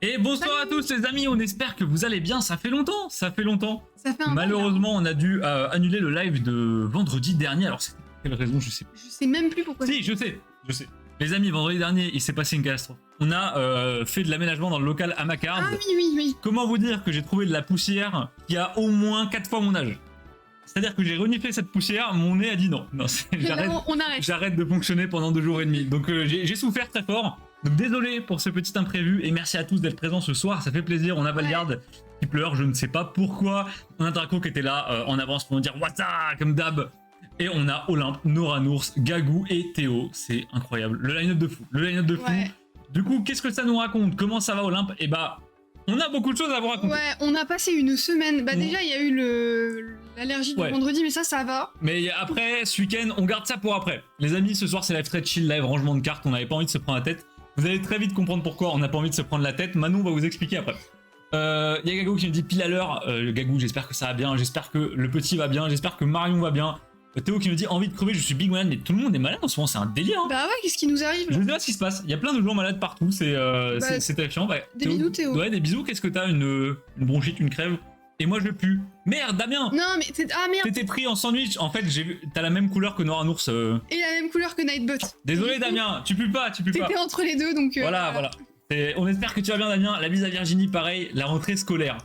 Et bonsoir à tous les amis, on espère que vous allez bien, ça fait longtemps. Ça fait un Malheureusement, on a dû annuler le live de vendredi dernier, alors c'est pour quelle raison, je sais pas. Je sais même plus pourquoi. Si, je sais. Les amis, vendredi dernier, il s'est passé une catastrophe. On a fait de l'aménagement dans le local à Macarde. Ah oui. Comment vous dire que j'ai trouvé de la poussière qui a au moins 4 fois mon âge? C'est-à-dire que j'ai reniflé cette poussière, mon nez a dit non. On arrête. J'arrête de fonctionner pendant 2 jours et demi. Donc j'ai souffert très fort. Donc désolé pour ce petit imprévu et merci à tous d'être présents ce soir, ça fait plaisir. On a Valgarde qui pleure, je ne sais pas pourquoi. On a Draco qui était là en avance pour nous dire What's up comme d'hab. Et on a Olympe, Noranours, Gagou et Théo. C'est incroyable. Le line-up de fou. Ouais. Du coup, qu'est-ce que ça nous raconte? Comment ça va Olympe? Et bah, on a beaucoup de choses à vous raconter. Ouais, on a passé une semaine. Bah déjà, il y a eu l'allergie du vendredi, mais ça va. Mais après, ce week-end, on garde ça pour après. Les amis, ce soir, c'est live très chill, live rangement de cartes. On n'avait pas envie de se prendre la tête. Vous allez très vite comprendre pourquoi on n'a pas envie de se prendre la tête. Manon va vous expliquer après. Il y a Gagou qui me dit pile à l'heure. Gagou, j'espère que ça va bien. J'espère que le petit va bien. J'espère que Marion va bien. Théo qui me dit envie de crever, je suis big malade. Mais tout le monde est malade en ce moment, c'est un délire. Hein. Bah ouais, qu'est-ce qui nous arrive là? Je sais pas ce qui se passe. Il y a plein de gens malades partout. C'est terrifiant. Bah, des bisous, Théo. Ouais, des bisous. Qu'est-ce que t'as une bronchite, une crève? Et moi, je pue. Merde, Damien! Non, mais merde! T'étais pris en sandwich. En fait, j'ai vu. T'as la même couleur que Noranours. Et la même couleur que Nightbot. Désolé, Damien. Tu pues pas. T'étais entre les deux, donc. Voilà. On espère que tu vas bien, Damien. La bise à Virginie, pareil. La rentrée scolaire.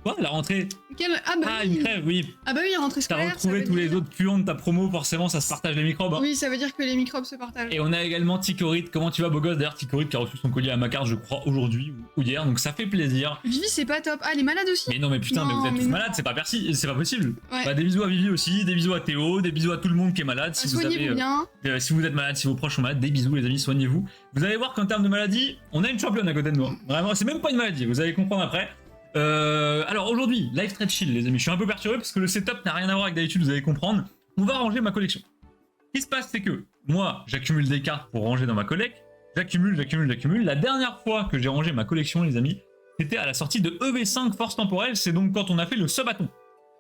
Quoi? La rentrée? Une crève, oui. Ah bah oui, la rentrée scolaire. T'as retrouvé tous les autres puants de ta promo, forcément, ça se partage les microbes. Hein. Oui, ça veut dire que les microbes se partagent. Et on a également Ticorit. Comment tu vas, beau gosse? D'ailleurs, Ticorit qui a reçu son collier à Macarde, je crois, aujourd'hui ou hier, donc ça fait plaisir. Vivi, c'est pas top. Ah, elle est malade aussi? Mais non, mais putain, mais vous êtes tous malades, c'est pas possible. Ouais. Bah, des bisous à Vivi aussi, des bisous à Théo, des bisous à tout le monde qui est malade. Si soignez-vous bien. Si vous êtes malade, si vos proches sont malades, des bisous, les amis, soignez-vous. Vous allez voir qu'en termes de maladie, on a une championne à côté de nous. Vraiment, c'est même pas une maladie, vous allez comprendre après. Alors aujourd'hui, live très chill les amis, je suis un peu perturbé parce que le setup n'a rien à voir avec d'habitude, vous allez comprendre. On va ranger ma collection. Ce qui se passe c'est que moi j'accumule des cartes pour ranger dans ma collecte, j'accumule. La dernière fois que j'ai rangé ma collection les amis, c'était à la sortie de EV5 Force Temporelle, c'est donc quand on a fait le subathon.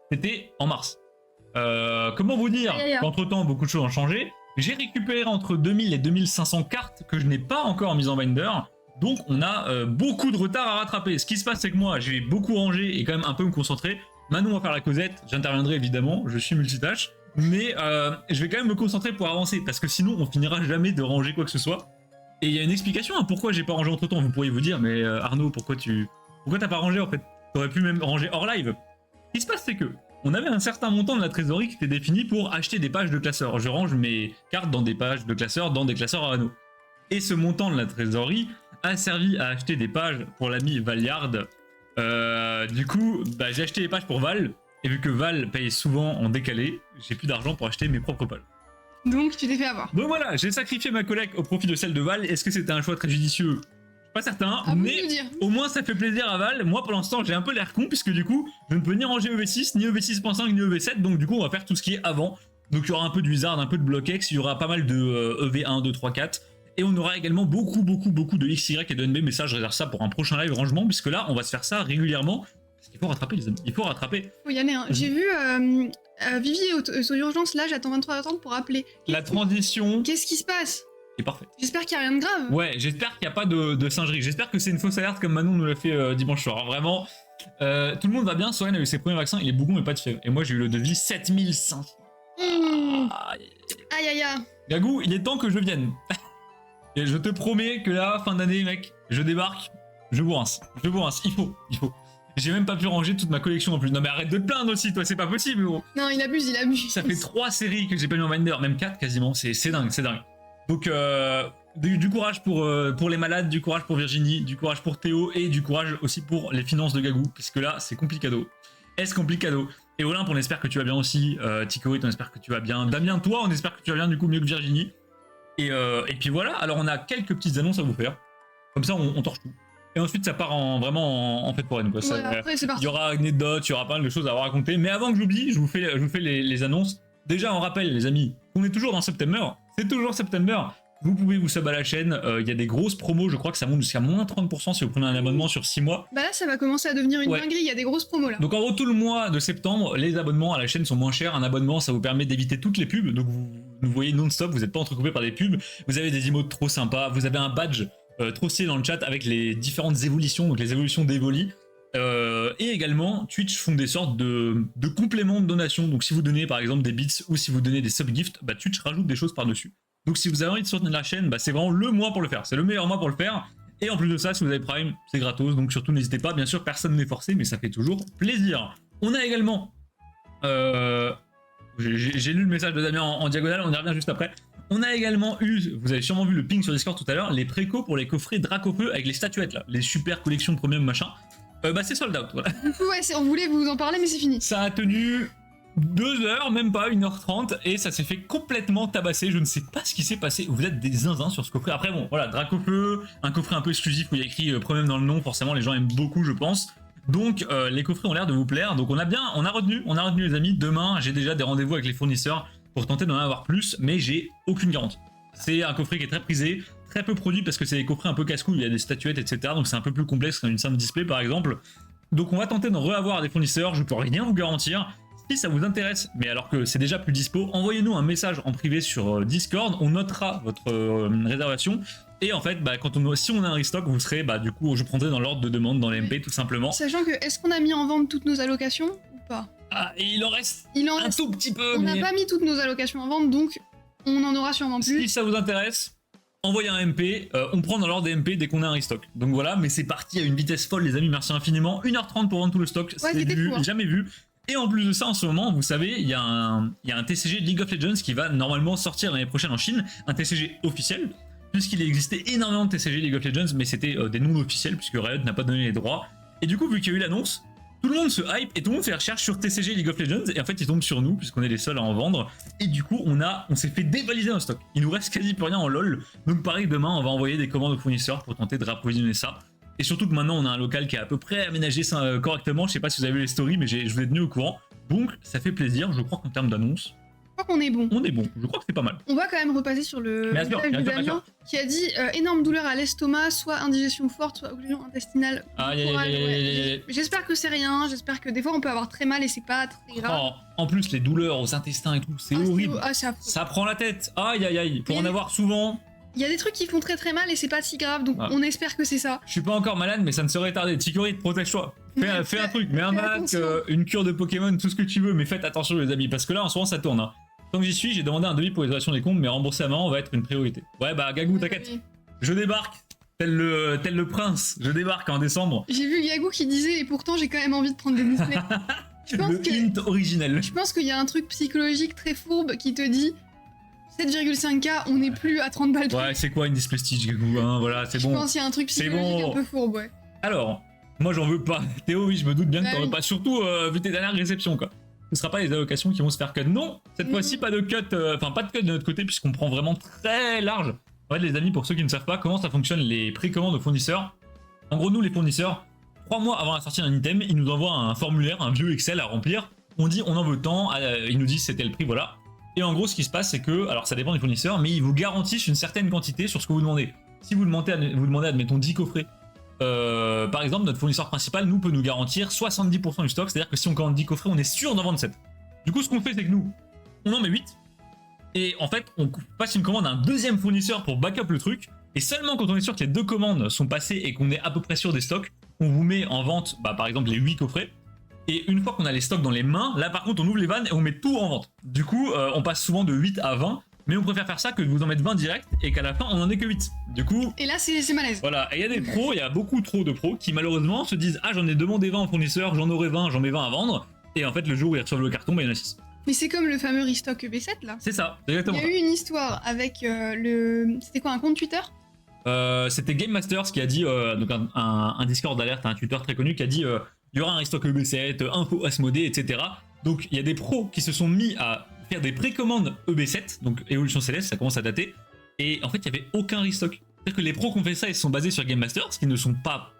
C'était en mars. Comment vous dire qu'entre temps beaucoup de choses ont changé. J'ai récupéré entre 2000 et 2500 cartes que je n'ai pas encore mises en binder. Donc on a beaucoup de retard à rattraper. Ce qui se passe c'est que moi j'ai beaucoup rangé et quand même un peu me concentrer. Manon va faire la causette, j'interviendrai évidemment, je suis multitâche. Mais je vais quand même me concentrer pour avancer parce que sinon on finira jamais de ranger quoi que ce soit. Et il y a une explication à pourquoi j'ai pas rangé entre temps. Vous pourriez vous dire mais Arnaud pourquoi t'as pas rangé en fait? T'aurais pu même ranger hors live. Ce qui se passe c'est que on avait un certain montant de la trésorerie qui était défini pour acheter des pages de classeurs. Je range mes cartes dans des pages de classeurs, dans des classeurs à anneaux. Et ce montant de la trésorerie a servi à acheter des pages pour l'ami Valgarde. Du coup, bah, j'ai acheté les pages pour Val, et vu que Val paye souvent en décalé, j'ai plus d'argent pour acheter mes propres pages. Donc tu t'es fait avoir. Donc voilà, j'ai sacrifié ma collecte au profit de celle de Val. Est-ce que c'était un choix très judicieux? Pas certain, mais au moins ça fait plaisir à Val. Moi pour l'instant j'ai un peu l'air con, puisque du coup, je ne peux ni ranger EV6, ni EV6.5, ni EV7, donc du coup on va faire tout ce qui est avant. Donc il y aura un peu de Wizard, un peu de Block-X, il y aura pas mal de EV1, 2, 3, 4. Et on aura également beaucoup de XY et de NB, mais ça je réserve ça pour un prochain live rangement, puisque là on va se faire ça régulièrement, parce qu'il faut rattraper les amis, il faut rattraper. Faut y aller, hein. J'ai vu Vivi aux urgences, là j'attends 23 h pour appeler. La transition... Qu'est-ce qui se passe? est parfaite. J'espère qu'il n'y a rien de grave. Ouais, j'espère qu'il n'y a pas de singerie, j'espère que c'est une fausse alerte comme Manon nous l'a fait dimanche soir, vraiment. Tout le monde va bien, Soren a eu ses premiers vaccins, il est bougon mais pas de fièvre, et moi j'ai eu le devis 7500. Aïe. Gagou, il est temps que je vienne. Et je te promets que là, fin d'année, mec, je débarque, je vous rince, il faut. J'ai même pas pu ranger toute ma collection en plus. Non mais arrête de te plaindre aussi, toi, c'est pas possible, gros. Non, il abuse. Ça fait 3 séries que j'ai pas mis en binder, même 4 quasiment, c'est dingue. Donc, du courage pour les malades, du courage pour Virginie, du courage pour Théo, et du courage aussi pour les finances de Gagou, puisque là, c'est complicado. Est-ce complicado? Et Olympe, on espère que tu vas bien aussi, Ticorit, on espère que tu vas bien. Damien, toi, on espère que tu vas bien, du coup, mieux que Virginie. Et puis voilà, alors on a quelques petites annonces à vous faire. Comme ça, on torche tout. Et ensuite, ça part vraiment en fête foraine. Quoi. Ouais, après, c'est parti. Il y aura anecdotes, il y aura pas mal de choses à vous raconter. Mais avant que j'oublie, je vous fais les annonces. Déjà, on rappelle, les amis, qu'on est toujours dans September. C'est toujours September. Vous pouvez vous sub à la chaîne. Il y a des grosses promos. Je crois que ça monte jusqu'à moins 30% si vous prenez un abonnement sur 6 mois. Bah là, ça va commencer à devenir une dinguerie. Il y a des grosses promos là. Donc en gros, tout le mois de septembre, les abonnements à la chaîne sont moins chers. Un abonnement, ça vous permet d'éviter toutes les pubs. Donc vous nous voyez non-stop. Vous n'êtes pas entrecoupé par des pubs. Vous avez des emotes trop sympas. Vous avez un badge trop stylé dans le chat avec les différentes évolutions, donc les évolutions d'Evoli. Et également, Twitch font des sortes de compléments de donation. Donc si vous donnez par exemple des bits ou si vous donnez des sub-gifts, bah, Twitch rajoute des choses par-dessus. Donc si vous avez envie de soutenir la chaîne, bah, c'est vraiment le mois pour le faire. C'est le meilleur mois pour le faire. Et en plus de ça, si vous avez Prime, c'est gratos. Donc surtout n'hésitez pas. Bien sûr, personne n'est forcé, mais ça fait toujours plaisir. On a également... j'ai lu le message de Damien en diagonale, on y revient juste après. On a également eu, vous avez sûrement vu le ping sur Discord tout à l'heure, les précos pour les coffrets Dracofeu avec les statuettes là, les super collections premium machin. Bah c'est sold out, voilà. Ouais, on voulait vous en parler, mais c'est fini. Ça a tenu 2 heures, même pas 1h30, et ça s'est fait complètement tabasser. Je ne sais pas ce qui s'est passé. Vous êtes des zinzins sur ce coffret. Après, bon, voilà, Dracofeu, un coffret un peu exclusif où il y a écrit premium dans le nom. Forcément, les gens aiment beaucoup, je pense. Donc, les coffrets ont l'air de vous plaire. Donc, on a retenu les amis. Demain, j'ai déjà des rendez-vous avec les fournisseurs pour tenter d'en avoir plus, mais j'ai aucune garantie. C'est un coffret qui est très prisé, très peu produit parce que c'est des coffrets un peu casse-couilles, il y a des statuettes, etc. Donc c'est un peu plus complexe qu'une simple display par exemple. Donc on va tenter d'en re-avoir des fournisseurs, je peux rien vous garantir. Si ça vous intéresse, mais alors que c'est déjà plus dispo, envoyez-nous un message en privé sur Discord, on notera votre réservation. Et en fait, bah, si on a un restock, vous serez, bah, du coup, je prendrai dans l'ordre de demande dans les MP tout simplement. Sachant que, est-ce qu'on a mis en vente toutes nos allocations ou pas? Ah, et il en reste un tout petit peu. On n'a pas mis toutes nos allocations en vente, donc on en aura sûrement plus. Si ça vous intéresse, envoyez un MP, on prend dans l'ordre des MP dès qu'on a un restock. Donc voilà, mais c'est parti à une vitesse folle les amis, merci infiniment. 1h30 pour vendre tout le stock, ouais, c'est jamais vu. Et en plus de ça, en ce moment, vous savez, il y a un TCG League of Legends qui va normalement sortir l'année prochaine en Chine, un TCG officiel, puisqu'il existait énormément de TCG League of Legends, mais c'était des non officiels, puisque Riot n'a pas donné les droits. Et du coup, vu qu'il y a eu l'annonce, tout le monde se hype et tout le monde fait recherche sur TCG League of Legends, et en fait, ils tombent sur nous, puisqu'on est les seuls à en vendre. Et du coup, on s'est fait dévaliser nos stocks. Il nous reste quasi plus rien en LoL. Donc pareil, demain, on va envoyer des commandes aux fournisseurs pour tenter de rapprovisionner ça. Et surtout que maintenant, on a un local qui est à peu près aménagé correctement. Je sais pas si vous avez vu les stories, mais je vous ai tenu au courant. Donc, ça fait plaisir. Je crois qu'en termes d'annonce, je crois qu'on est bon. On est bon. Je crois que c'est pas mal. On va quand même repasser sur le message de Damien qui a dit énorme douleur à l'estomac, soit indigestion forte, soit occlusion intestinale. J'espère que c'est rien. J'espère que des fois on peut avoir très mal et c'est pas très grave. Oh, en plus, les douleurs aux intestins et tout, c'est horrible. Ça prend la tête. Aïe aïe aïe. Pour en avoir souvent. Il y a des trucs qui font très très mal et c'est pas si grave, donc on espère que c'est ça. Je suis pas encore malade, mais ça ne serait tardé. Chikorite, protège-toi. Fais un truc, mets un masque, une cure de Pokémon, tout ce que tu veux, mais faites attention les amis, parce que là en ce moment ça tourne. Hein. Tant que j'y suis, j'ai demandé un devis pour l'isolation des comptes, mais rembourser avant va être une priorité. Ouais bah Gagou, t'inquiète. Je débarque, tel le prince, je débarque en décembre. J'ai vu Gagou qui disait, et pourtant j'ai quand même envie de prendre des displays. Hint originel. Je pense qu'il y a un truc psychologique très fourbe qui te dit 7,5K, on n'est plus à 30 balles. Ouais, c'est quoi une display stitch, Gagou, hein, voilà, c'est bon. Je pense qu'il y a un truc psychologique un peu fourbe, ouais. Alors, moi j'en veux pas. Théo, oui, je me doute bien que t'en veux pas, surtout vu tes dernières réceptions, quoi. Ce sera pas les allocations qui vont se faire cut. Non, cette fois-ci, pas de cut, pas de cut de notre côté, puisqu'on prend vraiment très large. En fait, les amis, pour ceux qui ne savent pas comment ça fonctionne, les précommandes aux fournisseurs. En gros, nous, les fournisseurs, 3 mois avant la sortie d'un item, ils nous envoient un formulaire, un vieux Excel à remplir. On dit, on en veut tant, ils nous disent c'était le prix, voilà. Et en gros, ce qui se passe, c'est que, alors ça dépend des fournisseurs, mais ils vous garantissent une certaine quantité sur ce que vous demandez. Si vous demandez, admettons, 10 coffrets, par exemple, notre fournisseur principal, nous, peut nous garantir 70% du stock, c'est-à-dire que si on commande 10 coffrets, on est sûr d'en vendre 7. Du coup, ce qu'on fait, c'est que nous, on en met 8, et en fait, on passe une commande à un deuxième fournisseur pour backup le truc, et seulement quand on est sûr que les 2 commandes sont passées et qu'on est à peu près sûr des stocks, on vous met en vente, par exemple, les 8 coffrets, et une fois qu'on a les stocks dans les mains, là par contre on ouvre les vannes et on met tout en vente. Du coup on passe souvent de 8 à 20, mais on préfère faire ça que de vous en mettre 20 direct et qu'à la fin on en ait que 8. Du coup... Et là c'est malaise. Voilà, et il y a des pros, il y a beaucoup trop de pros qui malheureusement se disent ah j'en ai demandé 20 au fournisseur, j'en aurai 20, j'en mets 20 à vendre, et en fait le jour où ils reçoivent le carton, il y en a 6. Mais c'est comme le fameux restock EB7 là. C'est ça, exactement. Il y a eu une histoire avec C'était quoi, un compte Twitter? C'était Game Masters qui a dit, donc un Discord d'alerte, un Twitter très connu qui a dit il y aura un restock EB7, info Asmodée, etc. Donc il y a des pros qui se sont mis à faire des précommandes EB7, donc Évolution Céleste, ça commence à dater, et en fait il n'y avait aucun restock. C'est-à-dire que les pros qui ont fait ça, ils se sont basés sur Game Masters, qui ne sont pas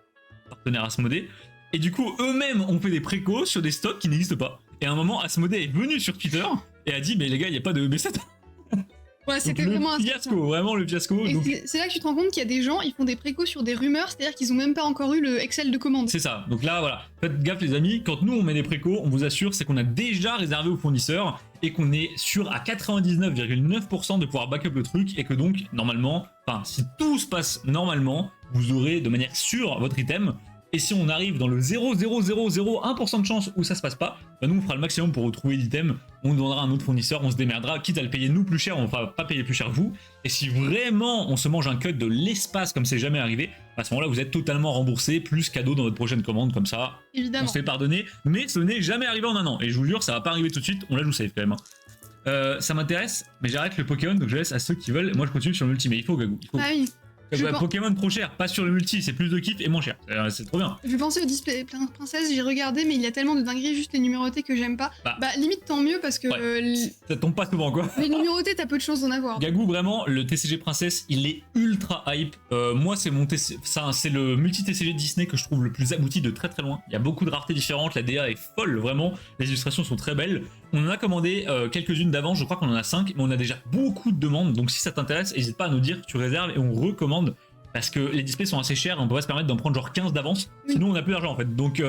partenaires Asmodée, et du coup eux-mêmes ont fait des précos sur des stocks qui n'existent pas. Et à un moment, Asmodée est venu sur Twitter et a dit mais les gars, il n'y a pas de EB7. Ouais, c'était vraiment un fiasco, vraiment le fiasco. Donc... C'est là que tu te rends compte qu'il y a des gens, ils font des précos sur des rumeurs, c'est-à-dire qu'ils ont même pas encore eu le Excel de commande. C'est ça, donc là voilà, faites gaffe les amis, quand nous on met des précos, on vous assure, c'est qu'on a déjà réservé aux fournisseurs, et qu'on est sûr à 99,9% de pouvoir backup le truc et que donc normalement, enfin si tout se passe normalement, vous aurez de manière sûre votre item. Et si on arrive dans le 0,0001% de chance où ça se passe pas, bah nous on fera le maximum pour retrouver l'item, on demandera à un autre fournisseur, on se démerdera, quitte à le payer nous plus cher, on ne va pas payer plus cher vous. Et si vraiment on se mange un cut de l'espace comme c'est jamais arrivé, à ce moment-là vous êtes totalement remboursé, plus cadeau dans votre prochaine commande, comme ça évidemment. On se fait pardonner, mais ce n'est jamais arrivé en un an. Et je vous jure, ça va pas arriver tout de suite, on la joue safe quand même. Ça m'intéresse, mais j'arrête le Pokémon, donc je laisse à ceux qui veulent. Moi je continue sur le multi, mais il faut Gagou. Il faut. Ah oui. Pokémon trop cher, pas sur le multi, c'est plus de kiff et moins cher. C'est trop bien. Je pensais au display princesse, j'ai regardé, mais il y a tellement de dingueries, juste les numérotés que j'aime pas. Bah limite tant mieux parce que. Ouais. Ça tombe pas souvent quoi. Les numérotés, t'as peu de chances d'en avoir. Gagou, vraiment, le TCG princesse, il est ultra hype. Moi, c'est mon c'est le multi TCG Disney que je trouve le plus abouti de très très loin. Il y a beaucoup de raretés différentes, la DA est folle, vraiment. Les illustrations sont très belles. On en a commandé quelques-unes d'avance, je crois qu'on en a 5, mais on a déjà beaucoup de demandes. Donc si ça t'intéresse, n'hésite pas à nous dire que tu réserves et on recommande. Parce que les displays sont assez chers et on peut pas se permettre d'en prendre genre 15 d'avance. Sinon on n'a plus d'argent en fait. Donc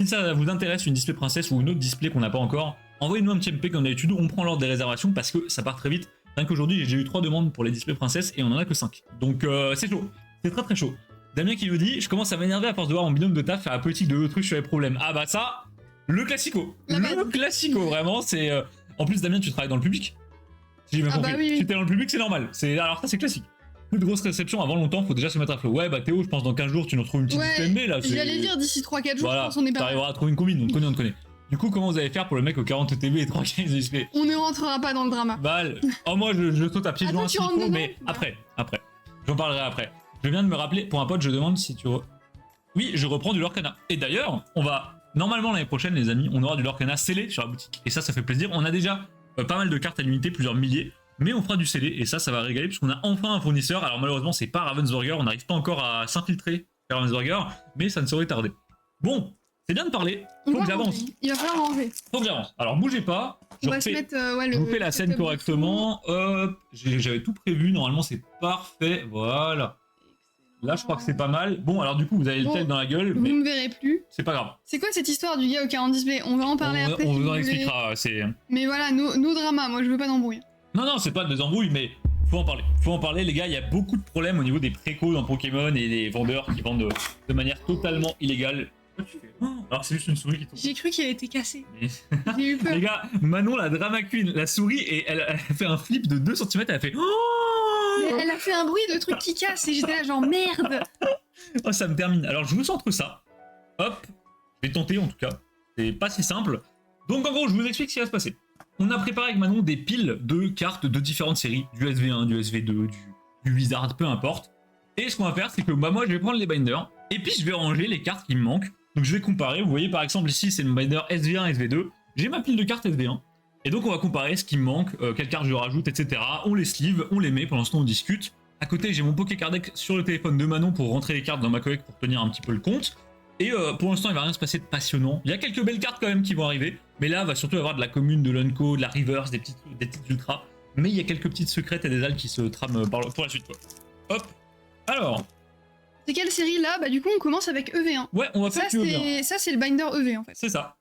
si ça vous intéresse, une display princesse ou une autre display qu'on n'a pas encore, envoyez-nous un petit MP comme d'habitude, on prend l'ordre des réservations parce que ça part très vite. Rien qu'aujourd'hui j'ai eu 3 demandes pour les displays princesses et on en a que 5. Donc c'est chaud, c'est très très chaud. Damien qui nous dit, je commence à m'énerver à force de voir mon binôme de taf faire la politique de l'autruche sur les problèmes. Ah bah ça, le classico. Le classico vraiment, c'est... En plus Damien tu travailles dans le public. Si j'ai bien compris. Bah oui. Si t'es dans le public c'est normal. Alors ça c'est classique. Plus de grosses réceptions avant longtemps, faut déjà se mettre à flot. Ouais, bah Théo, je pense dans 15 jours, tu nous retrouves une petite display là. J'allais dire d'ici 3-4 jours, voilà, je pense on est pas. T'arriveras à trouver une combine, on te connaît. Du coup, comment vous allez faire pour le mec au 40 TB et 315 display? On ne rentrera pas dans le drama. Val. Oh, moi, je saute à pieds joints s'il faut, mais après. J'en parlerai après. Je viens de me rappeler, pour un pote, je demande si tu... Oui, je reprends du Lorcana. Et d'ailleurs, on va... Normalement, l'année prochaine, les amis, on aura du Lorcana scellé sur la boutique. Et ça fait plaisir. On a déjà pas mal de cartes à l'unité, plusieurs milliers. Mais on fera du scellé et ça va régaler puisqu'on a enfin un fournisseur. Alors malheureusement c'est pas Ravensburger, on n'arrive pas encore à s'infiltrer vers Ravensburger, mais ça ne saurait tarder. Bon, c'est bien de parler, faut que j'avance. Il va falloir ranger. Faut que j'avance. Alors bougez pas, je vous fais la scène correctement. Hop, j'avais tout prévu, normalement c'est parfait, voilà. Là je crois que c'est pas mal. Bon alors du coup vous avez le tête dans la gueule. Vous ne me verrez plus. C'est pas grave. C'est quoi cette histoire du gars au 40 display? On va en parler après. On vous en expliquera. Mais voilà, nos dramas, moi je veux pas d'embrouille. Non, c'est pas des embrouilles, mais faut en parler. Faut en parler, les gars. Il y a beaucoup de problèmes au niveau des précos dans Pokémon et des vendeurs qui vendent de manière totalement illégale. Alors, c'est juste une souris qui tombe. J'ai cru qu'elle était cassée. J'ai eu peur. Les gars, Manon, la drama queen, la souris, et elle a fait un flip de 2 cm. Elle a fait. Oh, elle a fait un bruit de truc qui casse et j'étais là, genre merde. Oh, ça me termine. Alors, je vous centre ça. Hop. Je vais tenter en tout cas. C'est pas si simple. Donc, en gros, je vous explique ce qui va se passer. On a préparé avec Manon des piles de cartes de différentes séries, du SV1, du SV2, du Wizard, peu importe. Et ce qu'on va faire, c'est que moi je vais prendre les binders, et puis je vais ranger les cartes qui me manquent. Donc je vais comparer, vous voyez par exemple ici c'est le binder SV1, SV2, j'ai ma pile de cartes SV1. Et donc on va comparer ce qui me manque, quelles cartes je rajoute, etc. On les sleeve, on les met, pendant ce temps on discute. À côté j'ai mon Pokécard deck sur le téléphone de Manon pour rentrer les cartes dans ma collecte pour tenir un petit peu le compte. Et pour l'instant, il va rien se passer de passionnant. Il y a quelques belles cartes quand même qui vont arriver. Mais là, il va surtout y avoir de la commune, de l'Unco, de la Reverse, des petites ultras. Mais il y a quelques petites secrètes et des altes qui se trament pour la suite. Quoi. Hop. Alors. C'est quelle série là? Bah du coup, on commence avec EV1. Ouais, on va faire EV1. Ça, c'est le binder EV en fait. C'est ça.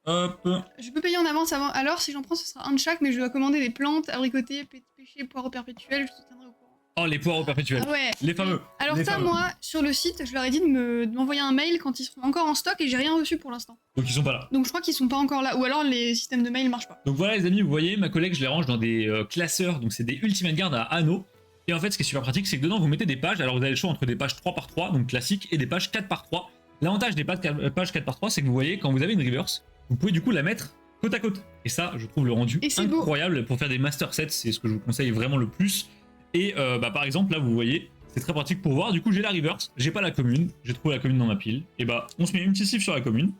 Hop. Je peux payer en avance avant. Alors, si j'en prends, ce sera un de chaque, mais je dois commander des plantes, abricotés, pêcher, poireaux perpétuels. Je te tiendrai au courant. Oh, les poireaux perpétuels. Ah ouais. Les fameux. Alors moi, sur le site, je leur ai dit de m'envoyer un mail quand ils seront encore en stock et j'ai rien reçu pour l'instant. Donc ils sont pas là. Donc je crois qu'ils sont pas encore là. Ou alors les systèmes de mail marchent pas. Donc voilà les amis, vous voyez, ma collègue, je les range dans des classeurs. Donc c'est des Ultimate Guard à anneaux. Et en fait, ce qui est super pratique, c'est que dedans, vous mettez des pages. Alors vous avez le choix entre des pages 3x3, donc classiques, et des pages 4x3. L'avantage des pages 4x3, c'est que vous voyez, quand vous avez une reverse, vous pouvez du coup la mettre côte à côte. Et ça, je trouve le rendu incroyable. Pour faire des master sets, c'est ce que je vous conseille vraiment le plus. Et par exemple, là, vous voyez, c'est très pratique pour voir. Du coup, j'ai la reverse, j'ai pas la commune, j'ai trouvé la commune dans ma pile. Et on se met une petite sleeve sur la commune.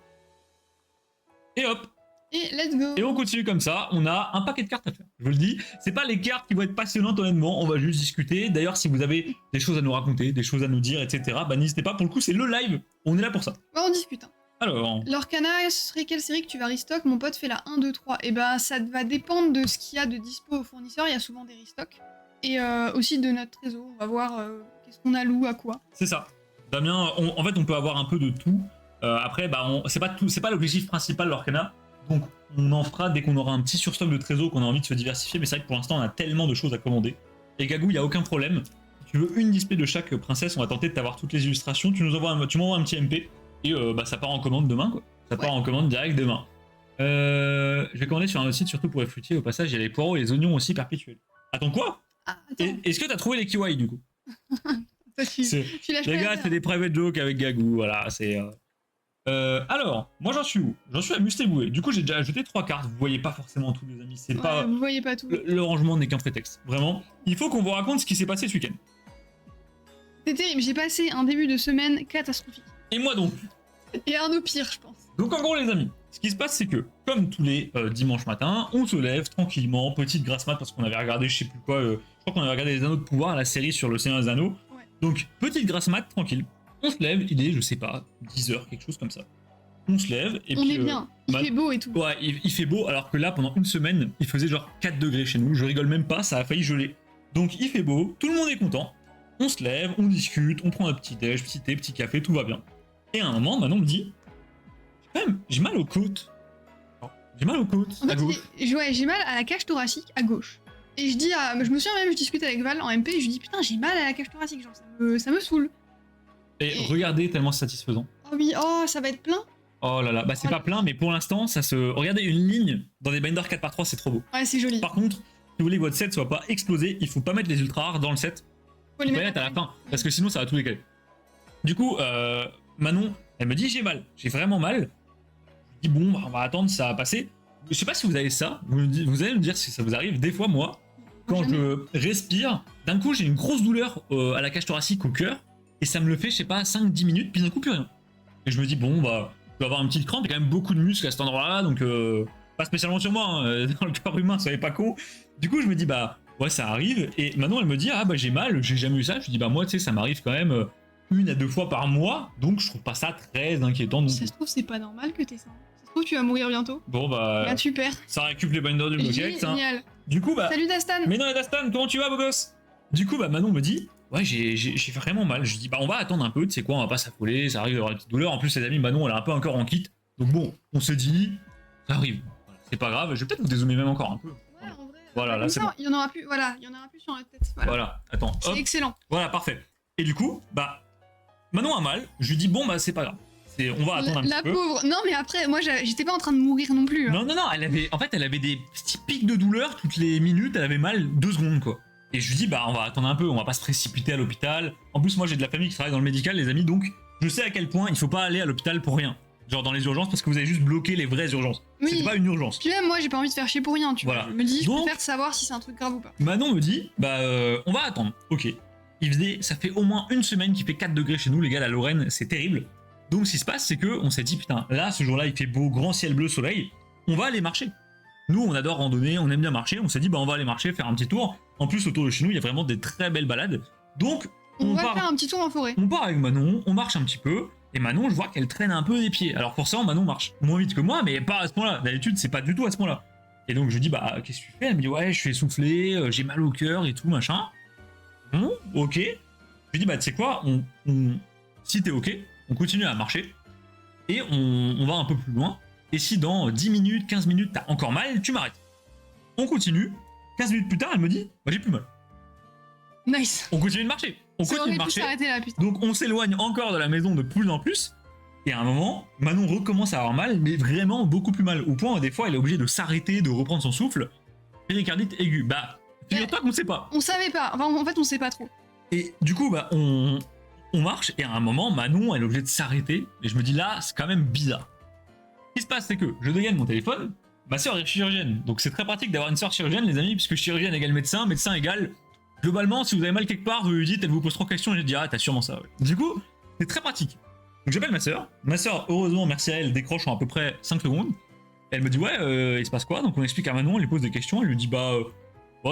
Et hop. Et let's go. Et on continue comme ça. On a un paquet de cartes à faire. Je vous le dis, c'est pas les cartes qui vont être passionnantes honnêtement. On va juste discuter. D'ailleurs, si vous avez des choses à nous raconter, des choses à nous dire, etc., bah n'hésitez pas. Pour le coup, c'est le live. On est là pour ça. Bah, on discute. Hein. Alors. Lorcana, ce serait quelle série que tu vas restock? Mon pote fait la 1, 2, 3. Et bah, ça va dépendre de ce qu'il y a de dispo au fournisseur. Il y a souvent des restocks. Et aussi de notre réseau, on va voir qu'est-ce qu'on alloue à quoi. C'est ça. Damien, en fait, on peut avoir un peu de tout. Après, c'est pas l'objectif principal de l'Orcana. Donc on en fera dès qu'on aura un petit surstock de trésors, qu'on a envie de se diversifier, mais c'est vrai que pour l'instant on a tellement de choses à commander. Et Gagou, il n'y a aucun problème. Si tu veux une display de chaque princesse, on va tenter de t'avoir toutes les illustrations. Tu m'envoies un petit MP et ça part en commande demain, quoi. Ça part en commande direct demain. Je vais commander sur un autre site, surtout pour les fruitiers. Au passage, il y a les poireaux et les oignons aussi perpétuels. Attends quoi? Est-ce que t'as trouvé les kiwis du coup? Les gars, c'est des private jokes avec Gagou, voilà, c'est... alors, moi j'en suis où? J'en suis à Mustelboué. Du coup, j'ai déjà ajouté 3 cartes. Vous voyez pas forcément tout, les amis. C'est pas. Vous voyez pas tout. Le rangement n'est qu'un prétexte. Vraiment. Il faut qu'on vous raconte ce qui s'est passé ce week-end. C'est terrible. J'ai passé un début de semaine catastrophique. Et moi donc. Et Arnaud pire, je pense. Donc en gros, les amis, ce qui se passe, c'est que, comme tous les dimanches matins, on se lève tranquillement, petite grasse mat parce qu'on avait regardé, je sais plus quoi, je crois qu'on avait regardé les Anneaux de Pouvoir, la série sur le Seigneur des Anneaux. Ouais. Donc, petite grasse mat, tranquille. On se lève, il est, je sais pas, 10h, quelque chose comme ça. On se lève et on puis... est bien, il fait beau et tout. Ouais, il fait beau, alors que là, pendant une semaine, il faisait genre 4 degrés chez nous. Je rigole même pas, ça a failli geler. Donc il fait beau, tout le monde est content. On se lève, on discute, on prend un petit déj, petit thé, petit café, tout va bien. Et à un moment, Manon me dit... j'ai mal aux côtes. J'ai mal aux côtes, en fait, à gauche. Ouais, j'ai mal à la cage thoracique, à gauche. Et je dis à... Je me souviens même, je discute avec Val en MP, et je lui dis putain, j'ai mal à la cage thoracique, genre ça me saoule. Et regardez, tellement satisfaisant. Oh oui, oh, ça va être plein. Oh là là, bah c'est pas plein, mais pour l'instant, ça se... Regardez, une ligne dans des binders 4x3, c'est trop beau. Ouais, c'est joli. Par contre, si vous voulez que votre set soit pas explosé, il faut pas mettre les ultra rares dans le set. Faut les mettre à la fin, parce que sinon ça va tout décaler. Du coup, Manon, elle me dit j'ai mal, j'ai vraiment mal. Je dis bon, bah, on va attendre, ça va passer. Je sais pas si vous avez ça, vous allez me dire si ça vous arrive. Des fois, moi, quand je respire, d'un coup j'ai une grosse douleur à la cage thoracique, au cœur, et ça me le fait, je sais pas, 5-10 minutes, puis d'un coup plus rien. Et je me dis bon, bah, je dois avoir une petite crampe, il y a quand même beaucoup de muscles à cet endroit-là, donc pas spécialement sur moi, hein, dans le corps humain, soyez pas con. Du coup, je me dis bah, ouais, ça arrive, et maintenant elle me dit ah bah j'ai mal, j'ai jamais eu ça. Je dis bah moi, tu sais, ça m'arrive quand même 1 à 2 fois par mois, donc je trouve pas ça très inquiétant. Ça se trouve, c'est pas normal que t'aies ça. Ça se trouve, tu vas mourir bientôt. Bon bah. Là, tu perds. Ça récup les binders du Blogex. Génial. Du coup, bah. Salut Dastan. Mais non, Dastan, comment tu vas, beau gosse? Du coup, bah, Manon me dit ouais, j'ai vraiment mal. Je dis bah, on va attendre un peu, tu sais quoi, on va pas s'affoler, ça arrive d'avoir des petites douleurs. En plus, les amis, Manon, elle est un peu encore en kit. Donc bon, on se dit, ça arrive. Voilà, c'est pas grave, je vais peut-être vous dézoomer même encore un peu. Ouais, en vrai. Voilà, là, c'est bon. Il y en aura plus, voilà, il y en aura plus sur la tête. Voilà, attends. C'est excellent. Voilà, parfait. Et du coup, bah, Manon a mal. Je lui dis bon, bah, c'est pas grave. On va attendre un petit peu. La pauvre. Non, mais après, moi, j'étais pas en train de mourir non plus. Hein. Non, en fait, elle avait des petits pics de douleur toutes les minutes. Elle avait mal 2 secondes, quoi. Et je lui dis, bah, on va attendre un peu, on va pas se précipiter à l'hôpital. En plus, moi, j'ai de la famille qui travaille dans le médical, les amis, donc je sais à quel point il faut pas aller à l'hôpital pour rien. Genre dans les urgences, parce que vous avez juste bloqué les vraies urgences. Oui. C'est pas une urgence. Puis même moi, j'ai pas envie de faire chier pour rien, tu vois. Je me dis, je préfère savoir si c'est un truc grave ou pas. Manon me dit, bah, on va attendre. Ok. Ça fait au moins 1 semaine qu'il fait 4 degrés chez nous, les gars, la Lorraine, c'est terrible. Donc, ce qui se passe, c'est que on s'est dit, putain, là, ce jour-là, il fait beau, grand ciel bleu, soleil, on va aller marcher. Nous, on adore randonner, on aime bien marcher, on s'est dit, bah, on va aller marcher, faire un petit tour. En plus, autour de chez nous, il y a vraiment des très belles balades. Donc, on va faire un petit tour en forêt. On part avec Manon, on marche un petit peu, et Manon, je vois qu'elle traîne un peu des pieds. Alors, forcément, Manon marche moins vite que moi, mais pas à ce point-là. D'habitude, c'est pas du tout à ce point-là. Et donc, je lui dis, bah, qu'est-ce que tu fais? Elle me dit, ouais, je suis essoufflé, j'ai mal au cœur et tout, machin. Bon, ok. Je lui dis, bah, tu sais quoi, si t'es ok, on continue à marcher, et on va un peu plus loin. Et si dans 10 minutes, 15 minutes, t'as encore mal, tu m'arrêtes. On continue. 15 minutes plus tard, elle me dit, bah, j'ai plus mal. Nice. On continue de marcher. On continue de marcher. Là, donc on s'éloigne encore de la maison de plus en plus. Et à un moment, Manon recommence à avoir mal, mais vraiment beaucoup plus mal. Au point où des fois, elle est obligée de s'arrêter, de reprendre son souffle. Péricardite aiguë. Bah, figure-toi qu'on sait pas. On savait pas. Enfin, en fait, on sait pas trop. Et du coup, bah, on marche. Et à un moment, Manon, elle est obligée de s'arrêter. Et je me dis là, c'est quand même bizarre. Ce qui se passe, c'est que je dégaine mon téléphone. Ma soeur est chirurgienne. Donc c'est très pratique d'avoir une soeur chirurgienne, les amis, puisque chirurgienne égale médecin, médecin égale. Globalement, si vous avez mal quelque part, vous lui dites, elle vous pose 3 questions et elle dit ah, t'as sûrement ça. Ouais. Du coup, c'est très pratique. Donc j'appelle ma soeur. Ma soeur, heureusement, merci à elle, décroche en à peu près 5 secondes. Elle me dit ouais, il se passe quoi? Donc on explique à Manon, elle lui pose des questions, elle lui dit bah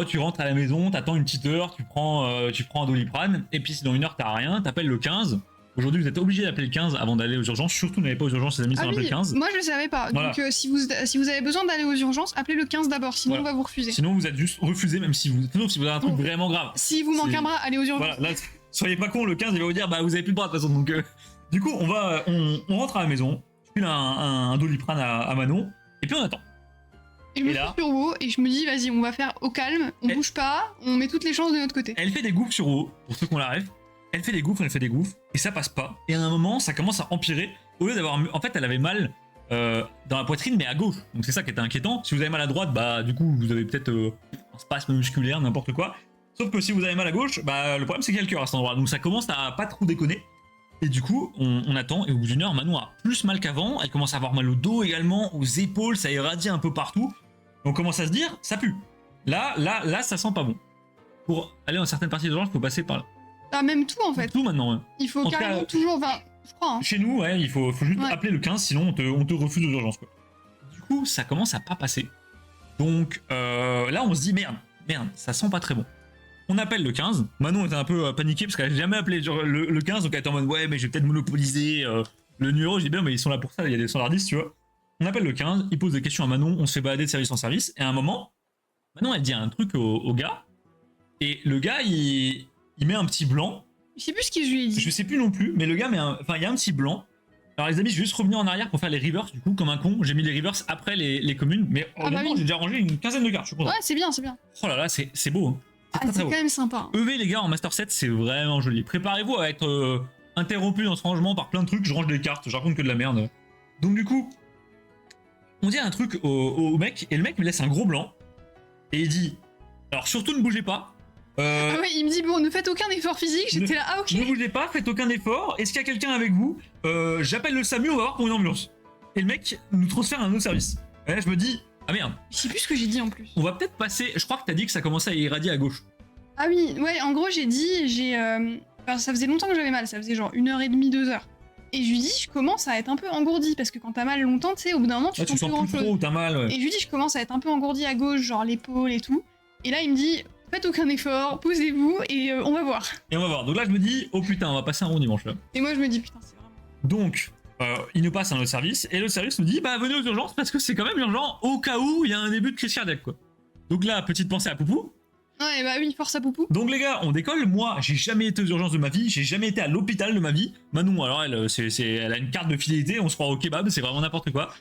tu rentres à la maison, t'attends une petite heure, tu prends un Doliprane, et puis si dans 1 heure t'as rien, t'appelles le 15. Aujourd'hui, vous êtes obligé d'appeler le 15 avant d'aller aux urgences. Surtout, n'allez pas aux urgences, les amis, sans appeler le 15. Moi, je le savais pas. Voilà. Donc, si vous avez besoin d'aller aux urgences, appelez le 15 d'abord, sinon on va vous refuser. Sinon, vous êtes juste refusé, même si vous avez un truc vraiment grave. Si vous manquez un bras, allez aux urgences. Voilà, là, soyez pas con, le 15, il va vous dire, bah, vous avez plus de bras de toute façon. Donc, du coup, on rentre à la maison, je file un Doliprane à Manon, Et puis on attend. Et je me fous sur WoW et je me dis, vas-y, on va faire au calme, on bouge pas, on met toutes les chances de notre côté. Elle fait des gouffres sur WoW, pour ceux qu'on la rêve. Elle fait des gouffres, et ça passe pas. Et à un moment, ça commence à empirer. Au lieu d'avoir... En fait, elle avait mal dans la poitrine, mais à gauche. Donc c'est ça qui était inquiétant. Si vous avez mal à droite, bah du coup, vous avez peut-être un spasme musculaire, n'importe quoi. Sauf que si vous avez mal à gauche, bah le problème c'est qu'il y a le cœur à cet endroit. Donc ça commence à pas trop déconner. Et du coup, on attend, et au bout d'une heure, Manon a plus mal qu'avant. Elle commence à avoir mal au dos également, aux épaules, ça irradie un peu partout. On commence à se dire, ça pue. Là, ça sent pas bon. Pour aller dans certaines parties de l'urgence, il faut passer par là. Ah, même tout en fait. Tout maintenant. Ouais. Il faut carrément toujours, je crois. Hein. Chez nous, ouais, il faut juste appeler le 15, sinon on te refuse aux urgences. Quoi. Du coup, ça commence à pas passer. Donc là, on se dit, merde, ça sent pas très bon. On appelle le 15. Manon était un peu paniquée parce qu'elle n'a jamais appelé le 15, donc elle était en mode, ouais, mais je vais peut-être monopoliser le numéro. Je dis, bien, mais ils sont là pour ça, il y a des standardistes, tu vois. On appelle le 15, il pose des questions à Manon, on se fait balader de service en service, et à un moment, Manon elle dit un truc au gars, et le gars il met un petit blanc. Je sais plus ce qu'il lui a dit. Je sais plus non plus, mais le gars met il y a un petit blanc. Alors les amis, je vais juste revenir en arrière pour faire les reverse, du coup, comme un con, j'ai mis les reverse après les communes, mais honnêtement, j'ai déjà rangé une quinzaine de cartes, je suis content. Ouais, c'est bien, c'est bien. Oh là là, c'est beau, hein. C'est quand même sympa. EV les gars en Master 7, c'est vraiment joli. Préparez-vous à être interrompu dans ce rangement par plein de trucs, je range des cartes, je raconte que de la merde. Donc du coup, on dit un truc au mec, et le mec me laisse un gros blanc, et il dit, alors surtout ne bougez pas. Ah ouais, il me dit, bon, ne faites aucun effort physique, j'étais là, ah ok. Ne bougez pas, faites aucun effort, est-ce qu'il y a quelqu'un avec vous? J'appelle le SAMU, on va voir pour une ambulance. Et le mec nous transfère à un autre service. Et là je me dis, ah merde. Je sais plus ce que j'ai dit en plus. On va peut-être passer, je crois que t'as dit que ça commençait à irradier à gauche. Ah oui, ouais, en gros j'ai dit, alors, ça faisait longtemps que j'avais mal, ça faisait genre 1h30, 2h. Et je lui dis, je commence à être un peu engourdi, parce que quand t'as mal longtemps, tu sais, au bout d'un moment, tu sens plus grand chose. Trop, t'as mal, ouais. Et je lui dis, je commence à être un peu engourdi à gauche, genre l'épaule et tout. Et là, il me dit, faites aucun effort, posez-vous et on va voir. Et on va voir. Donc là, je me dis, oh putain, on va passer un bon dimanche là. Et moi, je me dis, putain, c'est vraiment. Donc, il nous passe à notre service, et le service nous dit, bah venez aux urgences, parce que c'est quand même urgent, au cas où il y a un début de crise cardiaque, quoi. Donc là, petite pensée à Poupou. Ouais, bah oui, force à Poupou. Donc les gars, on décolle. Moi, j'ai jamais été aux urgences de ma vie, j'ai jamais été à l'hôpital de ma vie. Manon, alors elle, elle a une carte de fidélité, on se croit au kebab, c'est vraiment n'importe quoi.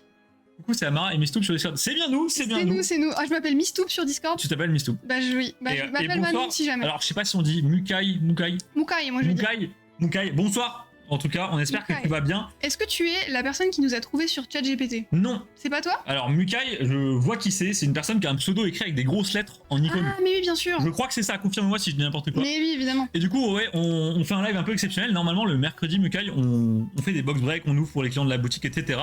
Du coup, c'est Amara et Mistoup sur Discord. C'est bien nous, c'est bien nous. C'est nous. Ah, je m'appelle Mistoup sur Discord. Tu t'appelles Mistoup. Bah oui. Bah, je m'appelle Manon si jamais. Alors, je sais pas si on dit Mukai, moi je dis. Mukai, bonsoir. En tout cas, on espère que tu vas bien. Est-ce que tu es la personne qui nous a trouvé sur ChatGPT? Non. C'est pas toi? Alors, Mukai, je vois qui c'est. C'est une personne qui a un pseudo écrit avec des grosses lettres en icône. Ah, mais oui, bien sûr. Je crois que c'est ça. Confirme-moi si je dis n'importe quoi. Mais oui, évidemment. Et du coup, ouais, on fait un live un peu exceptionnel. Normalement, le mercredi, Mukai, on fait des box break, on ouvre pour les clients de la boutique, etc.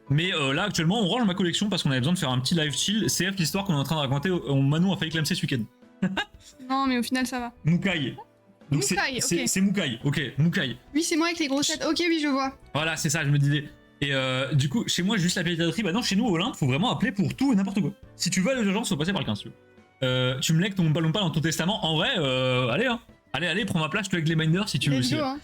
Mais là, actuellement, on range ma collection parce qu'on avait besoin de faire un petit live chill. CF, l'histoire qu'on est en train de raconter. Manon a failli clamser ce week-end. Non, mais au final, ça va. Mukai. Donc c'est Mukai, ok, Mukai. Oui, c'est moi avec les grosses têtes, ok, oui, je vois. Voilà, c'est ça, je me disais. Et du coup, chez moi, juste la pédiatrie, bah non, chez nous, au Olympe, faut vraiment appeler pour tout et n'importe quoi. Si tu veux aller aux urgences, faut passer par le 15, tu veux. Tu me lègues ton ballon pas dans ton testament, en vrai, allez, hein. Allez, prends ma place, je te lègue les binders si tu veux aussi. Hein.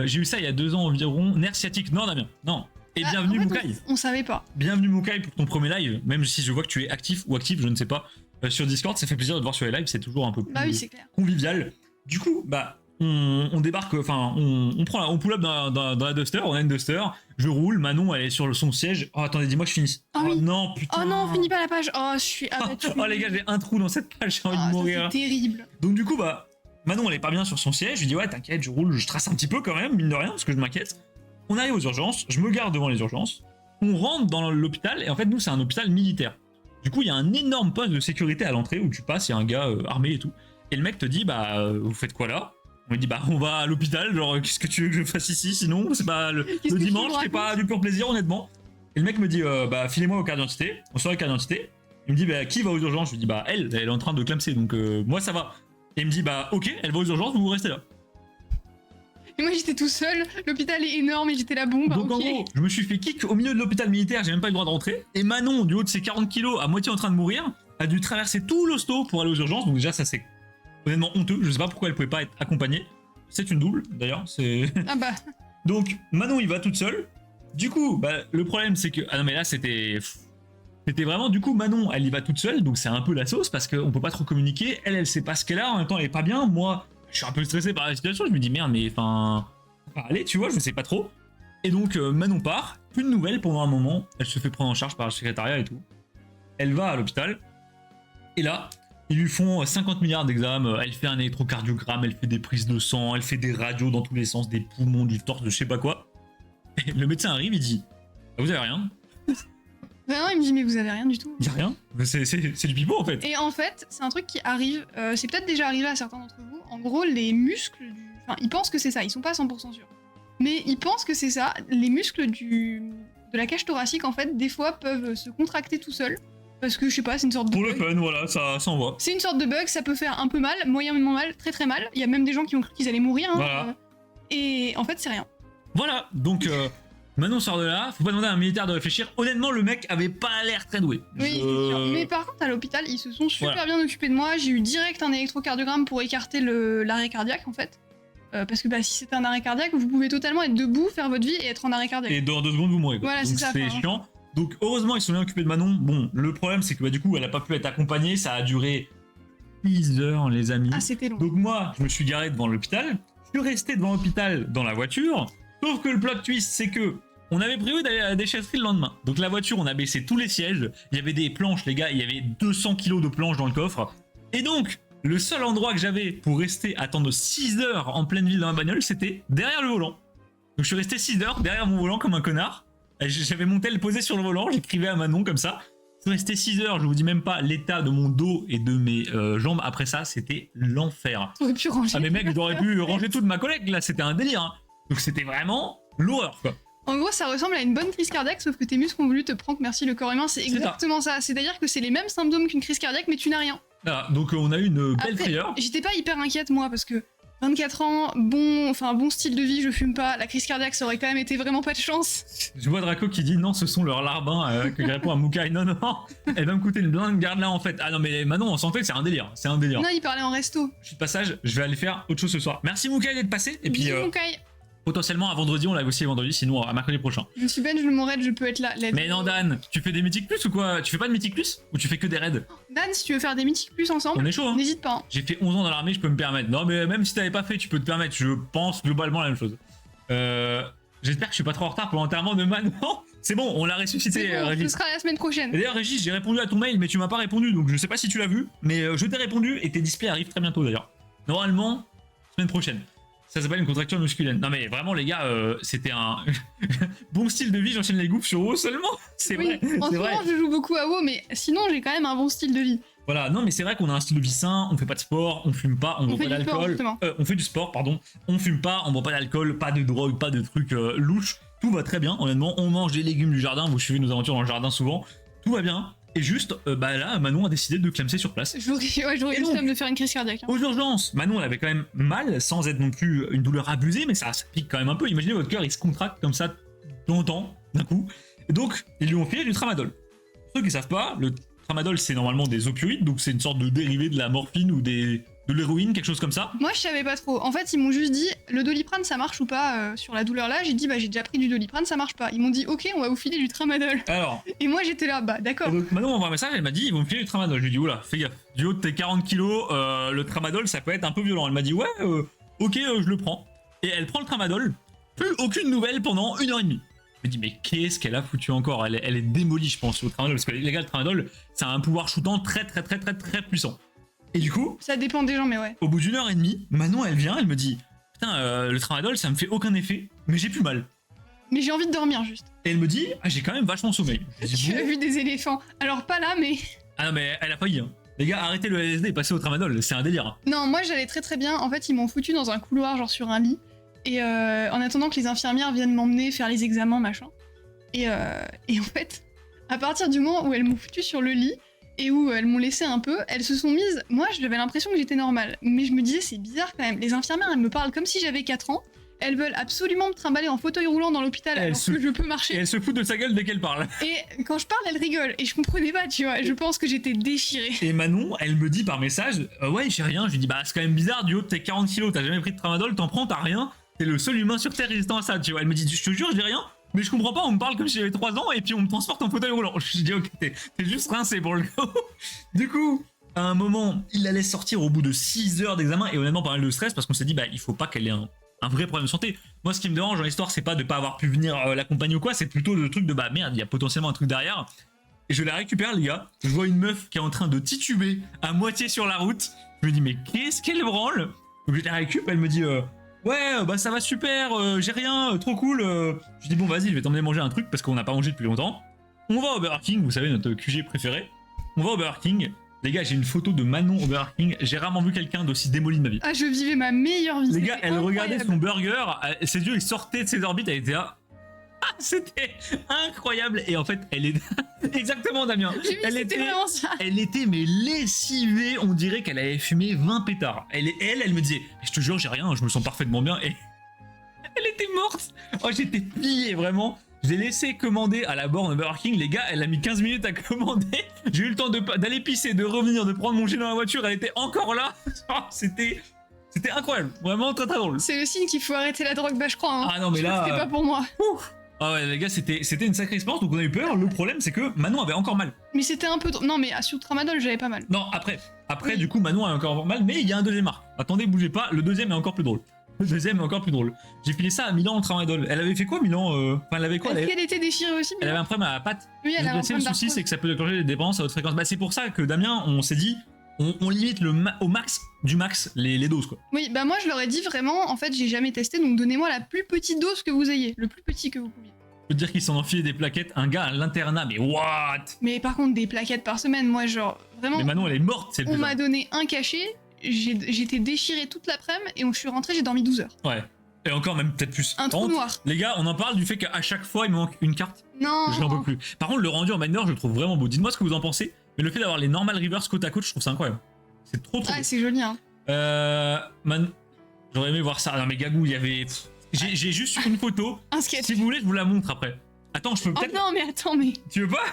J'ai eu ça il y a 2 ans environ, nerf sciatique, non, Damien, non. Et bienvenue, en fait, Mukai. On savait pas. Bienvenue, Mukai, pour ton premier live, même si je vois que tu es actif ou active, je ne sais pas. Sur Discord, ça fait plaisir de te voir sur les lives, c'est toujours un peu plus convivial. Du coup, bah. On débarque, enfin, on pull up dans la Duster, on a une Duster, je roule, Manon elle est sur son siège. Oh attendez, dis-moi que je finisse. Oh, oui. Non, putain. Oh non, finis pas la page. Oh, je suis abattue. Oh les gars, j'ai un trou dans cette page, j'ai envie de mourir. C'est terrible. Donc du coup, bah, Manon elle est pas bien sur son siège, je lui dis ouais, t'inquiète, je roule, je trace un petit peu quand même, mine de rien, parce que je m'inquiète. On arrive aux urgences, je me garde devant les urgences, on rentre dans l'hôpital, et en fait, nous, c'est un hôpital militaire. Du coup, il y a un énorme poste de sécurité à l'entrée où tu passes, il y a un gars armé et tout. Et le mec te dit, bah, vous faites quoi là? On lui dit bah on va à l'hôpital, genre qu'est-ce que tu veux que je fasse ici sinon c'est pas le dimanche, c'est pas du pur plaisir honnêtement. Et le mec me dit bah filez-moi vos cartes d'identité, on sort les cartes d'identité. Il me dit bah qui va aux urgences? Je lui dis bah elle est en train de clamser donc moi ça va. Et il me dit bah ok elle va aux urgences, vous restez là. Et moi j'étais tout seul, l'hôpital est énorme et j'étais la bombe. Donc en gros je me suis fait kick au milieu de l'hôpital militaire, j'ai même pas eu le droit de rentrer. Et Manon du haut de ses 40 kilos à moitié en train de mourir a dû traverser tout l'hosto pour aller aux urgences, donc déjà ça c'est honnêtement honteux, je sais pas pourquoi elle pouvait pas être accompagnée. C'est une double d'ailleurs, c'est... Ah bah... Donc Manon il va toute seule. Du coup, bah, le problème c'est que... Ah non mais là c'était... C'était vraiment... Du coup Manon elle y va toute seule, donc c'est un peu la sauce parce qu'on peut pas trop communiquer. Elle sait pas ce qu'elle a, en même temps elle est pas bien. Moi, je suis un peu stressé par la situation, je me dis merde mais enfin... allez tu vois, je sais pas trop. Et donc Manon part, plus de nouvelles pendant un moment, elle se fait prendre en charge par le secrétariat et tout. Elle va à l'hôpital, et là, ils lui font 50 milliards d'examens, elle fait un électrocardiogramme, elle fait des prises de sang, elle fait des radios dans tous les sens, des poumons, du torse, de je sais pas quoi. Et le médecin arrive, il dit vous avez rien? Bah non, il me dit mais vous avez rien du tout. Il y a rien, c'est du pipeau en fait. Et en fait, c'est un truc qui arrive, c'est peut-être déjà arrivé à certains d'entre vous. En gros, les muscles enfin, ils pensent que c'est ça, ils sont pas 100% sûrs. Mais ils pensent que c'est ça. Les muscles de la cage thoracique, en fait, des fois peuvent se contracter tout seuls. Parce que je sais pas, c'est une sorte de Pour bug. le fun, voilà, ça envoie. C'est une sorte de bug, ça peut faire un peu mal, moyennement mal, très très mal. Il y a même des gens qui ont cru qu'ils allaient mourir. Hein, voilà. Et en fait, c'est rien. Voilà, donc Manon sort de là, faut pas demander à un militaire de réfléchir. Honnêtement, le mec avait pas l'air très doué. Oui, c'est sûr. Mais par contre, à l'hôpital, ils se sont super bien occupés de moi. J'ai eu direct un électrocardiogramme pour écarter l'arrêt cardiaque, en fait. Parce que bah, si c'est un arrêt cardiaque, vous pouvez totalement être debout, faire votre vie et être en arrêt cardiaque. Et dans 2 secondes, vous mourrez. Voilà, c'est ça. C'est chiant. Donc heureusement, ils sont bien occupés de Manon. Bon, le problème, c'est que bah, du coup, elle a pas pu être accompagnée. Ça a duré 6 heures, les amis. Ah, c'était long. Donc moi, je me suis garé devant l'hôpital. Je suis resté devant l'hôpital dans la voiture. Sauf que le plot twist, c'est que on avait prévu d'aller à la déchetterie le lendemain. Donc la voiture, on a baissé tous les sièges. Il y avait des planches, les gars. Il y avait 200 kilos de planches dans le coffre. Et donc, le seul endroit que j'avais pour rester attendre 6 heures en pleine ville dans ma bagnole, c'était derrière le volant. Donc je suis resté 6 heures derrière mon volant comme un connard. J'avais mon tel posé sur le volant, j'écrivais à Manon comme ça. Je suis resté 6 heures, je vous dis même pas l'état de mon dos et de mes jambes. Après ça, c'était l'enfer. T'aurais pu ranger. Ah mais mec, j'aurais pu ranger tout de ma collègue, là, c'était un délire. Hein. Donc c'était vraiment l'horreur, quoi. En gros, ça ressemble à une bonne crise cardiaque, sauf que tes muscles ont voulu te prendre, merci le corps humain, c'est exactement ça. C'est-à-dire que c'est les mêmes symptômes qu'une crise cardiaque, mais tu n'as rien. Voilà, donc on a eu une belle frayeur. J'étais pas hyper inquiète, moi, parce que 24 ans, bon style de vie, je fume pas, la crise cardiaque, ça aurait quand même été vraiment pas de chance. Je vois Draco qui dit non, ce sont leurs larbins, que je réponds à Mukai, non, elle va me coûter une blinde, garde-la en fait. Ah non, mais Manon, en santé, c'est un délire, c'est un délire. Non, il parlait en resto. Je suis de passage, je vais aller faire autre chose ce soir. Merci Mukai d'être passé, et puis Mukai. Potentiellement à vendredi, on l'a aussi vendredi, sinon à mercredi prochain. Je suis Ben, je me raid, je peux être là. Mais non, Dan, tu fais des mythiques plus ou quoi? Tu fais pas de mythiques plus? Ou tu fais que des raids? Dan, si tu veux faire des mythiques plus ensemble, on est chaud, hein. N'hésite pas. Hein. J'ai fait 11 ans dans l'armée, je peux me permettre. Non, mais même si t'avais pas fait, tu peux te permettre. Je pense globalement la même chose. J'espère que je suis pas trop en retard pour l'enterrement de Manon. C'est bon, on l'a ressuscité, bon, Régis. Ce sera la semaine prochaine. D'ailleurs, Régis, j'ai répondu à ton mail, mais tu m'as pas répondu, donc je sais pas si tu l'as vu. Mais je t'ai répondu et tes displays arrivent très bientôt d'ailleurs. Normalement, semaine prochaine. Ça s'appelle une contracture musculaire. Non mais vraiment les gars, c'était un bon style de vie, j'enchaîne les gouffres sur WoW seulement. C'est vrai. En ce moment, je joue beaucoup à WoW, mais sinon j'ai quand même un bon style de vie. Voilà, non mais c'est vrai qu'on a un style de vie sain, on fait pas de sport, on fume pas, on boit pas d'alcool. On fait du sport, pardon. On fume pas, on boit pas d'alcool, pas de drogue, pas de trucs louches. Tout va très bien, honnêtement. On mange des légumes du jardin, vous suivez nos aventures dans le jardin souvent. Tout va bien. Et juste, bah là, Manon a décidé de clamser sur place. J'aurais eu le de faire une crise cardiaque. Hein. Aux urgences, Manon elle avait quand même mal, sans être non plus une douleur abusée, mais ça pique quand même un peu. Imaginez votre cœur, il se contracte comme ça longtemps, d'un coup. Et donc, ils lui ont filé du tramadol. Pour ceux qui savent pas, le tramadol c'est normalement des opioïdes, donc c'est une sorte de dérivé de la morphine ou de l'héroïne, quelque chose comme ça. Moi je savais pas trop. En fait, ils m'ont juste dit le Doliprane ça marche ou pas sur la douleur là. J'ai dit bah j'ai déjà pris du Doliprane, ça marche pas. Ils m'ont dit ok, on va vous filer du tramadol. Alors. Et moi j'étais là, bah d'accord. Donc Manon m'envoie un message, elle m'a dit ils vont me filer du tramadol. Je lui ai dit oula, fais gaffe. Du haut de tes 40 kilos, le tramadol ça peut être un peu violent. Elle m'a dit ouais, ok, je le prends. Et elle prend le tramadol. Plus aucune nouvelle pendant 1h30. Je me dis mais qu'est-ce qu'elle a foutu encore, elle est démolie je pense au tramadol parce que les gars le tramadol ça a un pouvoir shootant très puissant. Et du coup, ça dépend des gens, mais ouais. Au bout d'1h30, Manon elle vient, elle me dit putain, le tramadol ça me fait aucun effet, mais j'ai plus mal. Mais j'ai envie de dormir juste. Et elle me dit ah, j'ai quand même vachement sommeil. Tu as vu des éléphants. Alors pas là, mais. Ah non, mais elle a failli. Hein. Les gars, arrêtez le LSD et passez au tramadol, c'est un délire. Non, moi j'allais très bien. En fait, ils m'ont foutu dans un couloir, genre sur un lit. Et en attendant que les infirmières viennent m'emmener faire les examens, machin. Et en fait, à partir du moment où elles m'ont foutu sur le lit, et où elles m'ont laissé un peu, elles se sont mises... Moi, j'avais l'impression que j'étais normale, mais je me disais, c'est bizarre quand même. Les infirmières, elles me parlent comme si j'avais 4 ans, elles veulent absolument me trimballer en fauteuil roulant dans l'hôpital alors que je peux marcher. Et elles se foutent de sa gueule dès qu'elle parle. Et quand je parle, elles rigolent, et je comprenais pas, tu vois, je pense que j'étais déchirée. Et Manon, elle me dit par message, ouais, j'ai rien, je lui dis, bah c'est quand même bizarre, du haut de tes 40 kilos, t'as jamais pris de tramadol, t'en prends, t'as rien, t'es le seul humain sur Terre résistant à ça, tu vois. Elle me dit, je te jure, j'ai rien. Mais je comprends pas, on me parle comme si j'avais 3 ans et puis on me transporte en fauteuil roulant. Je dis ok, t'es juste rincé pour le coup. Du coup, à un moment, il la laisse sortir au bout de 6 heures d'examen et honnêtement pas mal de stress parce qu'on s'est dit bah il faut pas qu'elle ait un un vrai problème de santé. Moi, ce qui me dérange dans l'histoire, c'est pas de pas avoir pu venir l'accompagner ou quoi, c'est plutôt le truc de bah merde, il y a potentiellement un truc derrière. Et je la récupère, les gars. Je vois une meuf qui est en train de tituber à moitié sur la route. Je me dis, mais qu'est-ce qu'elle branle? Donc je la récupère, elle me dit, ouais, bah ça va super, j'ai rien, trop cool. Je dis, bon, vas-y, je vais t'emmener manger un truc parce qu'on n'a pas mangé depuis longtemps. On va au Burger King, vous savez, notre QG préféré. On va au Burger King. Les gars, j'ai une photo de Manon au Burger King. J'ai rarement vu quelqu'un d'aussi démoli de ma vie. Ah, je vivais ma meilleure vie. Les gars, elle regardait son burger, ses yeux ils sortaient de ses orbites, elle était là. Ah, c'était incroyable. Et en fait, elle est exactement, Damien. Elle était vraiment ça. Elle était mais lessivée. On dirait qu'elle avait fumé 20 pétards. Elle me disait, je te jure, j'ai rien, je me sens parfaitement bien. Et elle était morte. Oh, j'étais plié vraiment. Je l'ai laissé commander à la borne Burger King, les gars, elle a mis 15 minutes à commander. J'ai eu le temps d'aller pisser, de revenir, de prendre mon gilet dans la voiture, elle était encore là. C'était incroyable, vraiment très très drôle. C'est le signe qu'il faut arrêter la drogue, bah je crois. Hein. Ah non mais là... C'était pas pour moi. Ouf. Ah ouais les gars, c'était une sacrée expérience, donc on a eu peur. Le problème c'est que Manon avait encore mal. Mais c'était un peu... Non mais sur Tramadol j'avais pas mal. Non, après oui. Du coup Manon a encore mal, mais il y a un deuxième arc. Attendez, bougez pas, le deuxième est encore plus drôle. J'ai filé ça à Milan en tramadol. Elle avait fait quoi, Milan? Enfin, elle avait quoi? Elle était déchirée aussi, Milan. Elle avait un problème à la patte. Oui, elle avait un problème. Le souci, c'est que ça peut déclencher des dépendances à haute fréquence. Bah, c'est pour ça que Damien, on s'est dit, on limite au max du max les doses, quoi. Oui, bah moi, je leur ai dit vraiment, en fait, j'ai jamais testé, donc donnez-moi la plus petite dose que vous ayez. Le plus petit que vous pouviez. Je peux te dire qu'ils s'en enfilé des plaquettes. Un gars à l'internat, mais what? Mais par contre, des plaquettes par semaine, moi, genre, vraiment. Mais Manon, elle est morte, c'est le On m'a donné un cachet, j'étais déchirée toute l'après-midi, et je suis rentrée, j'ai dormi 12 heures. Ouais. Et encore même peut-être plus. Un trou noir. Les gars, on en parle du fait qu'à chaque fois il me manque une carte. Non. Je n'en peux plus. Par contre, le rendu en Miner, je le trouve vraiment beau. Dites-moi ce que vous en pensez. Mais le fait d'avoir les normal reverse côte à côte, je trouve ça incroyable. C'est trop beau. Ah, c'est joli, hein. J'aurais aimé voir ça. Non mais Gagou, il y avait... J'ai juste une photo. Un sketch. Si vous voulez, je vous la montre après. Attends, je peux peut-être... Oh non, mais attends, mais... Tu veux pas?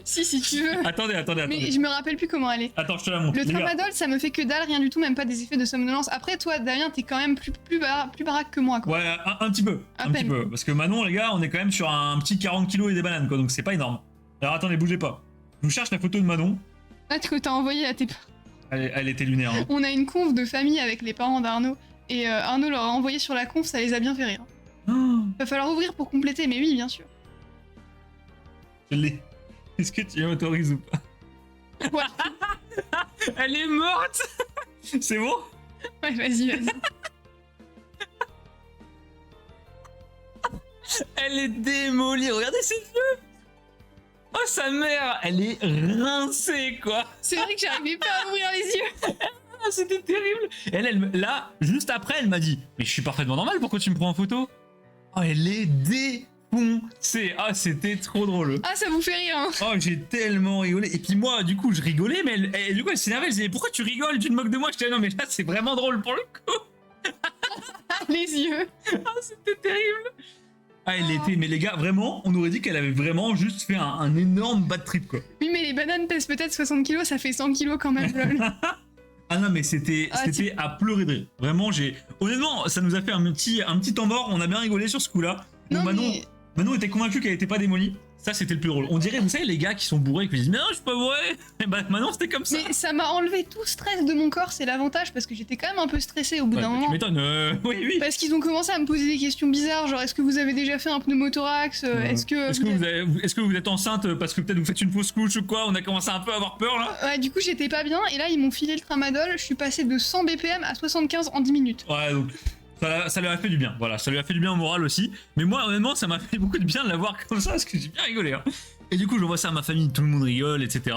Si tu veux. Attendez. Mais je me rappelle plus comment elle est. Attends, je te la montre. Le tramadol, ça me fait que dalle, rien du tout, même pas des effets de somnolence. Après, toi, Damien, t'es quand même plus baraque que moi, quoi. Ouais, un petit peu. Un petit peu. Parce que Manon, les gars, on est quand même sur un petit 40 kilos et des bananes, quoi. Donc c'est pas énorme. Alors attendez, bougez pas. Je vous cherche la photo de Manon. Ah, que t'as envoyé à tes parents. Elle était lunaire. Hein. On a une conf de famille avec les parents d'Arnaud. Et Arnaud leur a envoyé sur la conf, ça les a bien fait rire. Oh. Va falloir ouvrir pour compléter, mais oui, bien sûr. Je l'ai. Est-ce que tu m'autorises ou pas? Ouais. Elle est morte. C'est bon? Ouais, vas-y. Elle est démolie, regardez ses yeux. Oh sa mère, elle est rincée quoi. C'est vrai que j'arrivais pas à ouvrir les yeux. C'était terrible. Elle, là, juste après, elle m'a dit, mais je suis parfaitement normal, pourquoi tu me prends en photo? Oh, elle est défoncée. Ah, c'était trop drôle. Ah, ça vous fait rire, hein. Oh, j'ai tellement rigolé. Et puis moi, du coup, je rigolais, mais du coup, elle s'énervait. Elle disait, pourquoi tu rigoles? Tu te moques de moi? Je disais, non, mais là, c'est vraiment drôle pour le coup. Les yeux. Ah, c'était terrible. Ah, elle était... Mais les gars, vraiment, on aurait dit qu'elle avait vraiment juste fait un énorme bad trip, quoi. Oui, mais les bananes pèsent peut-être 60 kilos, ça fait 100 kilos quand même, lol. Ah non, mais c'était à pleurer de rire. Vraiment, honnêtement, ça nous a fait un petit temps mort, on a bien rigolé sur ce coup-là. Non, Manon était convaincue qu'elle était pas démolie. Ça, c'était le plus drôle. On dirait, vous savez, les gars qui sont bourrés et qui disent, mais non, je suis pas bourré. Et bah, Manon, c'était comme ça. Mais ça m'a enlevé tout stress de mon corps, c'est l'avantage, parce que j'étais quand même un peu stressée au bout d'un moment. Tu m'étonnes, oui. Parce qu'ils ont commencé à me poser des questions bizarres, genre, est-ce que vous avez déjà fait un pneumothorax? Est-ce que vous êtes enceinte parce que peut-être vous faites une fausse couche ou quoi? On a commencé un peu à avoir peur, là. Ouais, du coup, j'étais pas bien, et là, ils m'ont filé le tramadol, je suis passée de 100 BPM à 75 en 10 minutes. Ouais, donc... Ça lui a fait du bien, voilà, ça lui a fait du bien au moral aussi. Mais moi, honnêtement, ça m'a fait beaucoup de bien de la voir comme ça, parce que j'ai bien rigolé. Hein. Et du coup, je vois ça à ma famille, tout le monde rigole, etc.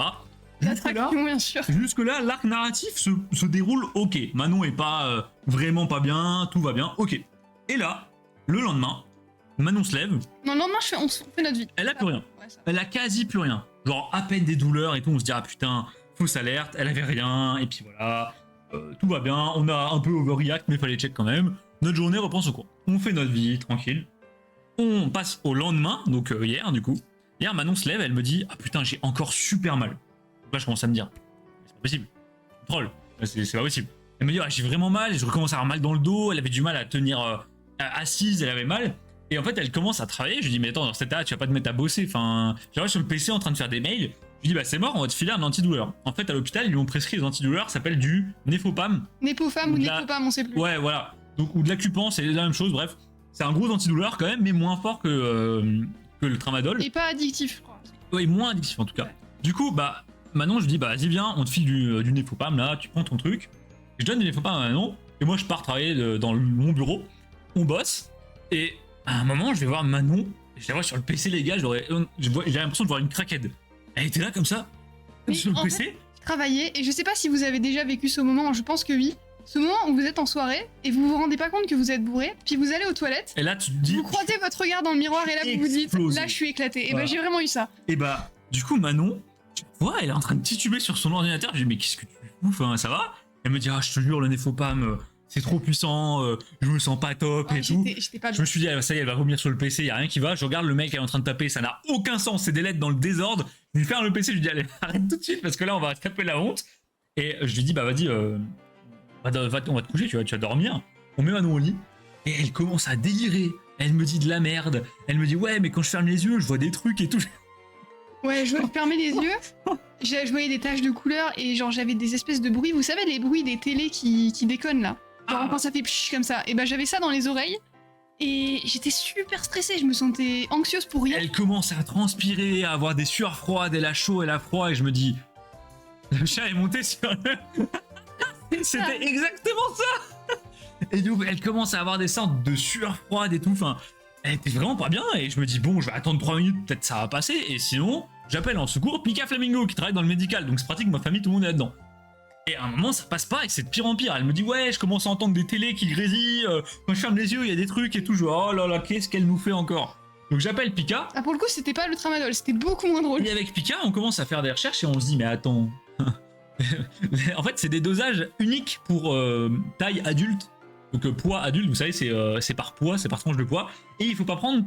L'attraction, bien sûr. Jusque-là, l'arc narratif se déroule ok. Manon est pas vraiment pas bien, tout va bien, ok. Et là, le lendemain, Manon se lève. Non, le lendemain, on fait notre vie. Elle a plus rien. Ouais, elle a quasi plus rien. Genre, à peine des douleurs et tout, on se dit, ah putain, fausse alerte, elle avait rien, et puis voilà. Tout va bien, on a un peu overreact, mais fallait check quand même. Notre journée reprend son cours. On fait notre vie, tranquille. On passe au lendemain, donc hier du coup. Hier, Manon se lève, elle me dit, ah putain, j'ai encore super mal. Donc là, je commence à me dire, c'est pas possible. Troll, c'est pas possible. Elle me dit, ah, j'ai vraiment mal, je recommence à avoir mal dans le dos, elle avait du mal à tenir assise, elle avait mal. Et en fait, elle commence à travailler. Je lui dis, mais attends, dans cet état, tu vas pas te mettre à bosser. Enfin, j'arrive sur le PC en train de faire des mails. Je lui dis, bah c'est mort, on va te filer un antidouleur. En fait, à l'hôpital, ils lui ont prescrit les antidouleurs, ça s'appelle du Nefopam. Nefopam ou Nefopam, on sait plus. Ouais, voilà. Donc, ou de l'acupan, c'est la même chose, bref. C'est un gros antidouleur quand même, mais moins fort que le tramadol. Et pas addictif, je crois. Oui, moins addictif en tout cas. Ouais. Du coup, bah, Manon, je dis, bah, vas-y, viens, on te file du Nefopam, là, tu prends ton truc. Je donne du Nefopam à Manon, et moi, je pars travailler dans mon bureau. On bosse, et à un moment, je vais voir Manon, je la vois sur le PC, les gars, j'ai l'impression de voir une craquette. Elle était là, comme ça, Oui, sur le PC. Travailler, et je sais pas si vous avez déjà vécu ce moment, je pense que oui. Ce moment où vous êtes en soirée et vous vous rendez pas compte que vous êtes bourré, puis vous allez aux toilettes, Et là, tu te dis. vous croisez votre regard dans le miroir et là vous vous dites là je suis éclaté. Et Voilà. bah j'ai vraiment eu ça. Et bah, du coup, Manon, tu vois, elle est en train de tituber sur son ordinateur. Je dis, mais qu'est-ce que tu fous, enfin, ça va? Elle me dit, ah, je te jure, le Nefopam, c'est trop puissant, je me sens pas top et tout. J'étais pas Je me suis dit, ah, ça y est, elle va vomir sur le PC, y a rien qui va. Je regarde le mec, elle est en train de taper, ça n'a aucun sens, c'est des lettres dans le désordre. Je lui ferme le PC, je lui dis, allez, arrête tout de suite parce que là, on va taper la honte. Et je lui dis, bah, vas-y, on va te coucher, tu vas dormir. On met Manon au lit et elle commence à délirer. Elle me dit de la merde. Elle me dit, ouais, mais quand je ferme les yeux, je vois des trucs et tout. Ouais, je fermais les yeux, je voyais des taches de couleur et genre j'avais des espèces de bruits, vous savez les bruits des télés qui déconnent là, genre quand ça fait psh comme ça, et bah j'avais ça dans les oreilles et j'étais super stressée, je me sentais anxieuse pour rien. Elle commence à transpirer, à avoir des sueurs froides, elle a chaud, elle a froid et je me dis, le chat est monté sur le... C'était exactement ça. Et du coup, elle commence à avoir des sortes de sueurs froides et tout, enfin, elle était vraiment pas bien et je me dis, bon, je vais attendre 3 minutes, peut-être ça va passer et sinon... J'appelle en secours Pika Flamingo qui travaille dans le médical, donc c'est pratique, ma famille, tout le monde est là-dedans. Et à un moment, ça passe pas et c'est de pire en pire. Elle me dit, ouais, je commence à entendre des télés qui grésillent, quand je ferme les yeux, il y a des trucs et tout. Je vois, oh là là, qu'est-ce qu'elle nous fait encore? Donc j'appelle Pika. Ah, pour le coup, c'était pas le tramadol, c'était beaucoup moins drôle. Et avec Pika, on commence à faire des recherches et on se dit, mais attends. En fait, c'est des dosages uniques pour taille adulte. Donc poids adulte, vous savez, c'est par poids, c'est par tranche de poids. Et il faut pas prendre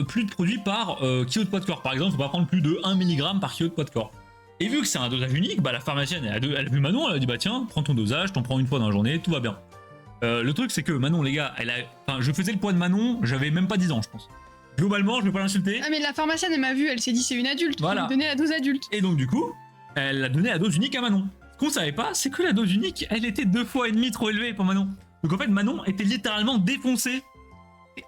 plus de produits par kilo de poids de corps. Par exemple, il faut pas prendre plus de 1 mg par kilo de poids de corps. Et vu que c'est un dosage unique, bah la pharmacienne, elle a vu Manon, elle a dit, bah tiens, prends ton dosage, t'en prends une fois dans la journée, tout va bien. Le truc, c'est que Manon, les gars, je faisais le poids de Manon, j'avais même pas 10 ans, je pense. Globalement, je vais pas l'insulter. Ah, mais la pharmacienne, elle m'a vu, elle s'est dit, c'est une adulte, voilà. Elle lui donnait la dose adulte. Et donc, du coup, elle a donné la dose unique à Manon. Ce qu'on savait pas, c'est que la dose unique, elle était 2,5 fois trop élevée pour Manon. Donc en fait, Manon était littéralement défoncée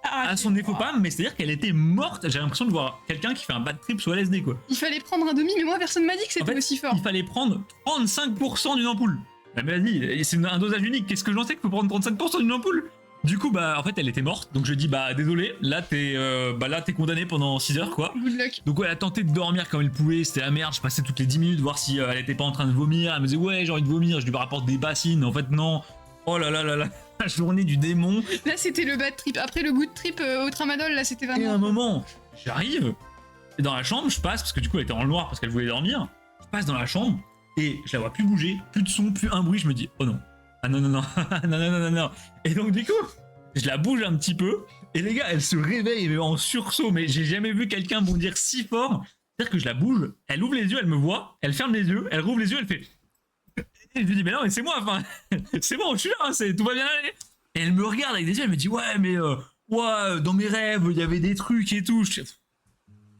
à son Nefopam, mais c'est-à-dire qu'elle était morte. J'ai l'impression de voir quelqu'un qui fait un bad trip sous LSD, quoi. Il fallait prendre un demi, mais moi, personne m'a dit que c'était aussi fort. Il fallait prendre 35% d'une ampoule. La maladie, c'est un dosage unique. Qu'est-ce que j'en sais qu'il faut prendre 35% d'une ampoule? Du coup, bah, en fait, elle était morte. Donc je dis, bah, désolé, là, t'es condamné pendant 6 heures, quoi. Good luck. Donc ouais, elle a tenté de dormir comme elle pouvait. C'était la merde. Je passais toutes les 10 minutes voir si elle était pas en train de vomir. Elle me disait, ouais, j'ai envie de vomir. Je lui rapporte des bassines. En fait, non. Oh là là là là. La journée du démon. Là, c'était le bad trip. Après le good trip au tramadol, là, c'était vraiment... Et à un moment, j'arrive. Dans la chambre, je passe, parce que du coup, elle était en noir parce qu'elle voulait dormir. Je passe dans la chambre et je la vois plus bouger, plus de son, plus un bruit. Je me dis, oh non. Ah non, non, non. Non, non, non, non, non. Et donc, du coup, je la bouge un petit peu. Et les gars, elle se réveille mais en sursaut. Mais j'ai jamais vu quelqu'un bondir si fort. C'est-à-dire que je la bouge, elle ouvre les yeux, elle me voit, elle ferme les yeux, elle rouvre les yeux, elle fait... Et je lui dis, mais non, mais c'est moi, enfin, c'est bon, je suis là, tout va bien aller. Et elle me regarde avec des yeux, elle me dit, ouais, mais dans mes rêves, il y avait des trucs et tout.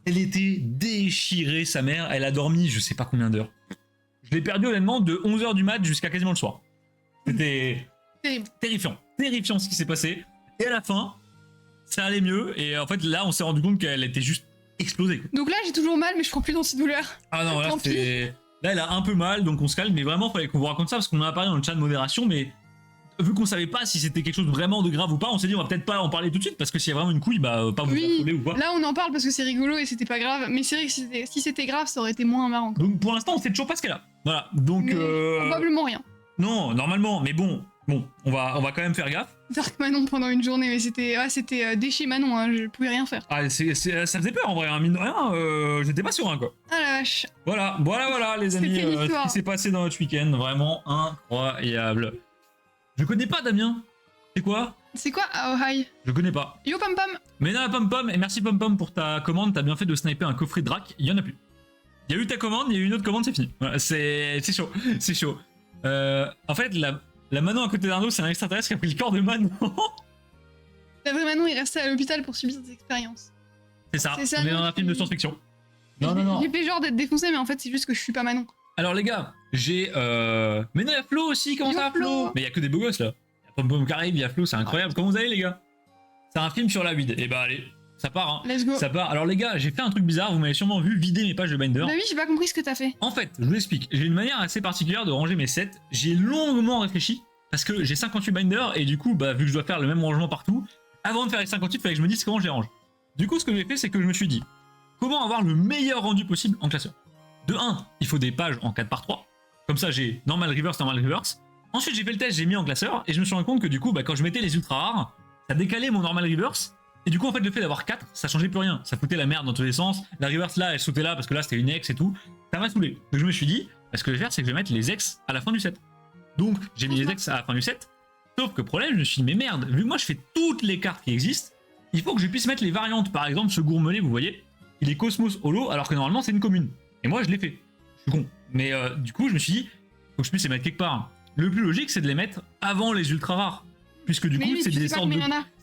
Elle était déchirée, sa mère, elle a dormi je sais pas combien d'heures. Je l'ai perdue honnêtement de 11h du mat jusqu'à quasiment le soir. C'était terrifiant ce qui s'est passé. Et à la fin, ça allait mieux, et en fait là, on s'est rendu compte qu'elle était juste explosée. Donc là, j'ai toujours mal, mais je prends plus d'antidouleur. Ah non, là, c'est... Là, elle a un peu mal, donc on se calme, mais vraiment, fallait qu'on vous raconte ça, parce qu'on en a parlé dans le chat de modération, mais vu qu'on savait pas si c'était quelque chose vraiment de grave ou pas, on s'est dit, on va peut-être pas en parler tout de suite, parce que s'il y a vraiment une couille, bah, pas vous affoler ou quoi. Là, on en parle parce que c'est rigolo et c'était pas grave, mais c'est vrai que si c'était grave, ça aurait été moins marrant. Donc pour l'instant, on sait toujours pas ce qu'elle a. Voilà, donc... Probablement rien. Non, normalement, mais bon, on va quand même faire gaffe. Dark Manon pendant une journée, mais c'était déchet Manon, hein, je pouvais rien faire. Ah, ça faisait peur en vrai, hein, mine de rien, j'étais pas serein quoi. Ah la vache. Voilà les amis, ce qui s'est passé dans notre week-end, vraiment incroyable. Je connais pas Damien, c'est quoi? C'est quoi Oh hi. Je connais pas. Yo Pom Pom. Mais non, Pom Pom, et merci Pom Pom pour ta commande, t'as bien fait de sniper un coffret de Drac, il y en a plus. Il y a eu ta commande, il y a eu une autre commande, c'est fini. Voilà, c'est chaud, c'est chaud. En fait, la Manon à côté d'Arnaud, c'est un extraterrestre qui a pris le corps de Manon. La vraie Manon est restée à l'hôpital pour subir des expériences. C'est ça, on est dans un film de science-fiction. Non. J'ai fait genre d'être défoncé, mais en fait, c'est juste que je suis pas Manon. Alors les gars, j'ai... Mais non, il y a Flo aussi, comment ça va Flo? Mais il y a que des beaux gosses là. Il y a Pom qui arrive, il y a Flo, c'est incroyable. Comment vous allez les gars? C'est un film sur la vide. Et bah allez, ça part hein. Let's go. Ça part. Alors les gars, j'ai fait un truc bizarre, vous m'avez sûrement vu vider mes pages de binder. Bah oui, j'ai pas compris ce que t'as fait. En fait, je vous explique, j'ai une manière assez particulière de ranger mes sets. J'ai longuement réfléchi, parce que j'ai 58 binders, et du coup, bah vu que je dois faire le même rangement partout, avant de faire les 58, il fallait que je me dise comment je les range. Du coup, ce que j'ai fait, c'est que je me suis dit, comment avoir le meilleur rendu possible en classeur? De 1, il faut des pages en 4x3. Comme ça, j'ai normal reverse, normal reverse. Ensuite, j'ai fait le test, j'ai mis en classeur, et je me suis rendu compte que du coup, bah, quand je mettais les ultra rares, ça décalait mon normal reverse. Et du coup, en fait, le fait d'avoir 4, ça changeait plus rien. Ça foutait la merde dans tous les sens. La reverse là, elle sautait là parce que là, c'était une ex et tout. Ça m'a saoulé. Donc je me suis dit, bah, ce que je vais faire, c'est que je vais mettre les ex à la fin du set. Donc, j'ai mis les ex à la fin du set. Sauf que problème, je me suis dit, mais merde, vu que moi, je fais toutes les cartes qui existent, il faut que je puisse mettre les variantes. Par exemple, ce gourmelet, vous voyez, il est Cosmos Holo, alors que normalement, c'est une commune. Et moi, je l'ai fait. Je suis con. Mais du coup, je me suis dit, faut que je puisse les mettre quelque part. Le plus logique, c'est de les mettre avant les ultra rares. Puisque du coup, c'est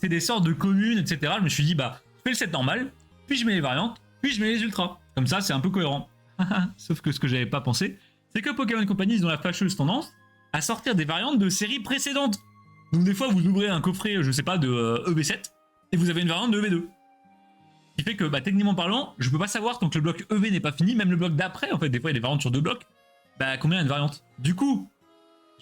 des sortes de communes, etc. Je me suis dit, bah, je fais le set normal, puis je mets les variantes, puis je mets les ultras. Comme ça, c'est un peu cohérent. Sauf que ce que j'avais pas pensé, c'est que Pokémon Company, ils ont la fâcheuse tendance à sortir des variantes de séries précédentes. Donc des fois, vous ouvrez un coffret, je sais pas, de EV7, et vous avez une variante de EV2. Ce qui fait que, bah, techniquement parlant, je peux pas savoir tant que le bloc EV n'est pas fini, même le bloc d'après, en fait, des fois, il y a des variantes sur 2 blocs, bah, combien il y a de variantes. Du coup,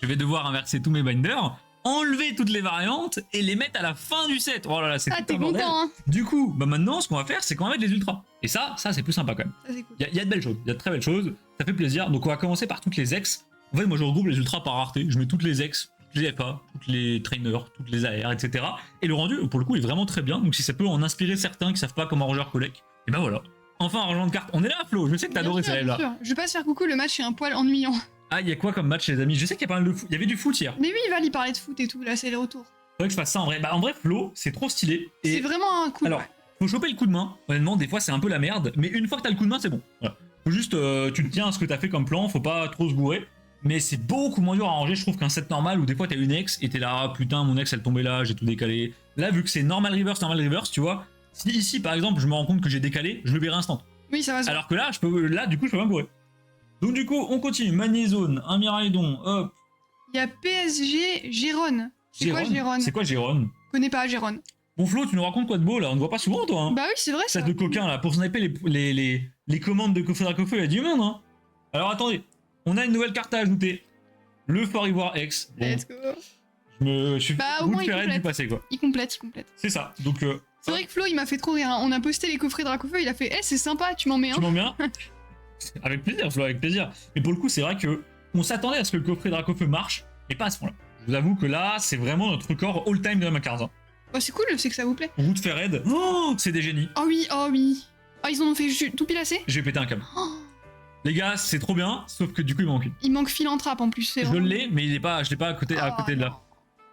je vais devoir inverser tous mes binders, enlever toutes les variantes et les mettre à la fin du set. Oh là là, c'est tout un bordel. Hein. Du coup, bah maintenant, ce qu'on va faire, c'est qu'on va mettre les ultras. Et ça c'est plus sympa quand même. Ça, c'est cool. Il y a de belles choses, il y a de très belles choses. Ça fait plaisir. Donc on va commencer par toutes les ex. En fait, moi je regroupe les ultras par rareté. Je mets toutes les ex, toutes les FA, toutes les trainers, toutes les AR, etc. Et le rendu, pour le coup, est vraiment très bien. Donc si ça peut en inspirer certains qui savent pas comment ranger leur collègue, et ben voilà. Enfin, un rangement de cartes. On est là, Flo. Je sais que t'as adoré celle-là. Je vais pas se faire coucou, le match est un poil ennuyant. Ah, il y a quoi comme match, les amis? Je sais qu'il y a pas mal de foot. Il y avait du foot hier. Mais oui, il va lui parler de foot et tout, là, c'est les retours. Faudrait que je fasse ça en vrai. Bah, en vrai, Flo, c'est trop stylé. Et... c'est vraiment un coup. Alors, faut choper le coup de main. Honnêtement, des fois, c'est un peu la merde. Mais une fois que t'as le coup de main, c'est bon. Voilà. Faut juste, tu te tiens à ce que t'as fait comme plan. Faut pas trop se bourrer. Mais c'est beaucoup moins dur à ranger, je trouve, qu'un set normal où des fois t'as une ex et t'es là, ah, putain, mon ex elle tombait là, j'ai tout décalé. Là, vu que c'est normal reverse, tu vois. Si ici, par exemple, je me rends compte que j'ai décalé, je le verrai instant. Oui, ça va. Alors que là, du coup, je peux pas me bourrer. Donc du coup, on continue. Magnézone, un Miraidon, hop. Il y a PSG Gérone. C'est quoi Gérone? C'est quoi Gérone? Je connais pas Gérone. Bon Flo, tu nous racontes quoi de beau là? On ne voit pas souvent toi hein. Bah oui, c'est vrai ça. Cette de coquin là, pour sniper les commandes de coffre Dracofeu, il y a du monde hein. Alors attendez, on a une nouvelle carte à ajouter. Le Fort Ivoire X. Bon, let's go. Je suis au moins il complète. Du passé quoi. Il complète. C'est ça, donc... c'est vrai que Flo il m'a fait trop rire, hein. On a posté les coffrets Dracofeu, il a fait c'est sympa, tu m'en mets un. Tu m'en mets un? Avec plaisir Flo, avec plaisir. Mais pour le coup c'est vrai que on s'attendait à ce que le coffret Dracofeu marche, mais pas à ce point-là. Je vous avoue que là c'est vraiment notre record all-time de ma carte. Hein. Oh c'est cool, c'est que ça vous plaît. Route Ferred, oh, c'est des génies. Oh oui. Oh ils en ont fait tout pilassé. J'ai pété un câble. Oh. Les gars, c'est trop bien, sauf que du coup il manque. Il manque Philanthrope en plus. Je l'ai, mais je l'ai pas à côté de là.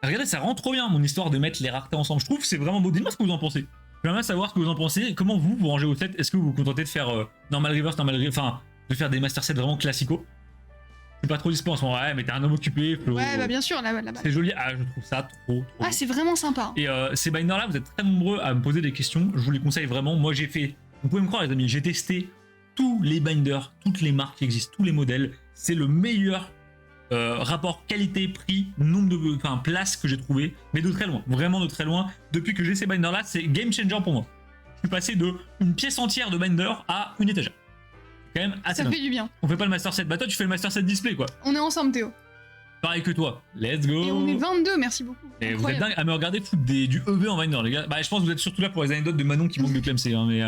Regardez, ça rend trop bien mon histoire de mettre les raretés ensemble. Je trouve que c'est vraiment beau. Dites-moi ce que vous en pensez. Je veux bien savoir ce que vous en pensez. Comment vous rangez vos sets? Est-ce que vous vous contentez de faire normal reverse, enfin de faire des master sets vraiment classicaux? Je suis pas trop dispo en ce moment. Ouais, mais t'es un homme occupé. Flo. Ouais, bah bien sûr, là. C'est joli. Ah, je trouve ça trop. Ah, c'est vraiment sympa. Et ces binders là, vous êtes très nombreux à me poser des questions. Je vous les conseille vraiment. Moi, j'ai fait. Vous pouvez me croire, les amis, j'ai testé tous les binders, toutes les marques qui existent, tous les modèles. C'est le meilleur rapport qualité-prix, nombre de places que j'ai trouvé, mais de très loin, vraiment de très loin. Depuis que j'ai ces binders là, c'est game changer pour moi. Je suis passé de une pièce entière de binder à une étagère. C'est quand même assez ça fait du bien. On fait pas le master set, bah toi tu fais le master set display quoi. On est ensemble Théo. Pareil que toi, let's go. Et on est 22, merci beaucoup. Et vous êtes dingue à me regarder foutre du EV en binder les gars. Bah je pense que vous êtes surtout là pour les anecdotes de Manon qui manque de Clemc, hein, mais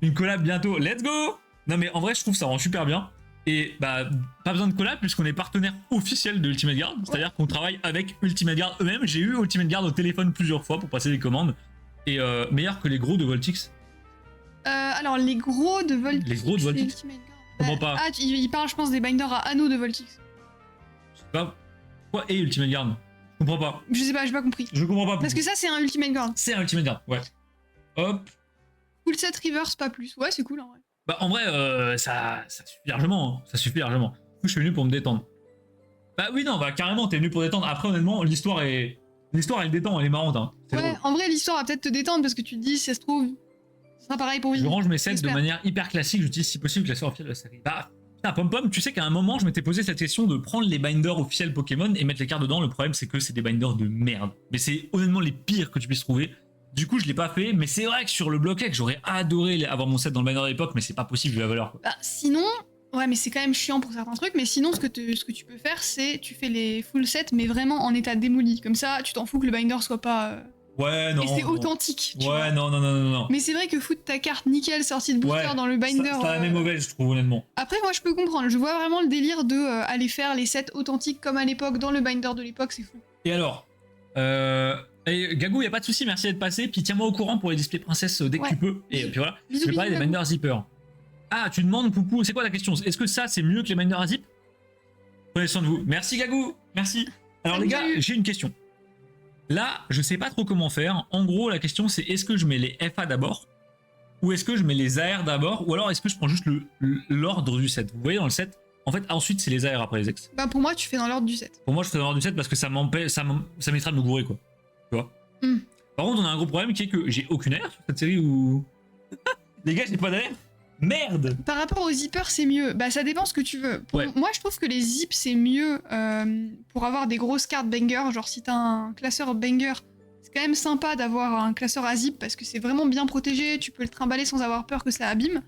une collab bientôt, let's go. Non mais en vrai je trouve ça rend super bien. Et bah pas besoin de collab puisqu'on est partenaire officiel de Ultimate Guard, c'est-à-dire qu'on travaille avec Ultimate Guard eux-mêmes. J'ai eu Ultimate Guard au téléphone plusieurs fois pour passer des commandes. Et meilleur que les gros de Voltix. Alors les gros de Voltix. Les gros de Voltix. Comment pas? Ah, il parle je pense des binders à anneaux de Voltix. Je sais pas. Quoi et Ultimate Guard? Je comprends pas. Je sais pas, j'ai pas compris. Je comprends pas. Parce que ça c'est un Ultimate Guard. C'est un Ultimate Guard, ouais. Hop. Full set reverse, pas plus. Ouais, c'est cool en vrai. Bah en vrai, ça suffit largement. Hein. Ça suffit largement. Du coup, je suis venu pour me détendre. Bah oui, non, bah carrément, t'es venu pour détendre. Après, honnêtement, l'histoire elle détend, elle est marrante. Hein. Ouais, drôle. En vrai, l'histoire va peut-être te détendre parce que tu te dis, si ça se trouve, ce sera pareil pour lui. Je range mes sets de manière hyper classique. J'utilise si possible le classeur officiel de la série. Bah, Ah, Pom-Pom, tu sais qu'à un moment, je m'étais posé cette question de prendre les binders officiels Pokémon et mettre les cartes dedans. Le problème, c'est que c'est des binders de merde. Mais c'est honnêtement les pires que tu puisses trouver. Du coup, je l'ai pas fait, mais c'est vrai que sur le bloc-X, j'aurais adoré avoir mon set dans le binder de l'époque, mais c'est pas possible vu la valeur. Bah, sinon, ouais, mais c'est quand même chiant pour certains trucs, mais sinon, ce que tu peux faire, c'est tu fais les full sets, mais vraiment en état démoli. Comme ça, tu t'en fous que le binder soit pas. Ouais, non. Et c'est authentique. Tu vois. Non. Mais c'est vrai que foutre ta carte nickel sortie de booster dans le binder. C'est la même mauvaise, je trouve, honnêtement. Après, moi, je peux comprendre. Je vois vraiment le délire de aller faire les sets authentiques comme à l'époque, dans le binder de l'époque, c'est fou. Et alors Gagou, y a pas de souci, merci d'être passé. Puis tiens-moi au courant pour les displays princesses dès que tu peux. Et puis voilà, je vais parler des binders zipper. Ah, tu demandes, Poupou, c'est quoi la question? Est-ce que ça, c'est mieux que les binders à zip? Prenez soin de vous. Merci, Gagou, merci. Alors, les gars, j'ai une question. Là, je sais pas trop comment faire. En gros, la question, c'est est-ce que je mets les FA d'abord? Ou est-ce que je mets les AR d'abord? Ou alors, est-ce que je prends juste l'ordre du set? Vous voyez, dans le set, en fait, ensuite, c'est les AR après les ex. Bah, pour moi, tu fais dans l'ordre du set. Pour moi, je fais dans l'ordre du set parce que ça m'évitera de me gourer, quoi. Tu vois? Par contre, on a un gros problème qui est que j'ai aucune AR sur cette série où... Les gars, j'ai pas d'AR. Merde! Par rapport aux zippers, c'est mieux. Bah, ça dépend ce que tu veux. Moi, je trouve que les zips, c'est mieux pour avoir des grosses cartes banger. Genre, si t'as un classeur banger, c'est quand même sympa d'avoir un classeur à zip parce que c'est vraiment bien protégé. Tu peux le trimballer sans avoir peur que ça abîme.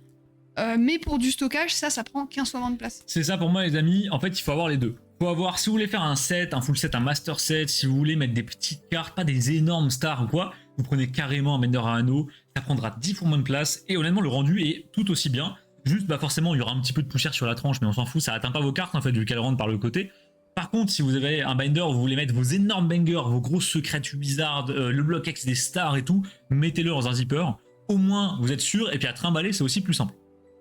Mais pour du stockage, ça prend 15 fois moins de place. C'est ça pour moi, les amis. En fait, il faut avoir les deux. Faut avoir, si vous voulez faire un set, un full set, un master set, si vous voulez mettre des petites cartes, pas des énormes stars ou quoi, vous prenez carrément un binder à anneau, ça prendra 10 fois moins de place, et honnêtement, le rendu est tout aussi bien. Juste, bah forcément, il y aura un petit peu de poussière sur la tranche, mais on s'en fout, ça atteint pas vos cartes, en fait, vu qu'elles rentrent par le côté. Par contre, si vous avez un binder où vous voulez mettre vos énormes bangers, vos grosses secrets Wizard, le bloc X des stars et tout, mettez-le dans un zipper. Au moins, vous êtes sûr, et puis à trimballer, c'est aussi plus simple.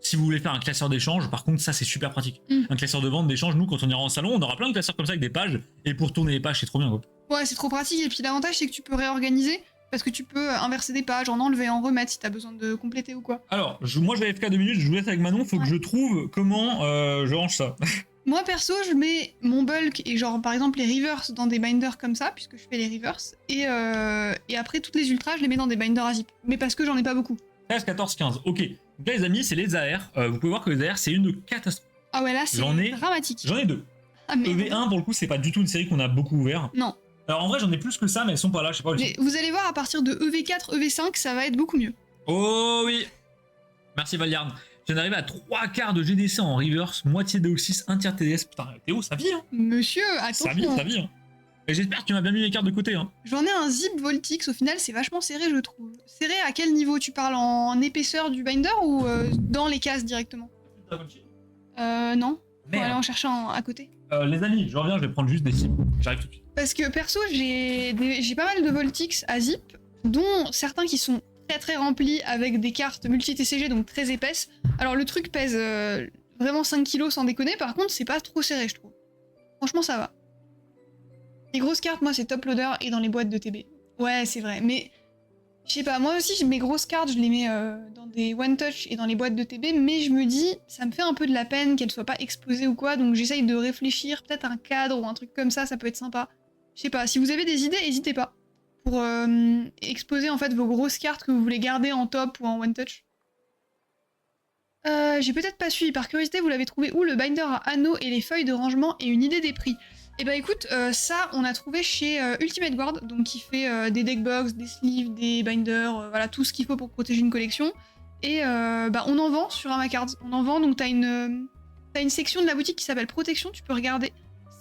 Si vous voulez faire un classeur d'échange, par contre, ça c'est super pratique. Un classeur de vente d'échange, nous, quand on ira en salon, on aura plein de classeurs comme ça avec des pages, et pour tourner les pages, c'est trop bien, quoi. Ouais, c'est trop pratique, et puis l'avantage, c'est que tu peux réorganiser, parce que tu peux inverser des pages, en enlever, en remettre si t'as besoin de compléter ou quoi. Alors, moi je vais FK 2 minutes, je vous laisse avec Manon, faut que je trouve comment je range ça. Moi perso, je mets mon bulk et genre par exemple les reverse dans des binders comme ça, puisque je fais les reverse, et après toutes les ultras, je les mets dans des binders à zip. Mais parce que j'en ai pas beaucoup. 13, 14, 15, ok. Donc là les amis, c'est les AR. Vous pouvez voir que les AR, c'est une catastrophe. Ah ouais, là c'est dramatique. J'en ai deux. Ah, mais... EV1 pour le coup, c'est pas du tout une série qu'on a beaucoup ouvert. Non. Alors en vrai, j'en ai plus que ça, mais elles sont pas là, je sais pas où. Mais vous allez voir, à partir de EV4, EV5, ça va être beaucoup mieux. Oh oui. Merci Valiard. Je viens d'arriver à 3 quarts de GDC en reverse, moitié Deoxys, un tiers TDS. Putain, Théo, ça vit, hein. Monsieur, attention. Ça vit, hein. Et j'espère que tu m'as bien mis les cartes de côté, hein. J'en ai un zip Voltix, au final, c'est vachement serré, je trouve. Serré à quel niveau? Tu parles en épaisseur du binder ou dans les cases directement? Non. Faut aller en chercher à côté. Les amis, je reviens, je vais prendre juste des zips. J'arrive tout de suite. Parce que perso, j'ai pas mal de Voltix à zip, dont certains qui sont très remplis avec des cartes multi-TCG, donc très épaisses. Alors le truc pèse vraiment 5 kilos sans déconner, par contre c'est pas trop serré je trouve. Franchement ça va. Les grosses cartes, moi c'est top loader et dans les boîtes de TB. Ouais c'est vrai, mais je sais pas, moi aussi mes grosses cartes je les mets dans des one touch et dans les boîtes de TB, mais je me dis ça me fait un peu de la peine qu'elles soient pas explosées ou quoi, donc j'essaye de réfléchir, peut-être un cadre ou un truc comme ça peut être sympa. Je sais pas, si vous avez des idées, n'hésitez pas. Pour exposer en fait vos grosses cartes que vous voulez garder en top ou en one touch. J'ai peut-être pas suivi, par curiosité vous l'avez trouvé où le binder à anneaux et les feuilles de rangement et une idée des prix? Et bah écoute, ça on a trouvé chez Ultimate Guard, donc qui fait des deckbox, des sleeves, des binders, voilà tout ce qu'il faut pour protéger une collection. Et bah on en vend sur Amacard, on en vend, donc t'as une section de la boutique qui s'appelle Protection, tu peux regarder.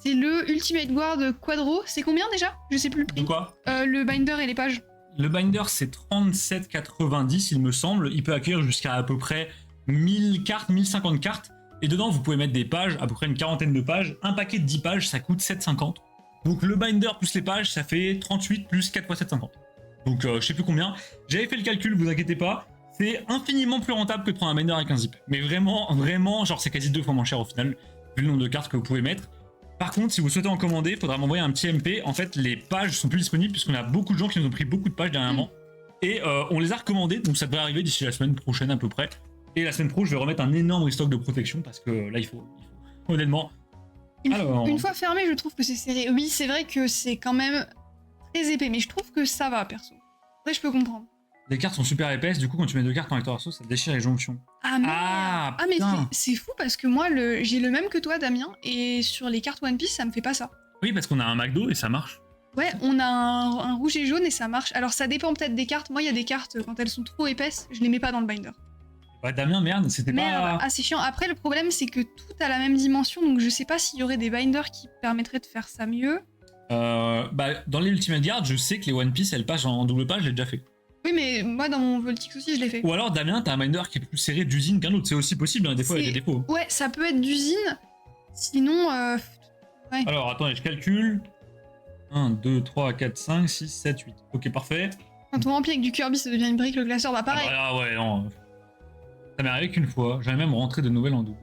C'est le Ultimate Guard Quadro. C'est combien déjà? Je sais plus le prix. De quoi? Le binder et les pages. Le binder, c'est 37,90 il me semble. Il peut accueillir jusqu'à à peu près 1000 cartes, 1050 cartes. Et dedans, vous pouvez mettre des pages, à peu près une quarantaine de pages. Un paquet de 10 pages, ça coûte 7,50. Donc le binder plus les pages, ça fait 38 plus 4 x 7,50. Donc je sais plus combien. J'avais fait le calcul, vous inquiétez pas. C'est infiniment plus rentable que de prendre un binder avec un zip. Mais vraiment, genre c'est quasi 2 fois moins cher au final, vu le nombre de cartes que vous pouvez mettre. Par contre, si vous souhaitez en commander, il faudra m'envoyer un petit MP. En fait, les pages sont plus disponibles puisqu'on a beaucoup de gens qui nous ont pris beaucoup de pages dernièrement. Et on les a recommandées, donc ça devrait arriver d'ici la semaine prochaine à peu près. Et la semaine pro, je vais remettre un énorme restock de protection parce que là, il faut honnêtement. Une fois fermé, je trouve que c'est serré. Oui, c'est vrai que c'est quand même très épais, mais je trouve que ça va, perso. Après, je peux comprendre. Les cartes sont super épaisses, du coup quand tu mets 2 cartes en recto verso, ça déchire les jonctions. Ah merde. Ah mais c'est fou parce que moi j'ai le même que toi Damien, et sur les cartes One Piece ça me fait pas ça. Oui, parce qu'on a un McDo et ça marche. Ouais, on a un rouge et jaune et ça marche. Alors ça dépend peut-être des cartes. Moi il y a des cartes, quand elles sont trop épaisses, je les mets pas dans le binder. Bah Damien, merde, c'était pas... Ah c'est chiant. Après le problème c'est que tout a la même dimension, donc je sais pas s'il y aurait des binders qui permettraient de faire ça mieux. Bah dans les Ultimate Guard, je sais que les One Piece elles passent en double page, je l'ai déjà fait. Oui, mais moi, dans mon Voltix aussi, je l'ai fait. Ou alors, Damien, t'as un binder qui est plus serré d'usine qu'un autre. C'est aussi possible, hein. Des fois, il y a des défauts. Ouais, ça peut être d'usine. Sinon, ouais. Alors, attendez, je calcule. 1, 2, 3, 4, 5, 6, 7, 8. Ok, parfait. Quand on remplit avec du Kirby, ça devient une brique, le classeur, bah pareil. Ah ouais, non. Ça m'est arrivé qu'une fois. J'avais même rentré de nouvelles en double.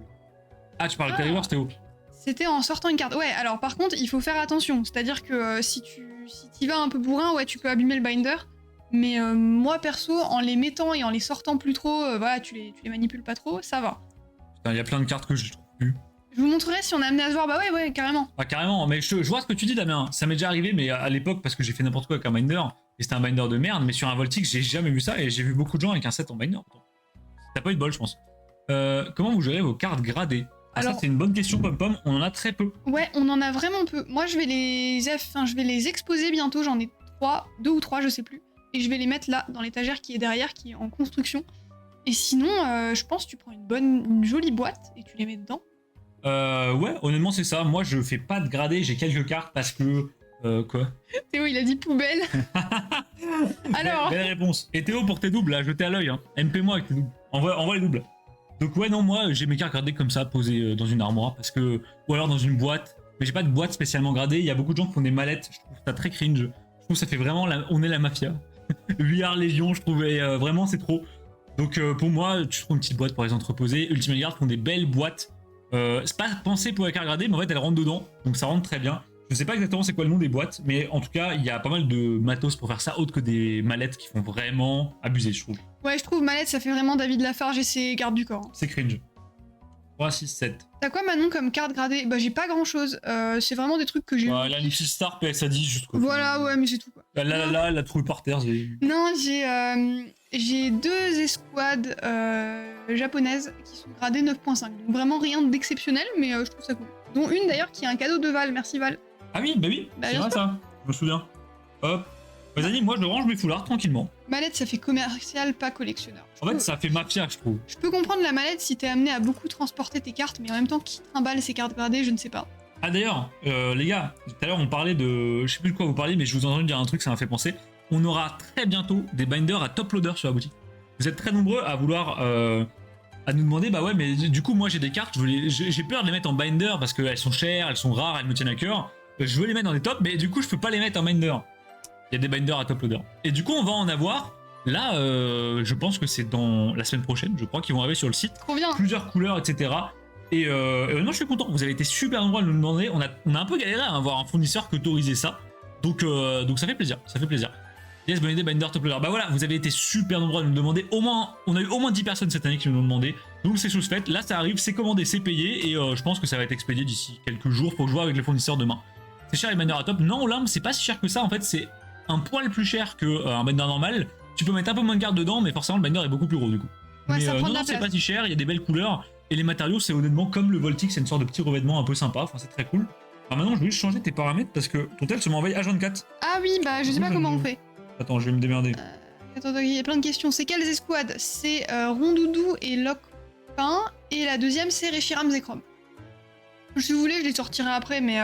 Ah, tu parles de Calibur, c'était où? C'était en sortant une carte. Ouais, alors par contre, il faut faire attention. C'est-à-dire que si t'y vas un peu bourrin, ouais, tu peux abîmer le binder. Mais moi perso, en les mettant et en les sortant plus trop, voilà, tu les manipules pas trop, ça va. Putain, il y a plein de cartes que je trouve plus. Je vous montrerai si on a amené à se voir, bah ouais, carrément. Ah carrément, mais je vois ce que tu dis Damien, ça m'est déjà arrivé, mais à l'époque, parce que j'ai fait n'importe quoi avec un binder, et c'était un binder de merde, mais sur un Voltix, j'ai jamais vu ça, et j'ai vu beaucoup de gens avec un set en binder. T'as pas eu de bol, je pense. Comment vous gérez vos cartes gradées? Alors, ça c'est une bonne question, Pom, on en a très peu. Ouais, on en a vraiment peu. Moi je vais les exposer bientôt, j'en ai 2 ou 3, je sais plus. Et je vais les mettre là, dans l'étagère qui est derrière, qui est en construction. Et sinon, je pense que tu prends une jolie boîte et tu les mets dedans. Ouais, honnêtement c'est ça. Moi je fais pas de gradé, j'ai quelques cartes parce que... quoi? Théo il a dit poubelle. Alors... Belle réponse. Et Théo pour tes doubles, là, jeté à l'œil. Hein. MP-moi avec tes doubles. Envoie les doubles. Donc ouais, non, moi j'ai mes cartes gradées comme ça, posées dans une armoire. Parce que... Ou alors dans une boîte. Mais j'ai pas de boîte spécialement gradée. Il y a beaucoup de gens qui font des mallettes. Je trouve ça très cringe. Je trouve que ça fait vraiment... On est la mafia. 8 art Légion, je trouvais vraiment c'est trop. Donc pour moi, tu trouves une petite boîte pour les entreposer. Ultimate Guard font des belles boîtes. C'est pas pensé pour les cartes gradées, mais en fait elles rentrent dedans. Donc ça rentre très bien. Je sais pas exactement c'est quoi le nom des boîtes, mais en tout cas, il y a pas mal de matos pour faire ça, autre que des mallettes qui font vraiment abuser, je trouve. Ouais, je trouve mallette, ça fait vraiment David Lafarge et ses gardes du corps. C'est cringe. 3, 6, 7. T'as quoi Manon comme carte gradée? Bah j'ai pas grand chose, c'est vraiment des trucs que j'ai... Ouais, là une star PSA 10 juste quoi. Voilà, ouais mais c'est tout quoi. Là, elle a trouvé par terre. Non, j'ai 2 escouades japonaises qui sont gradées 9.5. Donc vraiment rien d'exceptionnel, mais je trouve ça cool. Dont une d'ailleurs qui est un cadeau de Val, merci Val. Ah oui, bah c'est vrai ça, je me souviens. Hop. Vas-y, moi je range mes foulards tranquillement. Mallette, ça fait commercial, pas collectionneur. En fait, ça fait mafia, je trouve. Je peux comprendre la mallette si t'es amené à beaucoup transporter tes cartes, mais en même temps, qui trimballe ses cartes gradées, je ne sais pas. Ah d'ailleurs, les gars, tout à l'heure on parlait de... Je sais plus de quoi vous parliez, mais je vous ai entendu dire un truc, ça m'a fait penser. On aura très bientôt des binders à top loader sur la boutique. Vous êtes très nombreux à vouloir... à nous demander, bah ouais, mais du coup, moi j'ai des cartes, j'ai peur de les mettre en binder parce qu'elles sont chères, elles sont rares, elles me tiennent à cœur. Je veux les mettre dans des tops, mais du coup, je peux pas les mettre en binder. Il y a des binders à top loader. Et du coup, on va en avoir. Là, je pense que c'est dans la semaine prochaine, je crois qu'ils vont arriver sur le site. Trop bien. Plusieurs couleurs, etc. Et non, je suis content. Vous avez été super nombreux à nous demander. On a un peu galéré à avoir un fournisseur qui autorisait ça. Donc ça fait plaisir. Ça fait plaisir. Yes, bonne idée, binder top loader. Bah voilà, vous avez été super nombreux à nous demander. On a eu au moins 10 personnes cette année qui nous l'ont demandé. Donc c'est chose faite. Là, ça arrive, c'est commandé, c'est payé. Et je pense que ça va être expédié d'ici quelques jours. Faut jouer avec les fournisseurs demain. C'est cher les binders à top. Non, là, c'est pas si cher que ça. En fait, c'est un poil plus cher qu'un binder normal. Tu peux mettre un peu moins de cartes dedans, mais forcément, le binder est beaucoup plus gros du coup. Ouais, mais ça prend non, c'est pas si cher. Il y a des belles couleurs. Et les matériaux, c'est honnêtement comme le Voltix. C'est une sorte de petit revêtement un peu sympa. Enfin, c'est très cool. Alors maintenant, je vais juste changer tes paramètres parce que ton tel se m'envoie H24. Ah oui, bah je sais pas comment on fait. Attends, je vais me démerder. Attends, il y a plein de questions. C'est quelles escouades? C'est Rondoudou et Locpin. Et la deuxième, c'est Reshiram Zekrom. Si vous voulez, je les sortirai après, mais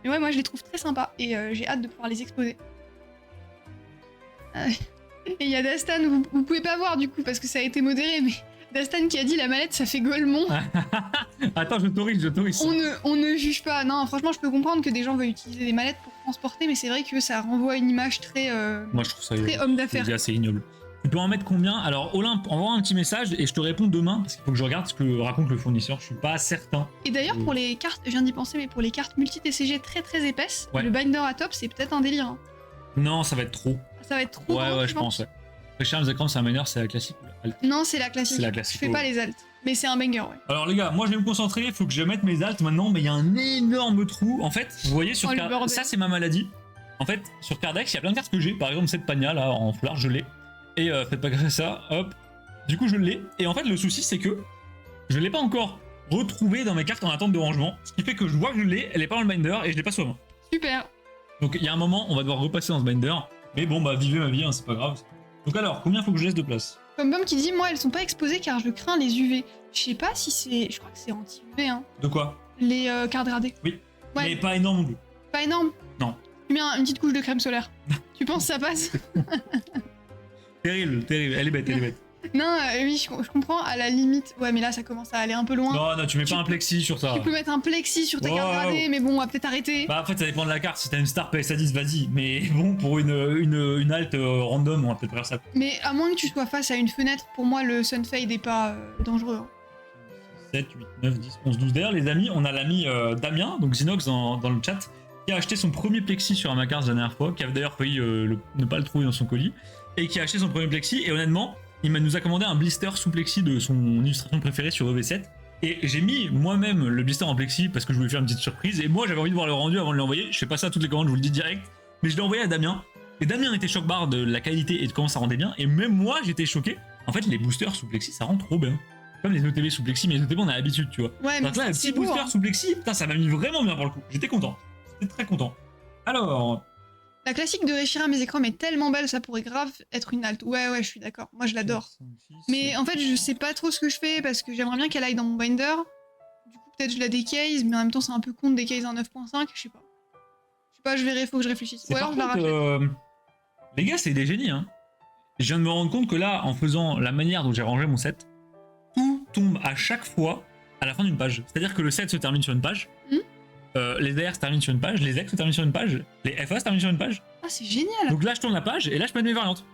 ouais, moi je les trouve très sympas. Et j'ai hâte de pouvoir les exposer. Et il y a Dastan, vous pouvez pas voir du coup, parce que ça a été modéré, mais Dastan qui a dit la mallette, ça fait Golemon. Attends, je t'autorise. On ne juge pas. Non, franchement, je peux comprendre que des gens veulent utiliser des mallettes pour transporter, mais c'est vrai que ça renvoie une image très, moi, je trouve ça très homme d'affaires. C'est assez ignoble. Tu peux en mettre combien? Alors, Olympe, envoie un petit message et je te réponds demain, parce qu'il faut que je regarde ce que raconte le fournisseur, je suis pas certain. Et d'ailleurs, pour les cartes, je viens d'y penser, mais pour les cartes multi-TCG très très épaisses, ouais. Le binder à top, c'est peut-être un délire. Hein. Non, ça va être trop. Ça va être trop. Ouais, je pense, ouais. Reshiram Zekrom, c'est un meilleur, c'est la classique. Non, c'est la classique. C'est la classique. Je fais pas les altes. Mais c'est un banger, ouais. Alors les gars, moi je vais me concentrer, il faut que je mette mes altes maintenant, mais il y a un énorme trou. En fait, vous voyez sur ça c'est ma maladie. En fait, sur Cardex, il y a plein de cartes que j'ai, par exemple cette Pagna là en foulard, je l'ai. Et faites pas gaffe à ça, hop. Du coup, je l'ai. Et en fait, le souci, c'est que je l'ai pas encore retrouvé dans mes cartes en attente de rangement. Ce qui fait que je vois que je l'ai, elle est pas dans le binder et je l'ai pas sur moi. Super. Donc il y a un moment, on va devoir repasser dans ce binder. Mais bon, bah vivez ma vie, hein, c'est pas grave. Donc alors, combien faut que je laisse de place? Comme Bum qui dit, moi, elles sont pas exposées car je crains les UV. Je sais pas si c'est... Je crois que c'est anti-UV, hein. De quoi? Les cartes gradées. Oui. Ouais. Mais pas énorme non plus. Pas énorme? Non. Tu mets une petite couche de crème solaire. Tu penses que ça passe? Terrible, terrible. Elle est bête, elle est bête. Non, oui, je comprends, à la limite. Ouais, mais là, ça commence à aller un peu loin. Non, non, tu mets pas un plexi sur ça. Tu peux mettre un plexi sur ta carte gradée, mais bon, on va peut-être arrêter. Bah, en fait, ça dépend de la carte. Si t'as une star PSA 10, vas-y. Mais bon, pour une halte random, on va peut-être faire ça. Mais à moins que tu sois face à une fenêtre, pour moi, le Sunfade est pas dangereux. Hein. 7, 8, 9, 10, 11, 12. D'ailleurs, les amis, on a l'ami Damien, donc Xinox dans le chat, qui a acheté son premier plexi sur Amacars la dernière fois, qui a d'ailleurs failli ne pas le trouver dans son colis, et qui a acheté son premier plexi. Et honnêtement, il nous a commandé un blister sous plexi de son illustration préférée sur EV7. Et j'ai mis moi-même le blister en plexi parce que je voulais faire une petite surprise. Et moi, j'avais envie de voir le rendu avant de l'envoyer. Je fais pas ça à toutes les commandes, je vous le dis direct. Mais je l'ai envoyé à Damien. Et Damien était choc-barre de la qualité et de comment ça rendait bien. Et même moi, j'étais choqué. En fait, les boosters sous plexi, ça rend trop bien. Comme les ETB sous plexi, mais les ETB, on a l'habitude, tu vois. Ouais, mais donc là, un petit booster sous plexi, putain, ça m'a mis vraiment bien pour le coup. J'étais content. J'étais très content. Alors. La classique de Reshiram mes écrans est tellement belle, ça pourrait grave être une halte. Ouais, je suis d'accord. Moi, je l'adore. Mais en fait, je sais pas trop ce que je fais parce que j'aimerais bien qu'elle aille dans mon binder. Du coup, peut-être je la décase, mais en même temps, c'est un peu con de décase un 9.5. Je sais pas. Je sais pas, je verrai, faut que je réfléchisse. Ou alors, je la rachète. Les gars, c'est des génies, hein. Je viens de me rendre compte que là, en faisant la manière dont j'ai rangé mon set, tout tombe à chaque fois à la fin d'une page. C'est-à-dire que le set se termine sur une page. Les AR se terminent sur une page, les X se terminent sur une page, les FA se terminent sur une page. Ah, c'est génial! Donc là, je tourne la page et là, je peux mettre mes variantes.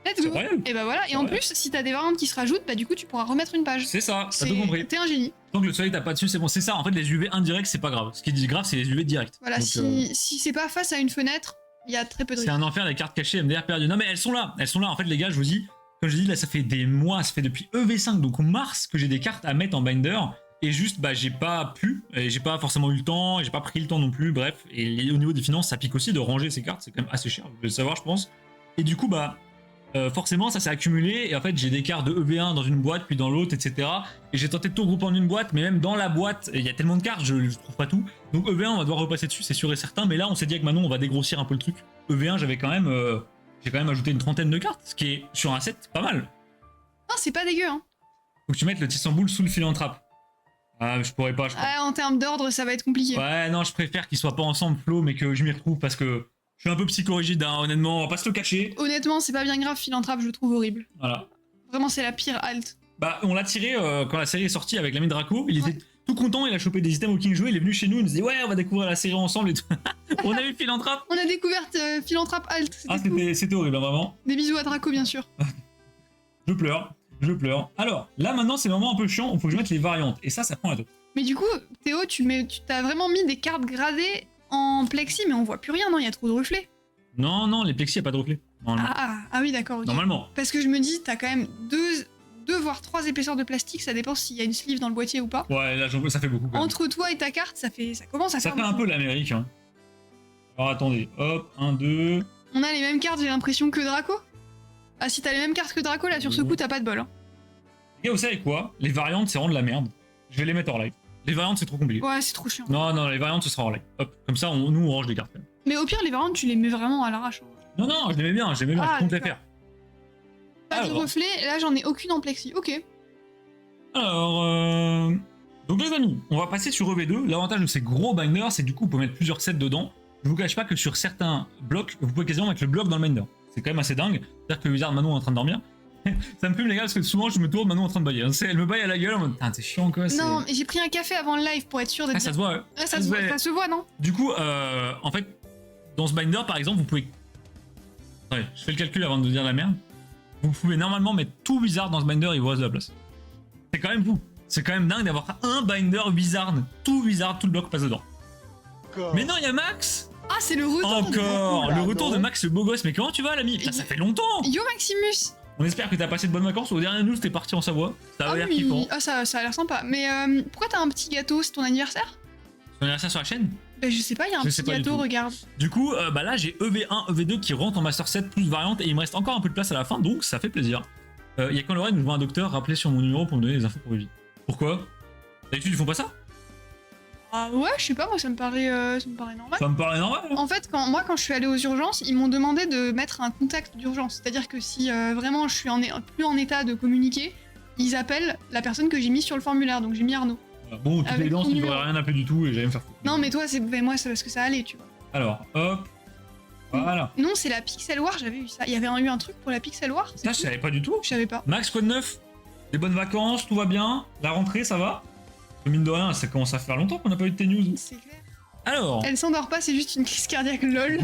Let's go! Et bah voilà, et en plus, si t'as des variantes qui se rajoutent, bah du coup, tu pourras remettre une page. C'est ça, t'as tout compris. T'es un génie. Tant que le soleil tape pas dessus, c'est bon. C'est ça, en fait, les UV indirects, c'est pas grave. Ce qui est grave, c'est les UV directs. Voilà, donc, si c'est pas face à une fenêtre, il y a très peu de risques. C'est un enfer, les cartes cachées, MDR perdu. Non, mais elles sont là. En fait, les gars, je vous dis, comme je dis, là, ça fait des mois, ça fait depuis EV5, donc mars, que j'ai des cartes à mettre en binder. Et juste, bah, j'ai pas pu, et j'ai pas forcément eu le temps, et j'ai pas pris le temps non plus, bref. Et au niveau des finances, ça pique aussi de ranger ces cartes, c'est quand même assez cher, vous devez le savoir, je pense. Et du coup, bah, forcément, ça s'est accumulé, et en fait, j'ai des cartes de EV1 dans une boîte, puis dans l'autre, etc. Et j'ai tenté de tout regrouper en une boîte, mais même dans la boîte, il y a tellement de cartes, je trouve pas tout. Donc EV1, on va devoir repasser dessus, c'est sûr et certain, mais là, on s'est dit avec Manon, on va dégrossir un peu le truc. EV1, j'ai quand même ajouté une trentaine de cartes, ce qui est, sur un set, pas mal. Non, c'est pas dégueu, hein. Faut que tu mettes le Tissamboul sous le philanthrope. Ah, je pourrais pas, je crois. En termes d'ordre, ça va être compliqué. Ouais, non, je préfère qu'ils soient pas ensemble, Flo, mais que je m'y retrouve parce que je suis un peu psychorigide, hein, honnêtement, on va pas se le cacher. Honnêtement, c'est pas bien grave, Philanthrope, je le trouve horrible. Voilà. Vraiment, c'est la pire halte. Bah, on l'a tiré quand la série est sortie avec l'ami Draco, il était tout content, il a chopé des items au King Jouet, il est venu chez nous, il nous dit ouais, on va découvrir la série ensemble et tout. On a eu Philanthrope. On a découvert Philanthrope halte. C'était horrible, hein, vraiment. Des bisous à Draco, bien sûr. Je pleure. Alors, là maintenant, c'est le moment un peu chiant, il faut que je mette les variantes, et ça prend un truc. Mais du coup, Théo, tu t'as vraiment mis des cartes gradées en plexi, mais on voit plus rien, non? Il y a trop de reflets. Non, les plexi, y a pas de reflets. Ah oui, d'accord. Okay. Normalement. Parce que je me dis, t'as quand même deux voire 3 épaisseurs de plastique, ça dépend s'il y a une sleeve dans le boîtier ou pas. Ouais, là, ça fait beaucoup. Entre toi et ta carte, ça commence à faire. Ça fait un peu l'Amérique, hein. Alors attendez, hop, 1, 2. On a les mêmes cartes, j'ai l'impression, que Draco. Ah, si t'as les mêmes cartes que Draco, là, sur ce coup, t'as pas de bol. Hein. Et vous savez quoi? Les variantes, c'est vraiment de la merde. Je vais les mettre hors live. Les variantes, c'est trop compliqué. Ouais, c'est trop chiant. Non, les variantes, ce sera hors live. Hop, comme ça, nous, on range des cartes. Mais au pire, les variantes, tu les mets vraiment à l'arrache. Non, je les mets bien, je compte les faire. Pas de reflets, là, j'en ai aucune en plexi. Ok. Alors, donc les amis, on va passer sur EV2. L'avantage de ces gros binders, c'est que du coup, vous pouvez mettre plusieurs sets dedans. Je vous cache pas que sur certains blocs, vous pouvez quasiment mettre le bloc dans le binder. C'est quand même assez dingue. C'est-à-dire que Wizard Manon est en train de dormir. Ça me fume les gars parce que souvent je me tourne, Manon est en train de bailler. Elle me baille à la gueule en mode putain, t'es chiant quoi. Non, mais j'ai pris un café avant le live pour être sûr d'être. Ah, ça se voit, ouais. Ah, ça se voit, non? Du coup, en fait, dans ce binder par exemple, vous pouvez. Attendez, je fais le calcul avant de dire la merde. Vous pouvez normalement mettre tout Wizard dans ce binder et il vous reste de la place. C'est quand même fou. C'est quand même dingue d'avoir un binder Wizard. Tout Wizard, tout le bloc passe dedans. Mais non, il y a Max! Ah, c'est le retour! Encore! Le retour de Max, le beau gosse. Mais comment tu vas, l'ami? Ça fait longtemps! Yo, Maximus! On espère que t'as passé de bonnes vacances. Au dernier news, t'es parti en Savoie. Ça a l'air kiffant. Ah, ça a l'air sympa. Mais pourquoi t'as un petit gâteau? C'est ton anniversaire? Ton anniversaire sur la chaîne? Bah, je sais pas, il y a un petit gâteau, regarde. Du coup, bah là, j'ai EV1, EV2 qui rentrent en Master 7 plus variante et il me reste encore un peu de place à la fin, donc ça fait plaisir. Il y a quand Lorraine où je vois un docteur rappeler sur mon numéro pour me donner des infos pour Vivi. Pourquoi? D'habitude, ils font pas ça? Ah ouais, je sais pas, moi ça me paraît normal. Ça me paraît normal. Hein. En fait, quand je suis allée aux urgences, ils m'ont demandé de mettre un contact d'urgence. C'est-à-dire que si vraiment je suis plus en état de communiquer, ils appellent la personne que j'ai mise sur le formulaire, donc j'ai mis Arnaud. Bon, toute évidence, il n'aurait rien appelé du tout et j'allais me faire foutre. Non, mais toi, moi, c'est parce que ça allait, tu vois. Alors, hop. Voilà. Non, c'est la Pixel War, j'avais eu ça. Il y avait eu un truc pour la Pixel War. Ça, je savais pas du tout. Je savais pas. Max, quoi de neuf? Des bonnes vacances, tout va bien? La rentrée, ça va? Parce que mine de rien, ça commence à faire longtemps qu'on n'a pas eu de tes news. C'est clair. Alors. Elle s'endort pas, c'est juste une crise cardiaque, lol.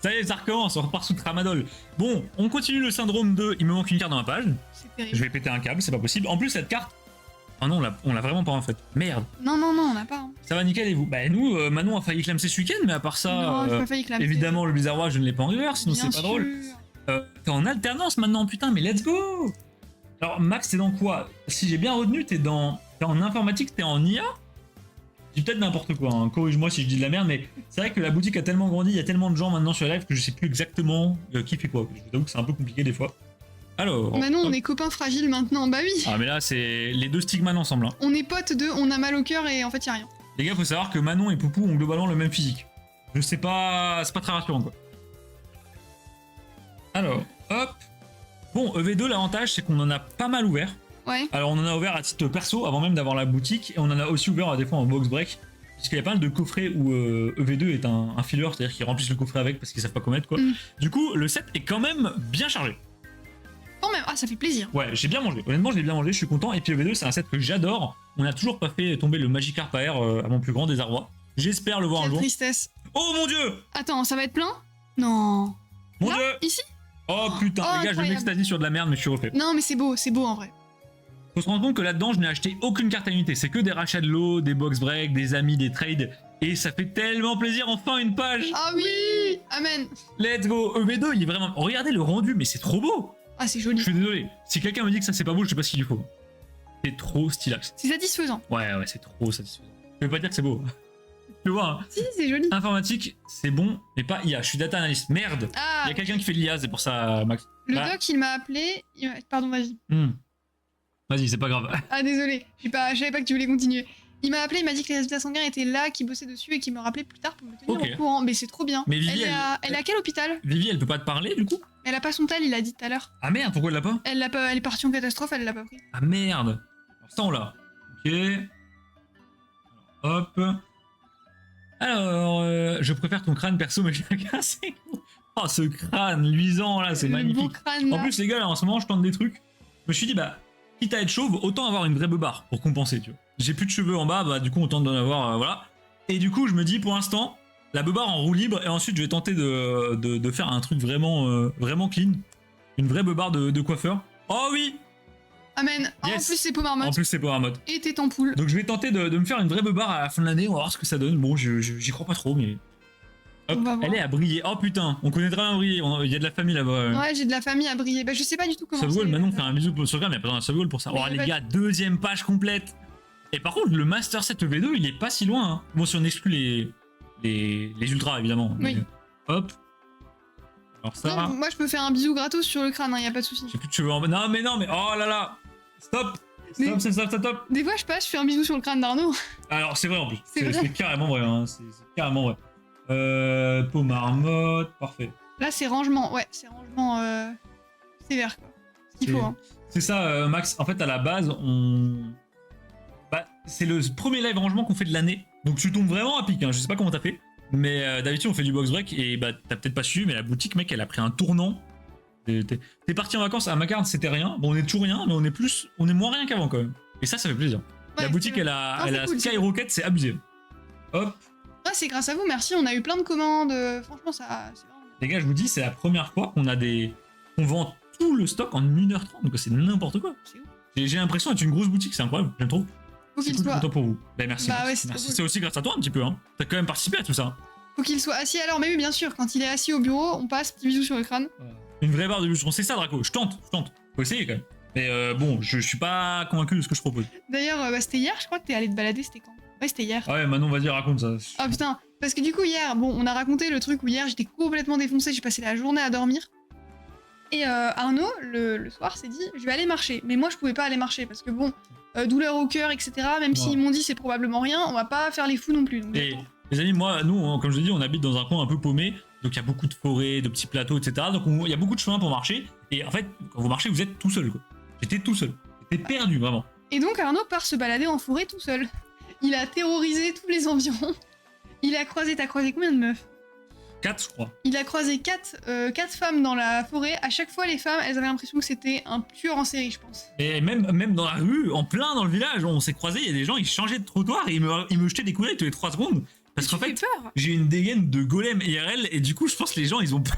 Ça y est, ça recommence, on repart sous tramadol. Bon, on continue le syndrome de il me manque une carte dans ma page. C'est terrible. Je vais péter un câble, c'est pas possible. En plus, cette carte. Ah non, on l'a vraiment pas en fait. Merde. Non, on l'a pas. Hein. Ça va nickel et vous? Bah nous, Manon a failli clamser ce week-end, mais à part ça, non, j'ai pas failli clamser. Évidemment le Blizzard Watch je ne l'ai pas en river, sinon c'est pas drôle. T'es en alternance maintenant, putain, mais let's go. Alors Max, t'es dans quoi? Si j'ai bien retenu, t'es en informatique, t'es en IA? Je dis peut-être n'importe quoi, hein. Corrige-moi si je dis de la merde, mais c'est vrai que la boutique a tellement grandi, il y a tellement de gens maintenant sur la live que je sais plus exactement qui fait quoi. Je vous avoue que c'est un peu compliqué des fois. Alors. Bah non, on est copains fragiles maintenant, bah oui. Ah mais là c'est les deux stigmates ensemble. Hein. On est potes de on a mal au cœur et en fait y a rien. Les gars, faut savoir que Manon et Poupou ont globalement le même physique. Je sais pas, c'est pas très rassurant quoi. Alors, hop. Bon, EV2, l'avantage c'est qu'on en a pas mal ouvert. Ouais. Alors on en a ouvert à titre perso avant même d'avoir la boutique et on en a aussi ouvert à des fois en box break. Puisqu'il y a pas mal de coffrets où EV2 est un filler, c'est-à-dire qu'ils remplissent le coffret avec parce qu'ils savent pas comment mettre quoi. Du coup, le set est quand même bien chargé. Quand même, ah ça fait plaisir. Ouais, j'ai bien mangé. Honnêtement, j'ai bien mangé, je suis content. Et puis EV2, c'est un set que j'adore. On n'a toujours pas fait tomber le Magikarp Air à mon plus grand désarroi. J'espère le voir un jour. Tristesse. Oh mon dieu! Attends, ça va être plein? Non. Mon là, dieu! Ici? Oh putain, les gars, je m'extasie sur de la merde, mais je suis refait. Non, mais c'est beau en vrai. Faut se rendre compte que là-dedans, je n'ai acheté aucune carte à unité. C'est que des rachats de lots, des box breaks, des amis, des trades. Et ça fait tellement plaisir, enfin une page! Ah oui! Amen! Let's go! EV2, il est vraiment. Regardez le rendu, mais c'est trop beau! Ah, c'est joli. Je suis désolé. Si quelqu'un me dit que ça c'est pas beau, je sais pas ce qu'il lui faut. C'est trop stylax. C'est satisfaisant. Ouais, c'est trop satisfaisant. Je vais pas dire que c'est beau. Tu vois, hein. Si, c'est joli. Informatique, c'est bon, mais pas IA. Je suis data analyst. Merde! Ah, il y a quelqu'un qui fait de l'IA, c'est pour ça, Max. Le doc, il m'a appelé. Pardon, vas-y. Vas-y, c'est pas grave. Ah, désolé. Je savais pas que tu voulais continuer. Il m'a appelé, il m'a dit que les résultats sanguins étaient là, qu'il bossait dessus et qu'il me rappelait plus tard pour me tenir au courant. Mais c'est trop bien. Mais Vivi, elle est à quel hôpital? Vivi, elle peut pas te parler du coup? Elle a pas son tel, il a dit tout à l'heure. Ah merde, pourquoi elle l'a pas? Elle est partie en catastrophe, elle l'a pas pris. Ah merde. Alors ça on l'a. Ok. Alors, hop. Alors, je préfère ton crâne perso, mais je l'ai cassé. Oh, ce crâne luisant là, c'est magnifique. Beau crâne, là. En plus, les gars, là, en ce moment, je tente des trucs. Je me suis dit, bah, quitte à être chauve, autant avoir une vraie beubare pour compenser, tu vois. J'ai plus de cheveux en bas, bah, du coup, on tente d'en avoir, voilà. Et du coup, je me dis, pour l'instant, la beubare en roue libre, et ensuite, je vais tenter de faire un truc vraiment, vraiment clean. Une vraie beubare de coiffeur. Oh oui! Amen. Oh, Yes. en plus, c'est peau marmotte. En plus, c'est pour un mode. Et t'es en poule. Donc, je vais tenter de me faire une vraie beubare à la fin de l'année, on va voir ce que ça donne. Bon, j'y crois pas trop, mais. Hop, elle est à briller. Oh putain, on connaît très bien briller. Il y a de la famille là-bas. Ouais, j'ai de la famille à briller. Bah, je sais pas du tout comment. Subwall, Manon fait un bisou pour le Instagram, il n'y a pas besoin d'un Subwall pour ça. Oh, les gars, deuxième page complète. Et par contre, le Master 7 EV2, il est pas si loin. Hein. Bon, si on exclut les ultras, évidemment. Oui. Mais, hop. Alors ça. Non, moi, je peux faire un bisou gratos sur le crâne, hein, y a pas de souci. J'ai plus de cheveux en bas. Non, mais oh là là. Stop. Stop. Des fois, je passe, je fais un bisou sur le crâne d'Arnaud. Alors, c'est vrai en plus. C'est carrément vrai. Hein. C'est carrément vrai. Peau marmotte, parfait. Là, c'est rangement. Ouais, c'est rangement sévère, quoi. Ce qu'il faut, hein. C'est ça, Max. En fait, à la base, bah, c'est le premier live rangement qu'on fait de l'année. Donc, tu tombes vraiment à pic. Hein. Je sais pas comment t'as fait. Mais d'habitude, on fait du box break. Et bah, t'as peut-être pas su, mais la boutique, mec, elle a pris un tournant. T'es parti en vacances à Macarne, c'était rien. Bon, on est tout rien, mais on est moins rien qu'avant quand même. Et ça fait plaisir. Ouais, la boutique, elle a cool, Skyrocket, c'est abusé. Hop. Ouais, c'est grâce à vous, merci. On a eu plein de commandes. Franchement, ça. C'est vraiment... Les gars, je vous dis, c'est la première fois qu'on vend tout le stock en 1h30. Donc c'est n'importe quoi. J'ai l'impression d'être une grosse boutique, c'est incroyable. J'aime trop. Faut qu'il soit. Content pour vous. Ben merci. Bah, ouais, merci. C'est aussi grâce à toi un petit peu. Hein. T'as quand même participé à tout ça. Faut qu'il soit assis alors, mais oui, bien sûr. Quand il est assis au bureau, on passe petit bisou sur le crâne. Une vraie barre de bûcheron, c'est ça, Draco. Je tente. Faut essayer quand même. Mais bon, je suis pas convaincu de ce que je propose. D'ailleurs, c'était hier, je crois que t'es allé te balader, c'était quand? Ouais, c'était hier. Ah ouais, Manon, vas-y, raconte ça. Ah putain, parce que du coup, hier, bon, on a raconté le truc où hier, j'étais complètement défoncée, j'ai passé la journée à dormir. Et Arnaud, le soir, s'est dit, je vais aller marcher. Mais moi, je pouvais pas aller marcher, parce que bon, douleur au cœur, etc., même s'ils m'ont dit c'est probablement rien, on va pas faire les fous non plus. Donc, et les amis, moi, nous, comme je dis, on habite dans un coin un peu paumé, donc il y a beaucoup de forêts, de petits plateaux, etc. Donc il y a beaucoup de chemins pour marcher, et en fait, quand vous marchez, vous êtes tout seul, quoi. J'étais tout seul. J'étais perdu, vraiment. Et donc Arnaud part se balader en forêt tout seul. Il a terrorisé tous les environs. T'as croisé combien de meufs? 4, je crois. Il a croisé 4 femmes dans la forêt. À chaque fois, les femmes, elles avaient l'impression que c'était un tueur en série, je pense. Et même dans la rue, en plein dans le village, on s'est croisés, il y a des gens, ils changeaient de trottoir et ils me jetaient des coups d'œil tous les 3 secondes. Parce qu'en fait, j'ai une dégaine de golem IRL et du coup, je pense que les gens, ils ont peur.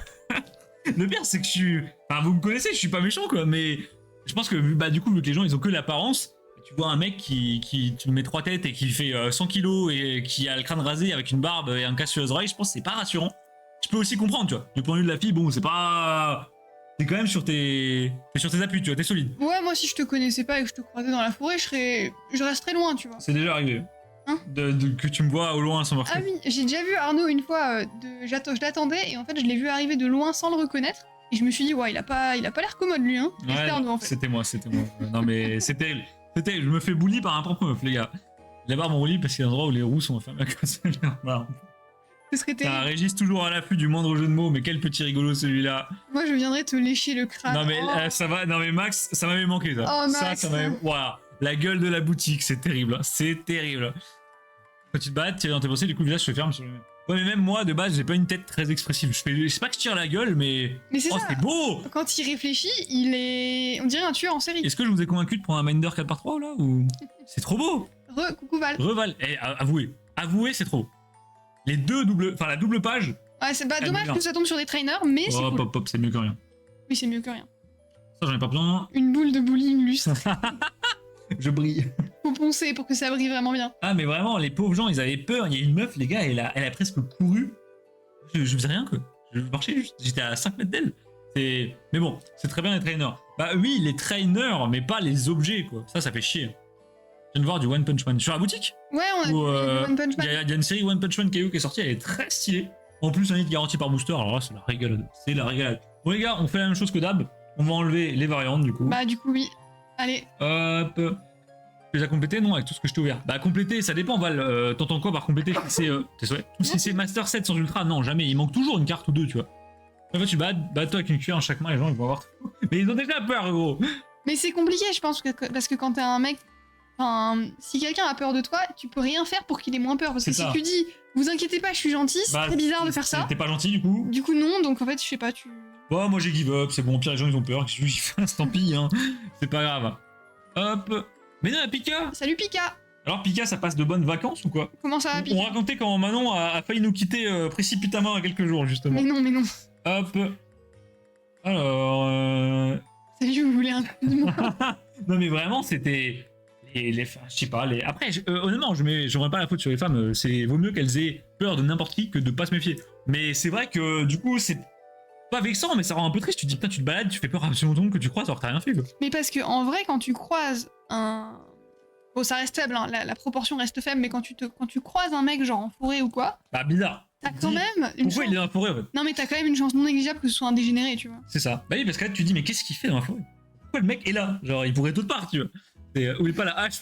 Le pire, c'est que je suis... Enfin, vous me connaissez, je suis pas méchant, quoi, mais je pense que, bah, du coup, vu que les gens, ils ont que l'apparence, tu vois un mec qui tu mets 3 têtes et qui fait 100 kilos et qui a le crâne rasé avec une barbe et un casque sur les oreilles, je pense que c'est pas rassurant. Je peux aussi comprendre, tu vois. Du point de vue de la fille, bon, c'est pas... T'es quand même sur tes appuis, tu vois, t'es solide. Ouais, moi, si je te connaissais pas et que je te croisais dans la forêt, je resterais loin, tu vois. C'est déjà arrivé. Hein que tu me vois au loin sans marcher. Ah oui, j'ai déjà vu Arnaud une fois, je l'attendais et en fait, je l'ai vu arriver de loin sans le reconnaître. Et je me suis dit, ouais, il a pas l'air commode, lui, hein. Ouais, Arnaud, en fait. C'était moi. Non, mais c'est terrible. Je me fais bully par un propre meuf, les gars. Les barbes m'ont bully parce qu'il y a un endroit où les roues sont enfermées à cause de leur barbe. Ce serait terrible. Régis toujours à l'affût du moindre jeu de mots, mais quel petit rigolo celui-là. Moi, je viendrais te lécher le crâne. Non, mais ça va, non, mais Max, ça m'avait manqué, ça. Oh, Max. Ça m'avait. Voilà. La gueule de la boutique, c'est terrible. C'est terrible. Quand tu te bats, tu es dans tes pensées, du coup, le village se ferme sur lui-même. Ouais, mais même moi, de base, j'ai pas une tête très expressive. Je sais pas que je tire la gueule, mais. Mais c'est ça. C'est beau! Quand il réfléchit, il est. On dirait un tueur en série. Est-ce que je vous ai convaincu de prendre un Minder 4x3 là ou... C'est trop beau! Coucou Val. Val. Eh, avouez, c'est trop beau. Les deux doubles. Enfin, la double page. Ouais, c'est pas dommage que ça tombe sur des trainers, mais c'est cool. Hop, c'est mieux que rien. Oui, c'est mieux que rien. Ça, j'en ai pas besoin. Une boule de bowling lustre. Je brille. Faut poncer pour que ça brille vraiment bien. Ah, mais vraiment, les pauvres gens, ils avaient peur. Il y a une meuf, les gars, elle a presque couru. Je faisais rien, quoi. Je marchais juste. J'étais à 5 mètres d'elle. Mais bon, c'est très bien les trainers. Bah oui, les trainers, mais pas les objets, quoi. Ça fait chier. Je viens de voir du One Punch Man sur la boutique. Ouais, on a du One Punch Man. Il y a une série One Punch Man KO qui est sortie, elle est très stylée. En plus, un hit garanti par booster, alors là, c'est la régalade. C'est la régalade. Bon, les gars, on fait la même chose que d'hab. On va enlever les variantes, du coup. Bah, du coup, oui. Allez. Hop. Tu les as complétés, non, avec tout ce que je t'ai ouvert? Bah, compléter, ça dépend, Val. T'entends quoi par compléter? C'est. T'es souhait? Si c'est Master 7 sans ultra, non, jamais. Il manque toujours une carte ou deux, tu vois. En fait, tu bats toi avec une cuillère en chaque main, les gens, ils vont avoir. Mais ils ont déjà peur, gros. Mais c'est compliqué, je pense, parce que quand t'es un mec. Enfin, si quelqu'un a peur de toi, tu peux rien faire pour qu'il ait moins peur. Parce que si tu dis, vous inquiétez pas, je suis gentil, c'est très bizarre de faire ça. T'es pas gentil, du coup? Du coup, non, donc en fait, je sais pas, tu. Bon, moi j'ai give up, c'est bon, pire les gens ils ont peur, qu'est-ce que j'y fasse, tant pis, hein. C'est pas grave. Hop. Mais non, Pika! Salut Pika! Alors Pika, ça passe de bonnes vacances ou quoi? Comment ça va, Pika? On racontait quand Manon a failli nous quitter précipitamment à quelques jours, justement. Mais non. Hop. Alors. Salut, vous voulez un coup de main? Non, mais vraiment, c'était. Je sais pas, Après, honnêtement, j'aurais pas la faute sur les femmes. Vaut mieux qu'elles aient peur de n'importe qui que de pas se méfier. Mais c'est vrai que du coup, c'est pas vexant, mais ça rend un peu triste. Tu te dis, putain, tu te balades, tu fais peur à absolument tout le monde que tu croises alors que t'as rien fait, quoi. Mais parce que en vrai, quand tu croises un. Bon, ça reste faible, hein, la proportion reste faible, mais quand tu croises un mec, genre en forêt ou quoi. Bah, bizarre. T'as quand même une Pourquoi il est dans la forêt, en fait? Non, mais t'as quand même une chance non négligeable que ce soit un dégénéré, tu vois. C'est ça. Bah oui, parce que là, tu te dis, mais qu'est-ce qu'il fait dans la forêt? Pourquoi le mec est là? Genre, il pourrait être autre part, tu vois. Oublie pas la hache,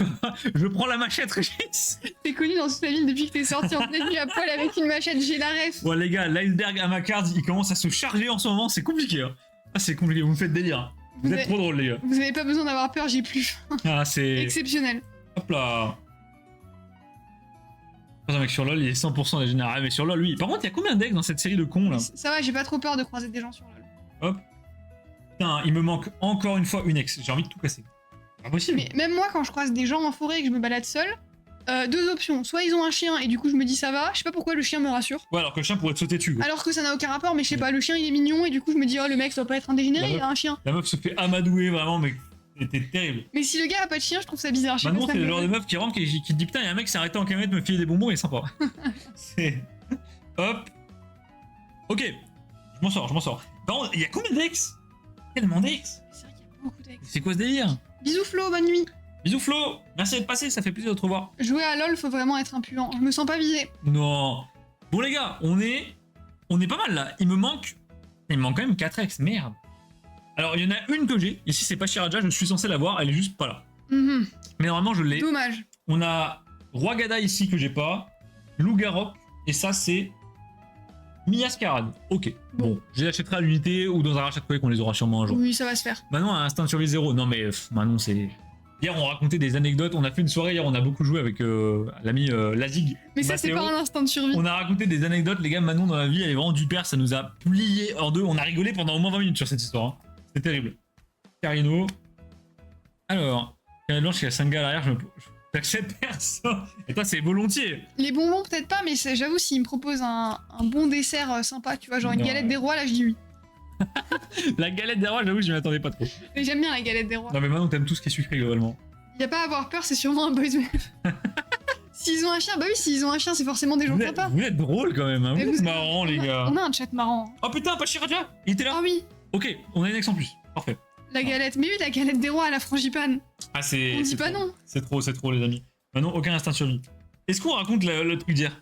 je prends la machette, Régis. T'es connu dans toute la ville depuis que t'es sorti en pleine nuit à poil avec une machette, j'ai la ref. Bon, les gars, l'iceberg à ma carte, il commence à se charger en ce moment, c'est compliqué. Hein. Ah, c'est compliqué, vous me faites délire. Vous êtes trop drôles, les gars. Vous avez pas besoin d'avoir peur, j'ai plus faim. Ah, c'est. Exceptionnel. Hop là. Un mec sur LoL, il est 100% dégénéré, mais sur LoL, lui. Par contre, il y a combien d'ex dans cette série de cons là? Ça va, j'ai pas trop peur de croiser des gens sur LoL. Hop. Putain, il me manque encore une fois une ex, j'ai envie de tout casser. Pas possible. Mais même moi, quand je croise des gens en forêt et que je me balade seule, deux options. Soit ils ont un chien et du coup je me dis ça va, je sais pas pourquoi le chien me rassure. Ouais, alors que le chien pourrait te sauter dessus. Quoi. Alors que ça n'a aucun rapport, mais je sais pas, le chien il est mignon et du coup je me dis oh le mec ça doit pas être un dégénéré, il a un chien. La meuf se fait amadouer vraiment, mais c'était terrible. Mais si le gars a pas de chien, je trouve ça bizarre. Maintenant, c'est le genre de meuf qui rentre qui te dit putain, il y a un mec qui s'est arrêté en camionette, me filer des bonbons, il est sympa. C'est. Hop. Ok, je m'en sors. Par contre, il y a combien d'ex? Tellement d'ex. C'est vrai qu'il y a beaucoup d'ex. C'est quoi ce délire? Bisous Flo, bonne nuit. Bisous Flo, merci d'être passé, ça fait plaisir de te revoir. Jouer à LoL, faut vraiment être impudent. Je me sens pas visé. Non. Bon les gars, on est pas mal là. Il me manque quand même 4x, merde. Alors il y en a une que j'ai, ici c'est pas Shiraja, je suis censé l'avoir, elle est juste pas là. Mais normalement je l'ai. Dommage. On a Roi Gada ici que j'ai pas, Lougarok, et ça c'est Miascarade. Ok, bon, je les achèterai à l'unité ou dans un rachat de Quake, on les aura sûrement un jour. Oui, ça va se faire. Manon a un instinct de survie 0. Non mais Manon c'est... Hier on racontait des anecdotes, on a fait une soirée, hier on a beaucoup joué avec l'ami Lazig. Mais ça c'est pas un instinct de survie. On a raconté des anecdotes, les gars, Manon dans la vie elle est vraiment du père, ça nous a plié en deux, on a rigolé pendant au moins 20 minutes sur cette histoire. Hein. C'est terrible. Carino. Alors, Canal Blanche qui a 5 gars à l'arrière, j'accepte personne. Et toi c'est volontiers. Les bonbons peut-être pas, mais j'avoue s'il me propose un bon dessert sympa, tu vois, genre une galette des rois, là je dis oui. La galette des rois, j'avoue, je m'y attendais pas trop. Mais j'aime bien la galette des rois. Non mais Manon t'aimes tout ce qui est sucré globalement. Y a pas à avoir peur, c'est sûrement un boys move. S'ils ont un chien, bah oui, s'ils ont un chien, c'est forcément des gens sympas. Vous êtes drôles quand même, hein. Vous êtes marrants les gars. On a un chat marrant. Oh putain, pas Shiraja, il était là. Ah oui. Ok, on a une ex en plus, parfait. La galette, mais oui, la galette des rois à la frangipane. Ah c'est... On dit pas non. C'est trop les amis. Manon, aucun instinct de survie. Est-ce qu'on raconte le truc d'hier?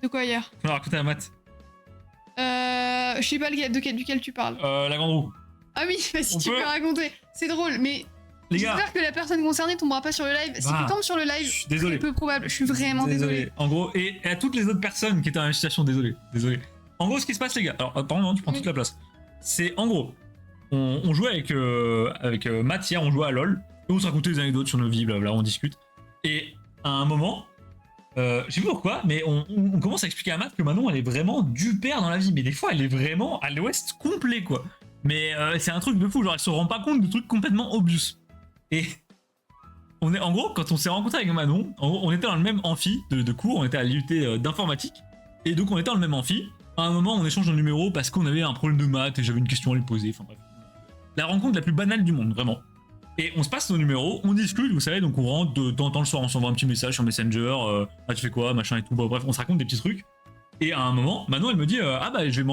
De quoi hier? On a raconté à Matt. Je sais pas duquel tu parles. La grande roue. Ah oui, bah si tu peux raconter. C'est drôle, mais j'espère que la personne concernée tombera pas sur le live. Si tu tombes sur le live, c'est peu probable. Je suis vraiment désolé. En gros, et à toutes les autres personnes qui étaient dans la situation, désolé. En gros, ce qui se passe les gars, alors pardon, tu prends toute la place. C'est en gros, on jouait avec Matt hier, on jouait à LoL, et on se racontait des anecdotes sur nos vies, blabla, on discute. Et à un moment, je sais pas pourquoi, mais on commence à expliquer à Matt que Manon elle est vraiment du père dans la vie, mais des fois elle est vraiment à l'ouest complet quoi. Mais c'est un truc de fou, genre elle se rend pas compte de trucs complètement obvious. Et on est en gros, quand on s'est rencontré avec Manon, en gros, on était dans le même amphi de cours, on était à l'IUT d'informatique, et donc on était dans le même amphi. À un moment, on échange de numéro parce qu'on avait un problème de maths et j'avais une question à lui poser. Enfin bref, la rencontre la plus banale du monde, vraiment. Et on se passe nos numéros, on discute, vous savez, donc on rentre de temps en temps le soir, on s'envoie un petit message sur Messenger, ah tu fais quoi, machin et tout, bref, on se raconte des petits trucs. Et à un moment, Manon elle me dit, ah bah je vais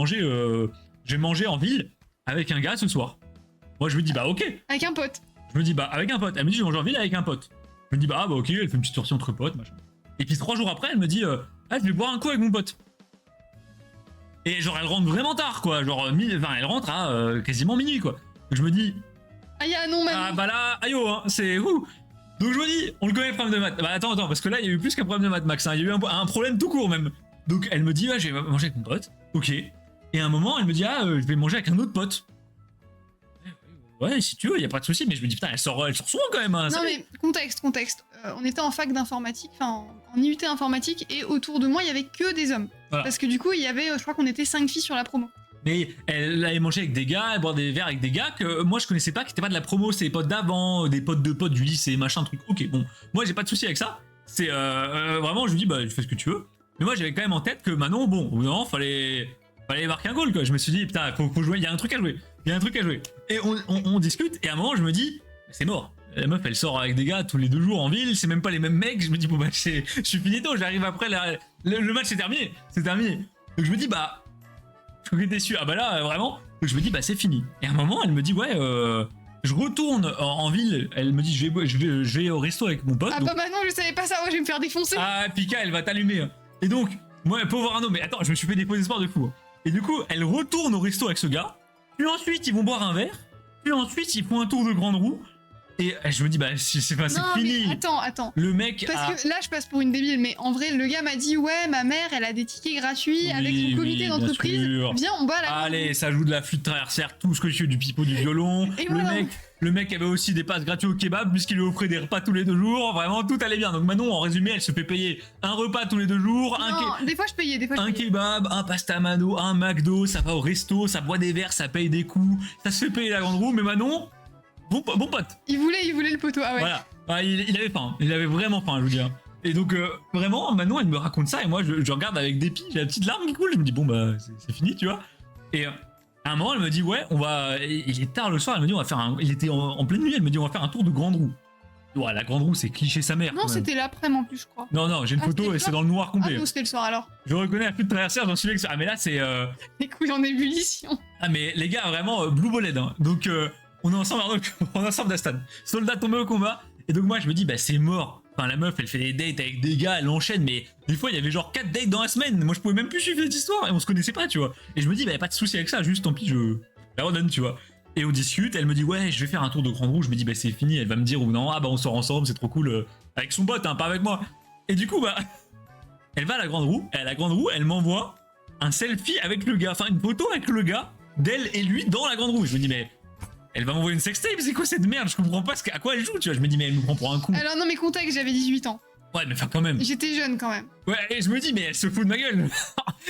manger en ville avec un gars ce soir. Moi je me dis, bah ok. Avec un pote. Je me dis, bah avec un pote. Elle me dit, je vais manger en ville avec un pote. Je me dis, bah ok, elle fait une petite sortie entre potes, machin. Et puis 3 jours après, elle me dit, ah je vais boire un coup avec mon pote. Et genre elle rentre vraiment tard quoi, genre elle rentre à quasiment minuit quoi. Donc je me dis... Aïe non Manon. Ah bah là, aïe hein, c'est ouh. Donc je me dis, on le connaît le problème de maths. Bah attends, parce que là il y a eu plus qu'un problème de maths Max, hein. Il y a eu un problème tout court même. Donc elle me dit, ouais je vais manger avec mon pote, ok. Et à un moment elle me dit, ah je vais manger avec un autre pote. Ouais si tu veux, y a pas de souci, mais je me dis putain elle sort souvent quand même. Hein, non mais contexte. On était en fac d'informatique, enfin en IUT informatique, et autour de moi il y avait que des hommes. Voilà. Parce que du coup il y avait, je crois qu'on était 5 filles sur la promo. Mais elle allait manger avec des gars, elle boit des verres avec des gars que moi je connaissais pas, qui étaient pas de la promo, c'est des potes d'avant, des potes de potes du lycée, machin truc. Ok bon, moi j'ai pas de souci avec ça. C'est vraiment je lui dis bah tu fais ce que tu veux. Mais moi j'avais quand même en tête que Manon, bon, au bout d'un moment fallait marquer un goal quoi. Je me suis dit putain faut jouer, il y a un truc à jouer. Et on discute et à un moment je me dis c'est mort. La meuf elle sort avec des gars tous les 2 jours en ville, c'est même pas les mêmes mecs. Je me dis bon bah je suis finito, j'arrive après le match c'est terminé. Donc je me dis bah je suis déçu. Ah bah là vraiment. Donc je me dis bah c'est fini. Et à un moment elle me dit ouais je retourne en ville. Elle me dit je vais au resto avec mon pote. Ah donc... bah non je savais pas ça, moi je vais me faire défoncer. Ah Pika elle va t'allumer. Et donc moi pauvre Arnaud, mais attends je me suis fait des faux espoirs de fou. Et du coup elle retourne au resto avec ce gars. Puis ensuite ils vont boire un verre. Puis ensuite ils font un tour de grande roue. Et je me dis bah c'est fini. Attends. Le mec parce que là je passe pour une débile, mais en vrai le gars m'a dit ouais ma mère elle a des tickets gratuits avec son comité d'entreprise. Viens on bat la. Allez ça joue de la flûte traversière, tout ce que je suis, du pipeau, du violon. Et le mec avait aussi des passes gratuites au kebab puisqu'il lui offrait des repas tous les 2 jours. Vraiment tout allait bien. Donc Manon en résumé elle se fait payer un repas tous les 2 jours. Des fois je payais. Un kebab, un pasta mano, un McDo, ça va au resto, ça boit des verres, ça paye des coups, ça se fait payer la grande roue. Mais Manon bon pote. Il voulait le poteau, ah ouais. Voilà. Ah, il avait faim, il avait vraiment faim, je veux dire. Et donc, vraiment, Manon, elle me raconte ça, et moi, je regarde avec dépit, j'ai la petite larme qui coule, je me dis, bon, bah, c'est fini, tu vois. Et à un moment, elle me dit, ouais, il est tard le soir, elle me dit, on va faire il était en pleine nuit, elle me dit, on va faire un tour de grande roue. Ouais, la grande roue, c'est cliché sa mère. Non, c'était l'après-midi en plus, je crois. Non, j'ai une photo et c'est dans le noir complet. Ah non, c'était le soir alors. Je reconnais la flûte traversière, j'en suis avec ça. Ah, mais là, c'est. Les couilles en ébullition. Ah, mais les gars, vraiment, Blue Boled, hein. Donc. On est ensemble, Arnaud, on est ensemble d'Astan. Soldat tombé au combat. Et donc moi je me dis bah c'est mort. Enfin la meuf elle fait des dates avec des gars, elle enchaîne, mais des fois il y avait genre 4 dates dans la semaine. Moi je pouvais même plus suivre cette histoire et on se connaissait pas, tu vois. Et je me dis bah y a pas de souci avec ça, juste tant pis je la redonne, tu vois. Et on discute, elle me dit ouais je vais faire un tour de Grande Roue, je me dis bah c'est fini, elle va me dire ou non, ah bah on sort ensemble, c'est trop cool, avec son pote, hein, pas avec moi. Et du coup bah elle va à la Grande Roue, et à la Grande Roue elle m'envoie un selfie avec le gars, enfin une photo avec le gars, d'elle et lui dans la Grande Roue. Je me dis mais elle va m'envoyer une sextape, c'est quoi cette merde? Je comprends pas à quoi elle joue, tu vois. Je me dis mais elle me prend pour un con. Alors non mais contexte, j'avais 18 ans. Ouais mais enfin quand même. J'étais jeune quand même. Ouais et je me dis mais elle se fout de ma gueule.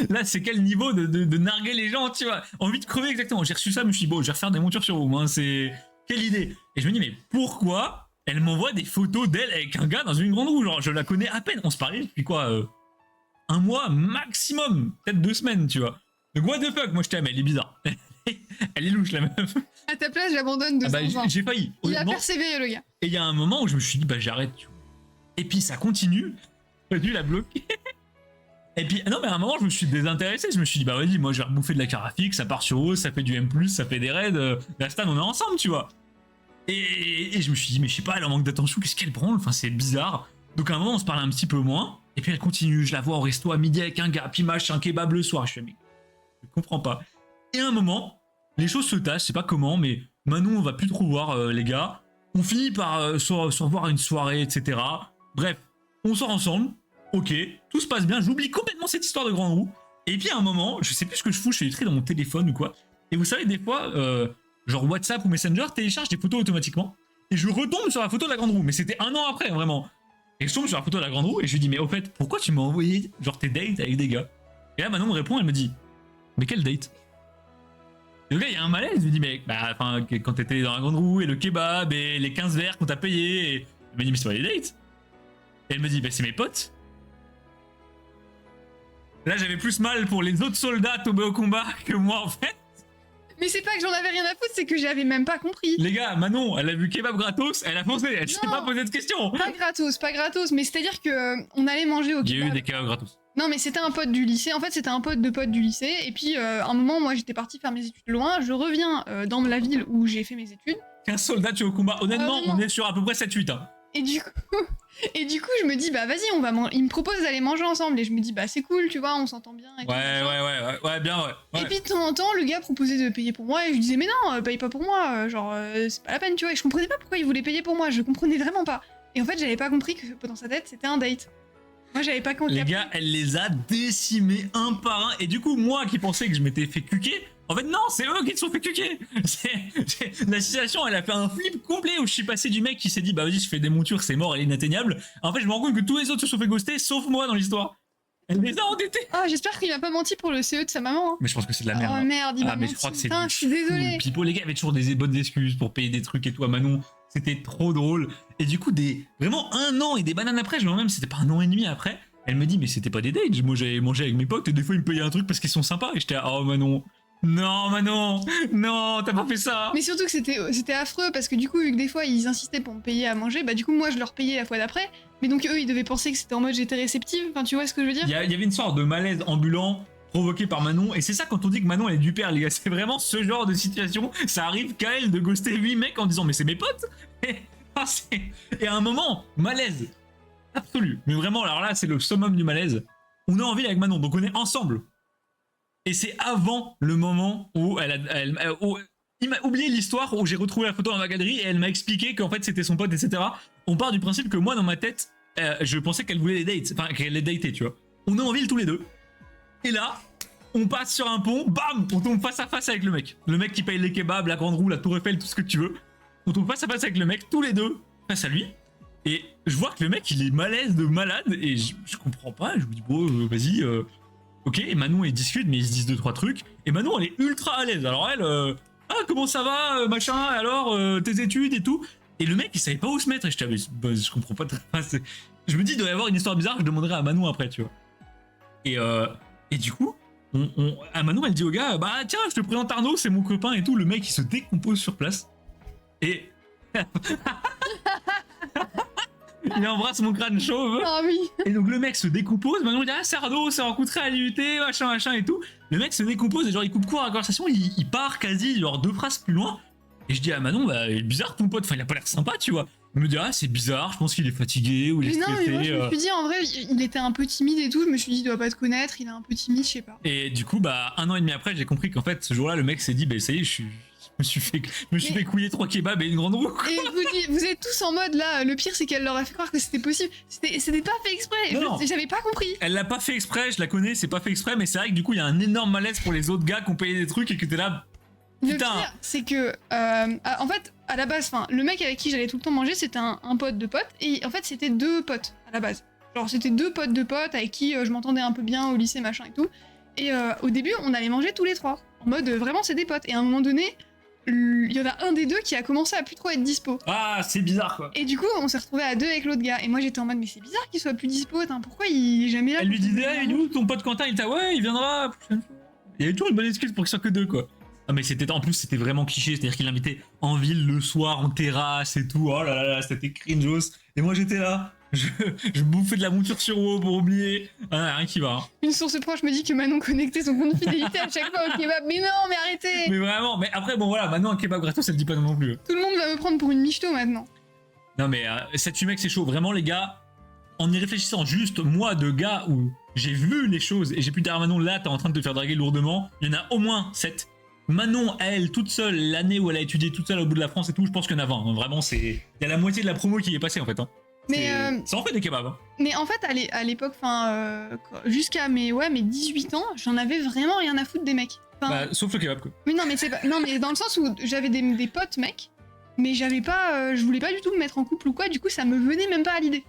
Là c'est quel niveau de narguer les gens, tu vois. Envie de crever exactement. J'ai reçu ça, je me suis dit bon je vais refaire des montures sur vous, hein. C'est quelle idée. Et je me dis mais pourquoi elle m'envoie des photos d'elle avec un gars dans une Grande Roue? Genre je la connais à peine, on se parlait depuis quoi un mois maximum, peut-être 2 semaines, tu vois. Donc what the fuck, moi je t'aime, elle est bizarre. Elle est louche la meuf. À ta place, j'abandonne de j'ai failli. Il a persévéré le gars. Et il y a un moment où je me suis dit bah j'arrête. Et puis ça continue. J'ai dû la bloquer. Et puis non mais à un moment je me suis désintéressé. Je me suis dit bah vas-y moi je vais rebouffer de la carafique, ça part sur eux, ça fait du M+, ça fait des raids. La Stan on est ensemble tu vois. Et je me suis dit mais je sais pas, elle en manque d'attention, qu'est-ce qu'elle branle? Enfin c'est bizarre. Donc à un moment on se parle un petit peu moins. Et puis elle continue, je la vois au resto à midi avec un gars, puis machin, kebab le soir. Je fais mais je comprends pas. Et à un moment, les choses se tassent, je sais pas comment, mais Manon on va plus trop voir les gars. On finit par se revoir à une soirée, etc. Bref, on sort ensemble, ok, tout se passe bien, j'oublie complètement cette histoire de Grande Roue. Et puis à un moment, je sais plus ce que je fous, je fais des trucs dans mon téléphone ou quoi. Et vous savez, des fois, genre WhatsApp ou Messenger télécharge des photos automatiquement. Et je retombe sur la photo de la Grande Roue, mais c'était 1 an après, vraiment. Et je tombe sur la photo de la Grande Roue et je lui dis mais au fait, pourquoi tu m'as envoyé genre tes dates avec des gars? Et là Manon me répond, elle me dit mais quelle date? Et le gars il y a un malaise, je lui dis mais bah enfin quand t'étais dans la Grande Roue et le kebab et les 15 verres qu'on t'a payé, et elle me dit mais c'est pas les dates. Et elle me dit bah c'est mes potes. Là j'avais plus mal pour les autres soldats tombés au combat que moi en fait. Mais c'est pas que j'en avais rien à foutre, c'est que j'avais même pas compris. Les gars, Manon, elle a vu kebab gratos, elle a foncé, elle s'est pas posé de questions. Pas gratos, mais c'est-à-dire que on allait manger au kebab. Il y a eu des kebabs gratos. Non mais c'était un pote du lycée, en fait c'était un pote de pote du lycée, et puis un moment moi j'étais partie faire mes études loin, je reviens dans la ville où j'ai fait mes études. 15 soldats tués au combat, honnêtement on est sur à peu près 7-8 hein. Et du coup, je me dis, bah vas-y, il me propose d'aller manger ensemble. Et je me dis, bah c'est cool, tu vois, on s'entend bien. Et Ouais, bien, ouais. Et puis de temps en temps, le gars proposait de payer pour moi. Et je disais, mais non, paye pas pour moi. Genre, c'est pas la peine, tu vois. Et je comprenais pas pourquoi il voulait payer pour moi. Je comprenais vraiment pas. Et en fait, j'avais pas compris que dans sa tête, c'était un date. Moi, j'avais pas compris. Les gars, elle les a décimés un par un. Et du coup, moi qui pensais que je m'étais fait cuquer, en fait, non, c'est eux qui se sont fait cuquer. La situation, elle a fait un flip complet où je suis passé du mec qui s'est dit, bah vas-y, je fais des montures, c'est mort, elle est inatteignable. En fait, je me rends compte que tous les autres se sont fait ghoster, sauf moi dans l'histoire. Elle les a endettés. Ah, j'espère qu'il a pas menti pour le CE de sa maman. Hein. Mais je pense que c'est de la merde. Oh merde, il m'a mais menti. je crois que c'est je suis désolée. Pipo, les gars avaient toujours des bonnes excuses pour payer des trucs et tout à Manon. C'était trop drôle. Et du coup, vraiment 1 an et des bananes après, je me même, c'était pas 1 an et demi après. Elle me dit, mais c'était pas des dates. Moi, j'avais mangé avec mes potes et des fois, ils me payaient un truc parce qu'ils sont sympas. Et j'étais, oh Manon. Non, Manon, non, t'as pas fait ça. Mais surtout que c'était affreux parce que du coup, vu que des fois ils insistaient pour me payer à manger, bah du coup, moi je leur payais la fois d'après. Mais donc eux, ils devaient penser que c'était en mode j'étais réceptive. Enfin, tu vois ce que je veux dire? Il y avait une sorte de malaise ambulant provoqué par Manon. Et c'est ça quand on dit que Manon elle est du père, les gars. C'est vraiment ce genre de situation. Ça arrive qu'à elle de ghoster 8 mecs en disant mais c'est mes potes. Et à un moment, malaise absolu. Mais vraiment, alors là, c'est le summum du malaise. On est en ville avec Manon, donc on est ensemble. Et c'est avant le moment où il m'a oublié l'histoire où j'ai retrouvé la photo dans ma galerie et elle m'a expliqué qu'en fait c'était son pote, etc. On part du principe que moi dans ma tête, je pensais qu'elle voulait les dates, enfin qu'elle les datait, tu vois. On est en ville tous les deux. Et là, on passe sur un pont, bam, on tombe face à face avec le mec. Le mec qui paye les kebabs, la Grande Roue, la Tour Eiffel, tout ce que tu veux. On tombe face à face avec le mec, tous les deux, face à lui. Et je vois que le mec il est malaise de malade et je comprends pas. Je me dis bon, vas-y. Ok, et Manon ils discutent, mais ils se disent 2-3 trucs. Et Manon elle est ultra à l'aise. Alors elle, ah comment ça va, machin, alors tes études et tout. Et le mec il savait pas où se mettre. Et je t'avais, bah, je comprends pas. Je me dis il doit y avoir une histoire bizarre. Je demanderai à Manon après, tu vois. Et du coup, à Manon elle dit au gars, bah tiens je te présente Arnaud, c'est mon copain et tout. Le mec il se décompose sur place. Et il embrasse mon crâne chauve. Ah oui. Et donc le mec se décompose. Maintenant il dit ah c'est Arnaud, on s'est rencontré à l'IUT, machin et tout. Le mec se décompose et genre il coupe court à la conversation, il part quasi genre 2 phrases plus loin. Et je dis à Manon, bah il est bizarre ton pote, enfin il a pas l'air sympa tu vois. Je me dis, ah, c'est bizarre, je pense qu'il est fatigué ou il est stressé. Mais moi, je me suis dit, en vrai, il était un peu timide et tout. Je me suis dit, il doit pas te connaître, il est un peu timide, je sais pas. Et du coup, bah, 1 an et demi après, j'ai compris qu'en fait, ce jour-là, le mec s'est dit, bah, ça y est, je me suis fait couiller 3 kebabs et une grande roue. Quoi. Et vous êtes tous en mode là, le pire c'est qu'elle leur a fait croire que c'était possible. C'était pas fait exprès, j'avais pas compris. Elle l'a pas fait exprès, je la connais, c'est pas fait exprès, mais c'est vrai que du coup, il y a un énorme malaise pour les autres gars qui ont payé des trucs et que t'es là. Le pire, c'est que, en fait, à la base, le mec avec qui j'allais tout le temps manger, c'était un pote de pote, et en fait, c'était 2 potes à la base. Genre, c'était 2 potes de potes avec qui je m'entendais un peu bien au lycée, machin et tout. Et au début, on allait manger tous les 3. En mode, vraiment, c'est des potes. Et à un moment donné, il y en a un des 2 qui a commencé à plus trop être dispo. Ah, c'est bizarre quoi. Et du coup, on s'est retrouvé à 2 avec l'autre gars. Et moi, j'étais en mode, mais c'est bizarre qu'il soit plus dispo. Pourquoi il est jamais là? Elle lui disait, hey, nous, ton pote Quentin, il t'a, ouais, il viendra la prochaine fois. Il y avait toujours une bonne excuse pour qu'il soit que 2 quoi. Ah mais en plus c'était vraiment cliché, c'est-à-dire qu'il l'invitait en ville le soir en terrasse et tout. Oh là là, c'était cringeos. Et moi j'étais là, je bouffais de la mouture sur eau pour oublier. Ah, rien qui va. Hein. Une source proche me dit que Manon connectait son compte fidélité à chaque fois au kebab. Mais non, mais arrêtez. Mais vraiment, mais après bon voilà, maintenant un kebab gratos, elle dit pas non plus. Tout le monde va me prendre pour une michto maintenant. Non mais cette mec c'est chaud, vraiment les gars. En y réfléchissant juste, moi de gars où j'ai vu les choses et j'ai pu dire à Manon là t'es en train de te faire draguer lourdement, il y en a au moins 7. Manon, elle, toute seule, l'année où elle a étudié toute seule au bout de la France et tout, je pense qu'il y en a 20. Vraiment, il y a la moitié de la promo qui est passée en fait. Hein. Mais ça en fait des kebabs. Hein. Mais en fait, à l'époque, jusqu'à mes 18 ans, j'en avais vraiment rien à foutre des mecs. Bah, sauf le kebab quoi. Mais non, mais c'est pas. Non, mais dans le sens où j'avais des potes mecs, mais j'avais pas. Je voulais pas du tout me mettre en couple ou quoi, du coup, ça me venait même pas à l'idée.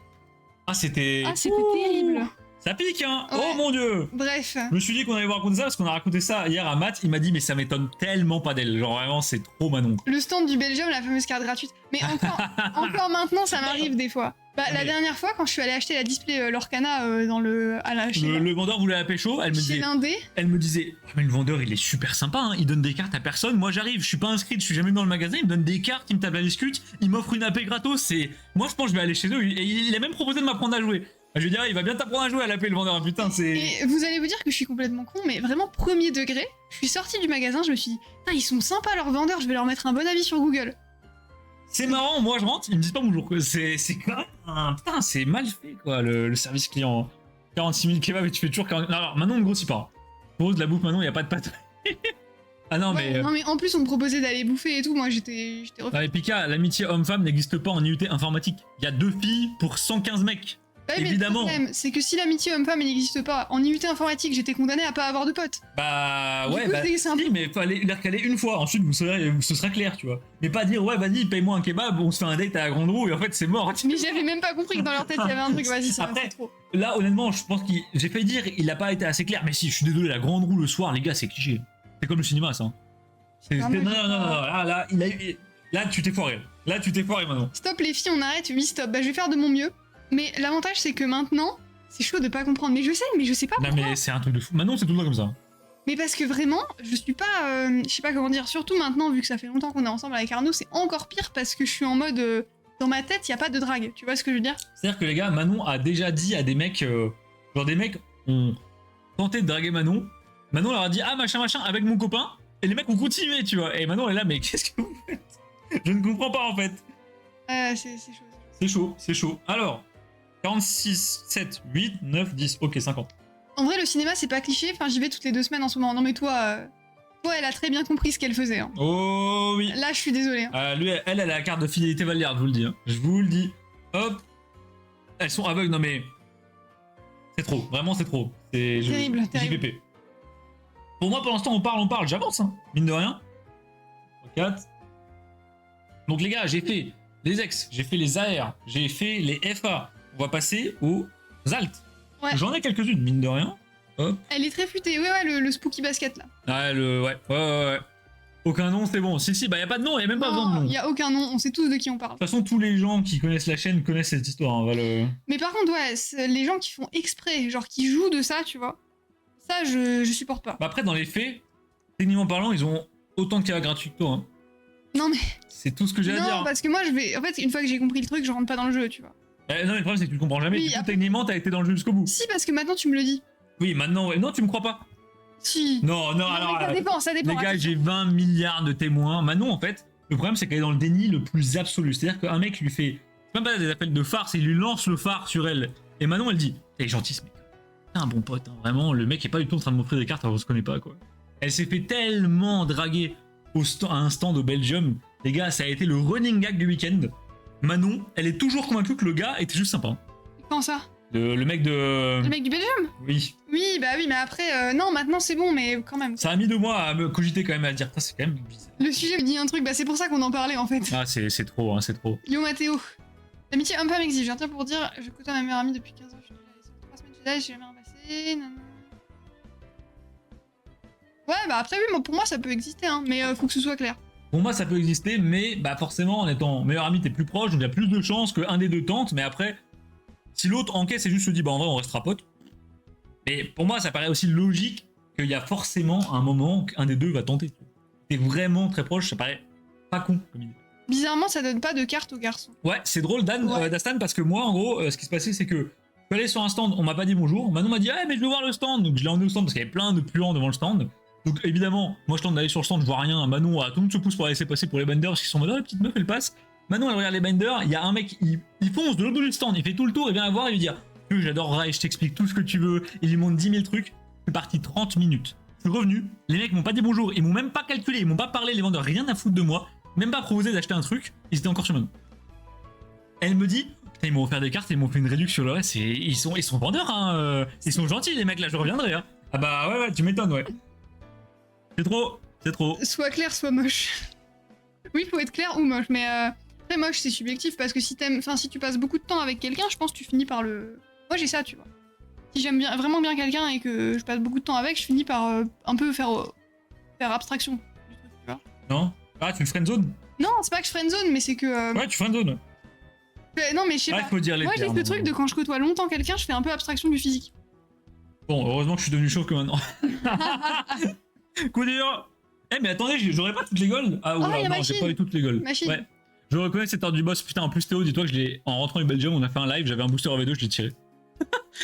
Ah, c'était. Ah, c'était terrible. Ça pique, hein. Ouais. Oh mon dieu. Bref. Je me suis dit qu'on allait vous raconter ça parce qu'on a raconté ça hier à Matt. Il m'a dit mais ça m'étonne tellement pas d'elle. Genre vraiment c'est trop Manon. Le stand du Belgium, la fameuse carte gratuite. Mais encore maintenant ça m'arrive des fois. Bah, la dernière fois quand je suis allée acheter la display Lorcana le vendeur voulait la pécho. Elle me disait oh, mais le vendeur il est super sympa. Hein. Il donne des cartes à personne. Moi j'arrive, je suis pas inscrite, je suis jamais dans le magasin. Il me donne des cartes, il me tape la discute, il m'offre une AP gratos. Moi je pense que je vais aller chez eux. Et il a même proposé de m'apprendre à jouer. Je veux dire, il va bien t'apprendre à jouer à l'AP le vendeur, putain, c'est... Et vous allez vous dire que je suis complètement con, mais vraiment premier degré, je suis sortie du magasin, je me suis dit, putain, ils sont sympas leurs vendeurs, je vais leur mettre un bon avis sur Google. C'est marrant, moi je rentre, ils me disent pas bonjour, quoi. C'est quand même putain, c'est mal fait, quoi, le service client. 46 000 kebabs et tu fais toujours 40... Non, alors, Manon ne grossit pas. Pour de la bouffe, Manon, il n'y a pas de pâte. Ah non, ouais, mais... Non, mais en plus, on me proposait d'aller bouffer et tout, moi j'étais refait. Ah, mais Pika, l'amitié homme-femme n'existe pas en IUT informatique. Il y a 2 filles pour 115 mecs. Ouais, évidemment. Mais le problème, c'est que si l'amitié homme-femme n'existe pas, en IUT informatique, j'étais condamné à pas avoir de potes. Bah ouais, coup, bah si, mais il fallait la recaler une fois, ensuite ce sera clair, tu vois. Mais pas dire ouais, vas-y, paye-moi un kebab, on se fait un date à la grande roue et en fait c'est mort. Mais j'avais même pas compris que dans leur tête il y avait un truc, vas-y, ça va trop. Là, honnêtement, je pense que j'ai failli dire, il a pas été assez clair, mais si, je suis désolé, la grande roue le soir, les gars, c'est cliché. C'est comme le cinéma, ça. Non, là, tu t'es foiré. Là, tu t'es foiré maintenant. Stop les filles, on arrête, oui, stop. Bah, je vais faire de mon mieux. Mais l'avantage, c'est que maintenant, c'est chaud de pas comprendre. Mais je sais pas pourquoi. Non, mais c'est un truc de fou. Maintenant, c'est tout le temps comme ça. Mais parce que vraiment, je suis pas... je sais pas comment dire. Surtout maintenant, vu que ça fait longtemps qu'on est ensemble avec Arnaud, c'est encore pire parce que je suis en mode... dans ma tête, il y a pas de drague. Tu vois ce que je veux dire? C'est-à-dire que les gars, Manon a déjà dit à des mecs... genre des mecs ont tenté de draguer Manon. Manon leur a dit, ah, machin, avec mon copain. Et les mecs ont continué, tu vois. Et Manon est là, mais qu'est-ce que vous faites? Je ne comprends pas, en fait. C'est chaud. C'est chaud. Alors... 46, 7, 8, 9, 10, ok 50. En vrai le cinéma c'est pas cliché, enfin j'y vais toutes les 2 semaines en ce moment. Non mais toi elle a très bien compris ce qu'elle faisait. Hein. Oh oui. Là je suis désolé. Hein. Lui elle a la carte de fidélité Valliard, je vous le dis. Hein. Je vous le dis. Hop. Elles sont aveugles, non mais... C'est trop, vraiment c'est trop. C'est terrible. JPP. Pour moi pour l'instant on parle, j'avance hein. Mine de rien. 4. Donc les gars j'ai fait les ex, j'ai fait les AR, j'ai fait les FA. On va passer aux alt. Ouais. J'en ai quelques-unes, mine de rien. Hop. Elle est très futée, ouais, le spooky basket là. Ah, ouais. Aucun nom, c'est bon. Si, bah y a pas de nom, y a même pas besoin de nom. Y a aucun nom, on sait tous de qui on parle. De toute façon, tous les gens qui connaissent la chaîne connaissent cette histoire. Hein, Mais par contre, ouais, les gens qui font exprès, genre qui jouent de ça, tu vois, ça je supporte pas. Bah après, dans les faits, techniquement parlant, ils ont autant de cas gratuits que toi. Hein. Non mais... C'est tout ce que j'ai à dire. Non, parce que moi, en fait, une fois que j'ai compris le truc, je rentre pas dans le jeu, tu vois. Non, mais le problème, c'est que tu le comprends jamais. Oui, après... techniquement, t'as été dans le jeu jusqu'au bout. Si, parce que maintenant, tu me le dis. Oui, maintenant, ouais. Non, tu me crois pas. Si. Non, alors... Ça dépend. Les gars, j'ai 20 milliards de témoins. Manon, en fait, le problème, c'est qu'elle est dans le déni le plus absolu. C'est-à-dire qu'un mec lui fait même pas des appels de farce, il lui lance le phare sur elle. Et Manon, elle dit, t'es gentil ce mec. T'es un bon pote, hein. Vraiment, le mec est pas du tout en train de m'offrir des cartes alors qu'on se connaît pas, quoi. Elle s'est fait tellement draguer à un stand au Belgium. Les gars, ça a été le running gag du week-end. Manon, elle est toujours convaincue que le gars était juste sympa. Comment ça? Le mec de... Le mec du Belgium? Oui. Oui, bah oui, mais après, non, maintenant c'est bon, mais quand même. Ça a mis 2 mois à me cogiter quand même, à dire, c'est quand même bizarre. Le sujet me dit un truc, bah c'est pour ça qu'on en parlait en fait. Ah, c'est trop, hein, c'est trop. Yo Mathéo. L'amitié homme-femme exige. Je viens pour dire, je côtoie ma meilleure amie depuis 15 ans. Je suis déjà 3 semaines chez elle, j'ai jamais repassé. Ouais, bah après, oui, pour moi ça peut exister, hein, mais faut que ce soit clair. Pour moi, ça peut exister, mais bah forcément, en étant meilleur ami, t'es plus proche, donc il y a plus de chances qu'un des deux tente, mais après, si l'autre encaisse et juste se dit, bah en vrai, on restera potes. Mais pour moi, ça paraît aussi logique qu'il y a forcément un moment qu'un des deux va tenter. T'es vraiment très proche, ça paraît pas con comme idée. Bizarrement, ça donne pas de carte aux garçons. Ouais, c'est drôle, d'Astan, parce que moi, en gros, ce qui se passait, c'est que je suis allé sur un stand, on m'a pas dit bonjour. Manon m'a dit, ah, mais je veux voir le stand. Donc je l'ai emmené au stand parce qu'il y avait plein de puants devant le stand. Donc évidemment, moi je tente d'aller sur le stand, je vois rien. Manon, tout le monde se pousse pour la laisser passer pour les binders parce qu'ils sont en mode, oh, la petite meuf, elle passe. Manon, elle regarde les binders, il y a un mec, il fonce de l'autre bout du stand, il fait tout le tour, il vient la voir et lui dire, j'adore Rai, je t'explique tout ce que tu veux. Il lui montre 10 000 trucs. C'est parti 30 minutes. Je suis revenu, les mecs m'ont pas dit bonjour, ils m'ont même pas calculé, ils m'ont pas parlé, les vendeurs, rien à foutre de moi. Même pas proposé d'acheter un truc, ils étaient encore sur Manon. Elle me dit, putain, ils m'ont offert des cartes, ils m'ont fait une réduction sur le reste, ils sont vendeurs, hein, ils sont gentils les mecs, là je reviendrai. Hein. Ah bah ouais, tu m'étonnes, ouais. C'est trop. Soit clair, soit moche. Oui, faut être clair ou moche, mais très moche c'est subjectif parce que si tu passes beaucoup de temps avec quelqu'un, je pense que tu finis par le... Moi j'ai ça, tu vois. Si j'aime vraiment bien quelqu'un et que je passe beaucoup de temps avec, je finis par un peu faire abstraction du truc, tu vois. Non. Ah, tu friendzone? Non, c'est pas que je friendzone, mais c'est que... Ouais, tu friendzone. Non, mais je sais pas. Faut dire les moi, j'ai ce truc de quand je côtoie longtemps quelqu'un, je fais un peu abstraction du physique. Bon, heureusement que je suis devenu chauve que maintenant. Coup dur. Eh, mais attendez, j'aurais pas toutes les golds. Ah, ouais, non, j'ai pas eu toutes les golds. Machine. Ouais. Je reconnais cette heure du boss. Putain, en plus, Théo, dis-toi que en rentrant du Belgium, on a fait un live, j'avais un booster V2, je l'ai tiré.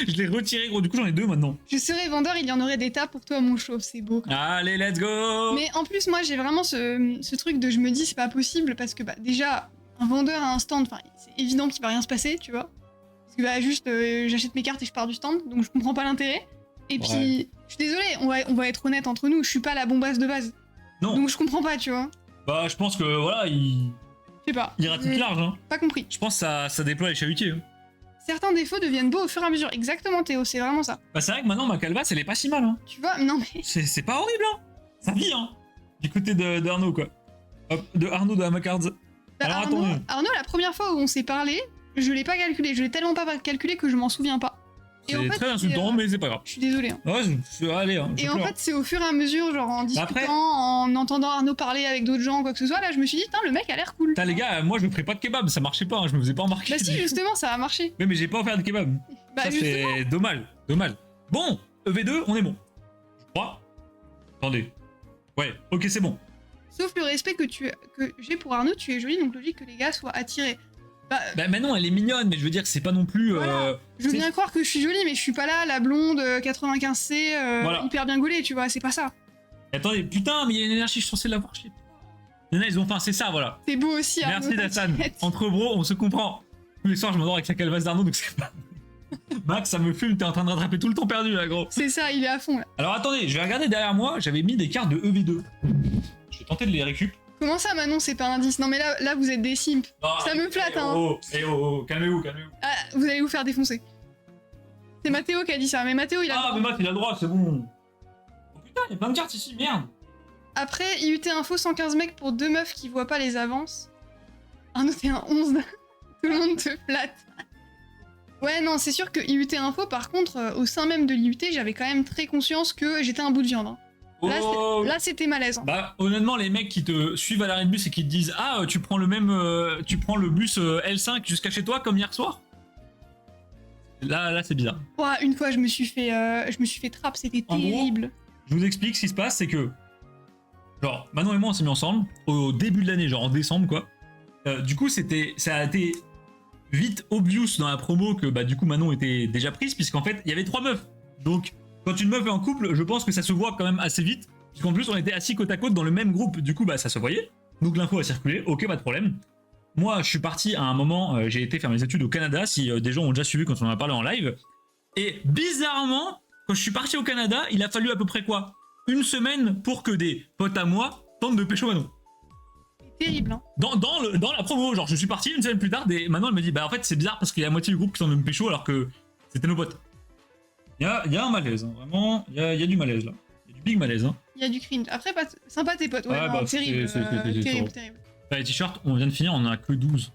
Je l'ai retiré, gros, du coup, j'en ai 2 maintenant. Je serais vendeur, il y en aurait des tas pour toi, mon chauve, c'est beau. Allez, let's go. Mais en plus, moi, j'ai vraiment ce truc de je me dis, c'est pas possible, parce que, bah, déjà, un vendeur à un stand, c'est évident qu'il va rien se passer, tu vois. Parce que, bah, juste, j'achète mes cartes et je pars du stand, donc je comprends pas l'intérêt. Et puis, je suis désolée, on va être honnête entre nous, je suis pas la bombasse de base. Non. Donc je comprends pas, tu vois. Bah, je pense que, voilà, je sais pas. Il ratisse large, hein. Pas compris. Je pense que ça déploie les chalutiers. Hein. Certains défauts deviennent beaux au fur et à mesure. Exactement, Théo, c'est vraiment ça. Bah, c'est vrai que maintenant, ma calvasse, elle est pas si mal, hein. Tu vois, non mais... C'est pas horrible, hein. Ça vit, hein. Du côté de Arnaud, quoi. Hop, de Arnaud de Hamacards. Bah, alors, Arnaud, la première fois où on s'est parlé, je l'ai pas calculé. Je l'ai tellement pas calculé que je m'en souviens pas. C'est très insultant, mais c'est pas grave. Je suis désolée. Hein. Ouais, allez. Hein, et en fait, c'est au fur et à mesure, genre en discutant, en entendant Arnaud parler avec d'autres gens, quoi que ce soit, là, je me suis dit, putain, le mec a l'air cool. Putain, les gars, moi, je me ferais pas de kebab, ça marchait pas, hein, je me faisais pas remarquer. Bah si, justement, ça a marché. Mais j'ai pas offert de kebab. Bah, ça, c'est dommage. Bon, EV2, on est bon. Je crois. Attendez. Ouais, ok, c'est bon. Sauf le respect que j'ai pour Arnaud, tu es jolie, donc logique que les gars soient attirés. Bah non, elle est mignonne, mais je veux dire, c'est pas non plus... Voilà. Je veux bien croire que je suis jolie, mais je suis pas là, la blonde 95C, hyper bien gaulée, tu vois, c'est pas ça. Et attendez, putain, mais il y a une énergie, je suis censé l'avoir, je sais pas. Ils ont faim, c'est ça, voilà. C'est beau aussi, merci Dassan. Entre bros, on se comprend. Tous les soirs, je m'endors avec la calvasse d'Arnaud, donc c'est pas... Max, ça me fume, t'es en train de rattraper tout le temps perdu, là, gros. C'est ça, il est à fond, là. Alors attendez, je vais regarder derrière moi, j'avais mis des cartes de EV2. Je vais tenter de les récupérer. Comment ça, Manon, c'est pas un indice? Non mais là vous êtes des simps. Ça me flatte, hein. Calmez-vous. Ah, vous allez vous faire défoncer. C'est Mathéo qui a dit ça, mais Mathéo il a... Ah, mais Matt il a le droit, c'est bon. Oh putain, il y a plein de cartes ici, merde. Après, IUT Info 115 mecs pour 2 meufs qui voient pas les avances. Arnaud, t'es un 11. Tout le monde te flatte. Ouais, non, c'est sûr que IUT Info, par contre, au sein même de l'IUT, j'avais quand même très conscience que j'étais un bout de viande. Hein. Là, c'était malaisant. Bah, honnêtement, les mecs qui te suivent à l'arrêt de bus et qui te disent « Ah, tu prends le bus L5 jusqu'à chez toi comme hier soir ?» Là, c'est bizarre. Ouais, une fois, je me suis fait trappe, c'était terrible. Gros, je vous explique, ce qui se passe, c'est que... Genre, Manon et moi, on s'est mis ensemble, au début de l'année, genre en décembre, quoi. Du coup, ça a été vite obvious dans la promo que, bah, du coup, Manon était déjà prise, puisqu'en fait, il y avait 3 meufs. Donc... Quand une meuf est en couple, je pense que ça se voit quand même assez vite. Puisqu'en plus, on était assis côte à côte dans le même groupe. Du coup, bah, ça se voyait. Donc l'info a circulé. Ok, pas de problème. moi, je suis parti à un moment, j'ai été faire mes études au Canada, si des gens ont déjà suivi quand on en a parlé en live. Et bizarrement, quand je suis parti au Canada, il a fallu à peu près quoi, 1 semaine pour que des potes à moi tentent de pécho Manon. Terrible, hein. Dans la promo, genre je suis parti 1 semaine plus tard, Manon elle me dit bah en fait c'est bizarre parce qu'il y a la moitié du groupe qui tentent de me pécho alors que c'était nos potes. Il y a un malaise, hein. Vraiment, il y a du malaise là. Il y a du big malaise. Hein. Il y a du cringe. Après, sympa tes potes, ouais, ouais non, bah, terrible, terrible. Les t-shirts, on vient de finir, on en a que 12.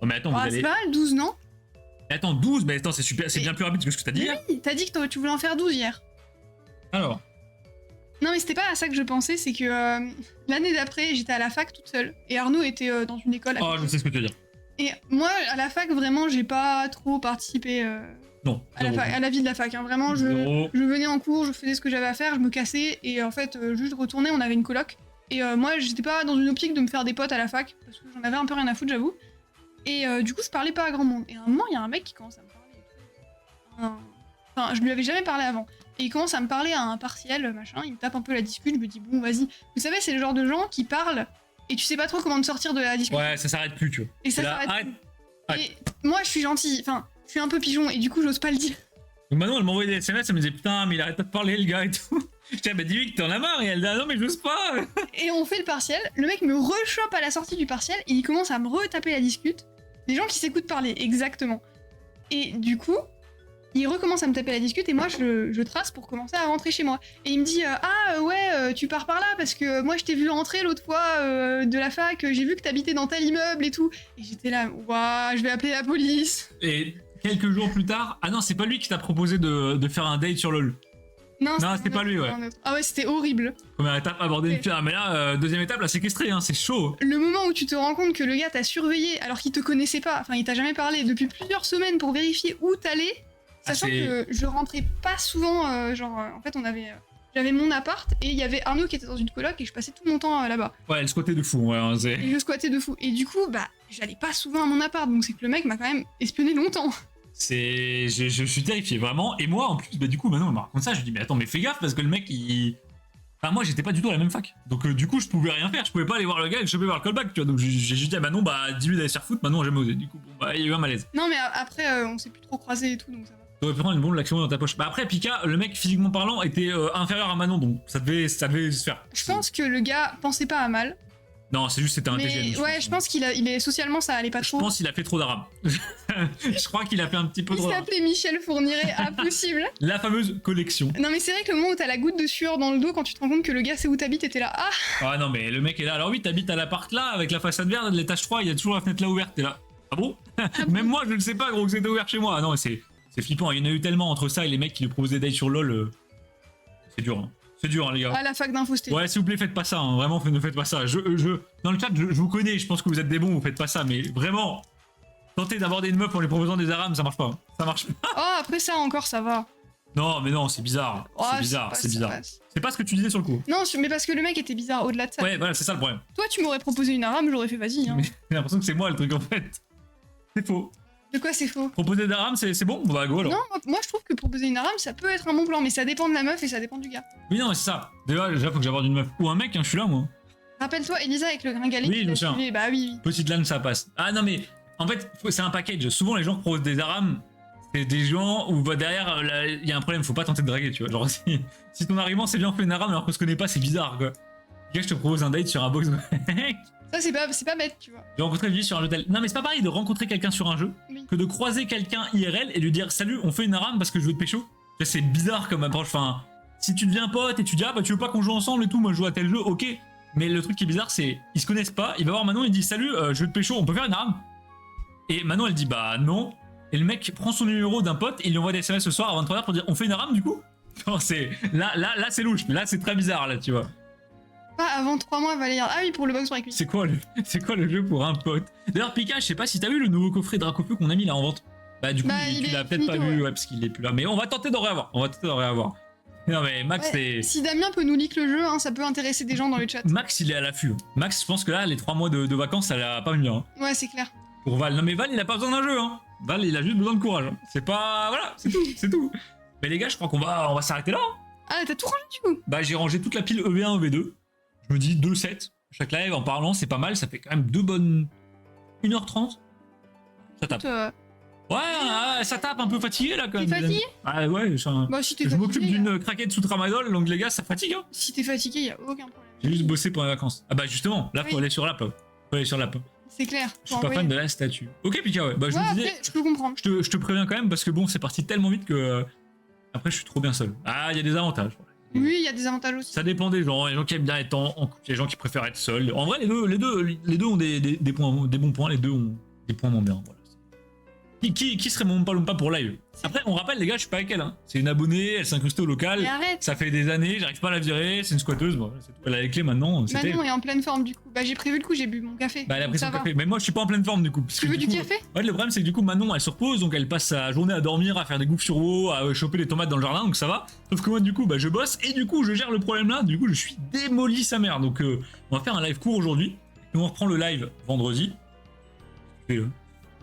Oh, mais attends, vous allez... C'est pas mal, 12, non? Attends, 12, mais attends, c'est super, c'est bien plus rapide que ce que t'as dit hier. Oui, t'as dit que tu voulais en faire 12 hier. Alors. Non, mais c'était pas à ça que je pensais, c'est que l'année d'après, j'étais à la fac toute seule. Et Arnaud était dans une école. Oh, je sais ce que tu veux dire. Et moi, à la fac, vraiment, j'ai pas trop participé non, à la vie de la fac. Hein. Vraiment, je venais en cours, je faisais ce que j'avais à faire, je me cassais. Et en fait, juste retourner, on avait une coloc. Et moi, j'étais pas dans une optique de me faire des potes à la fac, parce que j'en avais un peu rien à foutre, j'avoue. Et du coup, je parlais pas à grand monde. Et à un moment, il y a un mec qui commence à me parler. Enfin, je lui avais jamais parlé avant. Et il commence à me parler à un partiel, machin. Il me tape un peu la discute. Je me dis, bon, vas-y. Vous savez, c'est le genre de gens qui parlent et tu sais pas trop comment te sortir de la discussion. Ouais, ça s'arrête plus, tu vois. Et ça s'arrête plus. Et moi, je suis gentille. Enfin, je suis un peu pigeon et du coup, j'ose pas le dire. Donc Manon, elle m'envoyait des SMS, elle me disait, putain, mais il arrête pas de parler, le gars, et tout. Je disais, bah dis-lui que t'en as marre. Et elle dit, ah non, mais j'ose pas. Et on fait le partiel. Le mec me rechoppe à la sortie du partiel et il commence à me retaper la discute. Des gens qui s'écoutent parler, exactement. Et du coup, il recommence à me taper la discute et moi je trace pour commencer à rentrer chez moi. Et il me dit tu pars par là parce que moi je t'ai vu rentrer l'autre fois de la fac, j'ai vu que t'habitais dans tel immeuble et tout. Et j'étais là, waouh, je vais appeler la police. Et quelques jours plus tard, ah non, c'est pas lui qui t'a proposé de faire un date sur LoL. Non, c'était pas lui, ouais. Ah ouais, c'était horrible. Première étape, aborder une pierre. Mais là, deuxième étape, là, séquestré, hein, c'est chaud. Le moment où tu te rends compte que le gars t'a surveillé alors qu'il te connaissait pas, enfin il t'a jamais parlé depuis plusieurs semaines pour vérifier où t'allais, sachant que je rentrais pas souvent, en fait j'avais mon appart et il y avait Arnaud qui était dans une coloc et je passais tout mon temps là-bas. Ouais, elle squattait de fou, ouais. Hein, et je squattais de fou. Et du coup, bah, j'allais pas souvent à mon appart, donc c'est que le mec m'a quand même espionné longtemps. Je suis terrifié, vraiment. Et moi, en plus, bah, du coup, Manon, elle m'a raconté ça. Je lui dis, mais attends, mais fais gaffe parce que le mec, Enfin, moi, j'étais pas du tout à la même fac. Donc, du coup, je pouvais rien faire. Je pouvais pas aller voir le gars et le choper vers le callback, tu vois. Donc, j'ai juste dit à Manon, bah, dis-lui d'aller se faire foutre. Manon, j'ai jamais osé. Du coup, bon, bah, il y a eu un malaise. Non, mais après, on s'est plus trop croisés et tout, donc ça va. T'aurais pu prendre une bombe de l'action dans ta poche. Bah, après, Pika, le mec, physiquement parlant, était inférieur à Manon, donc ça devait se faire. Je pense que le gars pensait pas à mal. Non, c'est juste c'était un TGN. Ouais, je pense qu'il est socialement ça allait pas trop. Je pense qu'il a fait trop d'arabe. Je crois qu'il a fait un petit peu trop. Il s'appelait Michel Fourniret, impossible. La fameuse collection. Non mais c'est vrai que le moment où t'as la goutte de sueur dans le dos quand tu te rends compte que le gars sait où t'habites et t'es là, ah. Ah non mais le mec est là. Alors oui, t'habites à l'appart là avec la façade verte de l'étage 3, il y a toujours la fenêtre là ouverte. T'es là. Ah bon? Même moi je ne sais pas gros que c'était ouvert chez moi. Ah non c'est flippant. Il y en a eu tellement entre ça et les mecs qui lui proposaient des dates sur LoL. C'est dur. Hein. C'est dur, hein, les gars. Ah, la fac d'info, c'était. Ouais, s'il vous plaît, faites pas ça. Hein. Vraiment, ne faites pas ça. Dans le chat, je vous connais. Je pense que vous êtes des bons. Vous faites pas ça. Mais vraiment, tenter d'aborder une meuf en lui proposant des arames, ça marche pas. Hein. Ça marche pas. Oh, après ça encore, ça va. Non, mais non, c'est bizarre. Oh, c'est bizarre. C'est pas ce que tu disais sur le coup. Non, mais parce que le mec était bizarre au-delà de ça. Ouais, voilà, c'est ça le problème. Toi, tu m'aurais proposé une arame, j'aurais fait vas-y. Hein. Mais j'ai l'impression que c'est moi le truc en fait. C'est faux. De quoi c'est faux? Proposer des arames, c'est bon? Bah go alors. Non, moi je trouve que proposer une arame, ça peut être un bon plan, mais ça dépend de la meuf et ça dépend du gars. Oui, non, mais c'est ça. Déjà, faut que j'aborde une meuf. Ou un mec, hein, je suis là, moi. Rappelle-toi, Elisa avec le gringalet. Oui, je me souviens. Bah oui. Petite lame, ça passe. Ah non, mais en fait, c'est un package. Souvent, les gens qui proposent des arames, c'est des gens où bah, derrière, il y a un problème, faut pas tenter de draguer, tu vois. Genre, si ton argument c'est bien on fait une arame alors qu'on se connaît pas, c'est bizarre, quoi. Gars, je te propose un date sur un box. Ça, c'est pas bête, tu vois. J'ai rencontré une fille sur un hôtel. Non, mais c'est pas pareil de rencontrer quelqu'un sur un jeu que de croiser quelqu'un IRL et lui dire salut, on fait une arame parce que je veux te pécho. C'est bizarre comme approche. Enfin, si tu deviens pote et tu dis ah bah tu veux pas qu'on joue ensemble et tout, moi je joue à tel jeu, ok. Mais le truc qui est bizarre, c'est ils se connaissent pas. Il va voir Manon, il dit salut, je veux te pécho, on peut faire une arame. Et Manon elle dit bah non. Et le mec prend son numéro d'un pote et il lui envoie des SMS ce soir à 23h pour dire on fait une arame du coup. Non, c'est là c'est louche. Là c'est très bizarre là, tu vois. Pas avant 3 mois, Valérie. Ah oui, pour le box break. C'est quoi le jeu pour un pote? D'ailleurs, Pika, je sais pas si t'as vu le nouveau coffret Dracofeu qu'on a mis là en vente. Bah du coup, tu l'as peut-être pas vu, ouais, parce qu'il est plus là. Mais on va tenter d'en réavoir. Non mais Max, c'est... Si Damien peut nous leak le jeu, hein, ça peut intéresser des gens dans le chat. Max, il est à l'affût. Max, je pense que là, les 3 mois de vacances, ça l'a pas mieux. Hein. Ouais, c'est clair. Pour Val. Non mais Val, il a pas besoin d'un jeu. Hein. Val, il a juste besoin de courage. Hein. C'est pas... Voilà, c'est tout. Mais les gars, je crois qu'on va s'arrêter là. Hein. Ah, t'as tout rangé du coup? Bah j'ai rangé toute la pile EV1, EV2. Je me dis 2 sets chaque live en parlant, c'est pas mal, ça fait quand même 2 bonnes 1h30. Ça tape. Ouais, ça tape un peu fatigué là quand même. T'es fatigué? Ah ouais, bah, si je m'occupe d'une craquette sous tramadol, donc les gars, ça fatigue. Hein. Si t'es fatigué, y a aucun problème. J'ai juste bossé pendant les vacances. Ah bah justement, là, faut aller sur l'app. Faut aller sur l'app. C'est clair. Je suis pas fan de la statue. Ok, Pika, ouais. Bah, je vous disais, après, je peux comprendre. Je te préviens quand même parce que bon, c'est parti tellement vite que après, je suis trop bien seul. Ah, il y a des avantages. Oui, il y a des avantages aussi. Ça dépend des gens. Il y a des gens qui aiment bien être en couple, il y a des gens qui préfèrent être seuls. En vrai, les deux ont des bons points, les deux ont des points moins bien. Voilà. Qui serait mon Palompa pour live? Après, on rappelle, les gars, je suis pas avec elle. Hein. C'est une abonnée, elle s'est incrustée au local. Ça fait des années, j'arrive pas à la virer, c'est une squatteuse. Bon, elle a les clés maintenant. Manon est en pleine forme du coup. Bah, j'ai prévu le coup, j'ai bu mon café. Bah, elle a pris son café. Mais moi, je suis pas en pleine forme du coup. Tu veux du café? Ouais, le problème, c'est que du coup, Manon, elle se repose, donc elle passe sa journée à dormir, à faire des gouffes sur eau, à choper les tomates dans le jardin, donc ça va. Sauf que moi, du coup, bah, je bosse et du coup, je gère le problème là. Du coup, je suis démoli sa mère. Donc, on va faire un live court aujourd'hui. Et on reprend le live vendredi.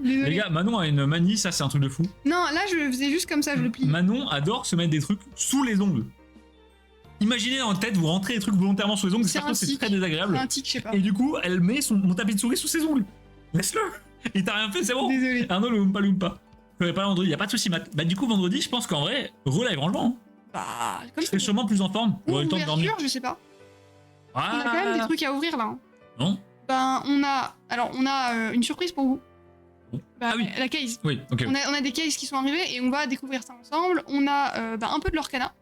Les gars, Manon a une manie, ça c'est un truc de fou. Non, là je le faisais juste comme ça, je le plie. Manon adore se mettre des trucs sous les ongles. Imaginez en tête, vous rentrez des trucs volontairement sous les ongles, c'est très désagréable. C'est un tic, je sais pas. Et du coup, elle met mon tapis de souris sous ses ongles. Laisse-le. Il t'a rien fait, c'est bon. Désolé. Arnaud, le Oompa Loompa. Pas vendredi, y a pas de soucis, Matt. Bah du coup, vendredi, je pense qu'en vrai, relive rangement. Bah, comme je serai sûrement plus en forme. Ou le temps de dormir. Je sais pas. On a quand même des trucs à ouvrir là. Non. Ben, on a une surprise pour vous. Bah, oui. La case. Oui, ok. On a des cases qui sont arrivées et on va découvrir ça ensemble. On a un peu de l'Orcana.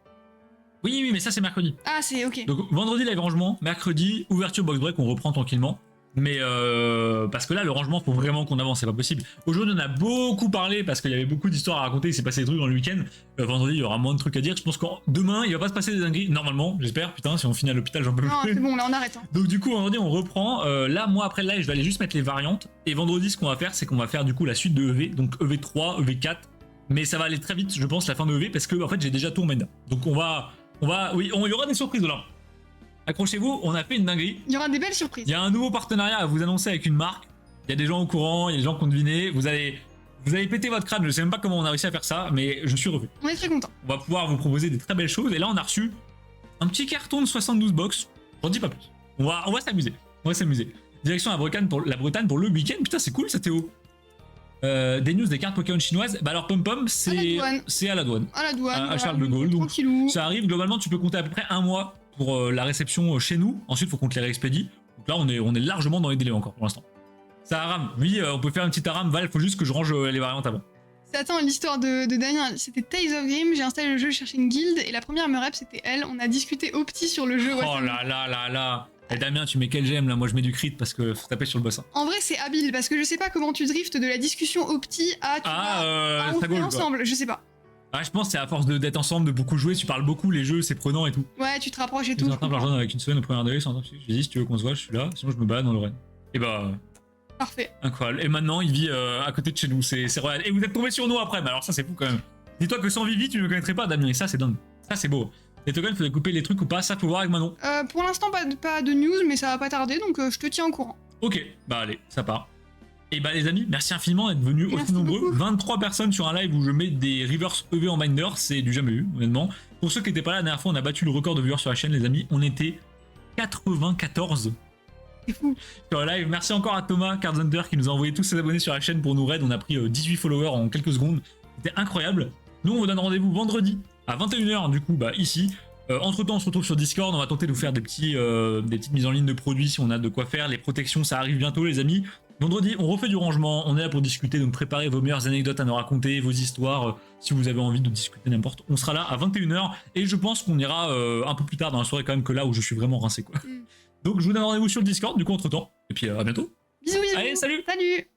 Oui, mais ça c'est mercredi. Ah, c'est ok. Donc vendredi live rangement, mercredi ouverture box break, on reprend tranquillement. Mais parce que là, le rangement, faut vraiment qu'on avance, c'est pas possible. Aujourd'hui, on a beaucoup parlé parce qu'il y avait beaucoup d'histoires à raconter, il s'est passé des trucs dans le week-end. Vendredi, il y aura moins de trucs à dire. Je pense que demain, il va pas se passer des dingueries, normalement, j'espère. Putain, si on finit à l'hôpital, j'en peux plus. Non, c'est bon, là, on arrête. Hein. Donc, du coup, vendredi, on reprend. Là, moi, après le live, je vais aller juste mettre les variantes. Et vendredi, ce qu'on va faire, c'est qu'on va faire du coup la suite de EV, donc EV3, EV4. Mais ça va aller très vite, je pense, la fin de EV, parce que en fait, j'ai déjà tout en main. Donc, oui, il y aura des surprises là. Accrochez-vous, on a fait une dinguerie. Il y aura des belles surprises. Il y a un nouveau partenariat à vous annoncer avec une marque. Il y a des gens au courant, il y a des gens qui ont deviné. Vous allez péter votre crâne. Je sais même pas comment on a réussi à faire ça, mais je suis refait. On est très content. On va pouvoir vous proposer des très belles choses. Et là, on a reçu un petit carton de 72 box. J'en dis pas plus. On va s'amuser. On va s'amuser. Direction la Bretagne pour le week-end. Putain, c'est cool ça, Théo. Des news des cartes Pokémon chinoises. Bah alors Pom Pom, c'est à la douane. À la douane. À Charles de Gaulle. Donc ça arrive. Globalement, tu peux compter à peu près un mois pour la réception chez nous. Ensuite, il faut qu'on te les réexpédie. Donc là, on est largement dans les délais encore pour l'instant. Ça rame. Oui, on peut faire une petite aram. Val, il faut juste que je range les variantes avant. Attends, l'histoire de Damien, c'était Tales of Grim. J'ai installé le jeu, je cherchais une guilde et la première me rep, c'était elle. On a discuté au petit sur le jeu. Oh là là là là. Et Damien, tu mets quel gemme là? Moi, je mets du crit parce que faut taper sur le bassin. En vrai, c'est habile parce que je sais pas comment tu driftes de la discussion au petit à on fait ensemble. Je sais pas. Ah, je pense que c'est à force d'être ensemble, de beaucoup jouer, tu parles beaucoup, les jeux, c'est prenant et tout. Ouais, tu te rapproches et tout. Je suis en train de avec une semaine au premier délai, j'ai dit si tu veux qu'on se voit, je suis là, sinon je me balade dans Lorraine. Et bah. Parfait. Incroyable. Et maintenant, il vit à côté de chez nous, c'est royal. Et vous êtes tombé sur nous après, mais alors ça, c'est fou quand même. Dis-toi que sans Vivi, tu ne me connaîtrais pas, Damien, et ça, c'est dingue. Ça, c'est beau. Les tokens, il faudrait couper les trucs ou pas, ça faut voir avec Manon. Pour l'instant, pas de news, mais ça va pas tarder, donc je te tiens au courant. Ok, bah allez, ça part. Et bah les amis, merci infiniment d'être venus aussi nombreux. Beaucoup. 23 personnes sur un live où je mets des reverse EV en binder, c'est du jamais eu, honnêtement. Pour ceux qui n'étaient pas là la dernière fois, on a battu le record de viewers sur la chaîne, les amis. On était 94. C'est fou. Sur le live, merci encore à Thomas Cardhunter qui nous a envoyé tous ses abonnés sur la chaîne pour nous raid. On a pris 18 followers en quelques secondes. C'était incroyable. Nous, on vous donne rendez-vous vendredi à 21h, du coup, bah ici. Entre temps, on se retrouve sur Discord. On va tenter de vous faire des petites mises en ligne de produits si on a de quoi faire. Les protections, ça arrive bientôt, les amis. Vendredi, on refait du rangement, on est là pour discuter, donc préparez vos meilleures anecdotes à nous raconter, vos histoires, si vous avez envie de discuter n'importe. On sera là à 21h, et je pense qu'on ira un peu plus tard dans la soirée quand même que là où je suis vraiment rincé, quoi. Donc je vous donne rendez-vous sur le Discord, du coup, entre temps, et puis à bientôt. Bisous, bisous. Allez, salut. Salut.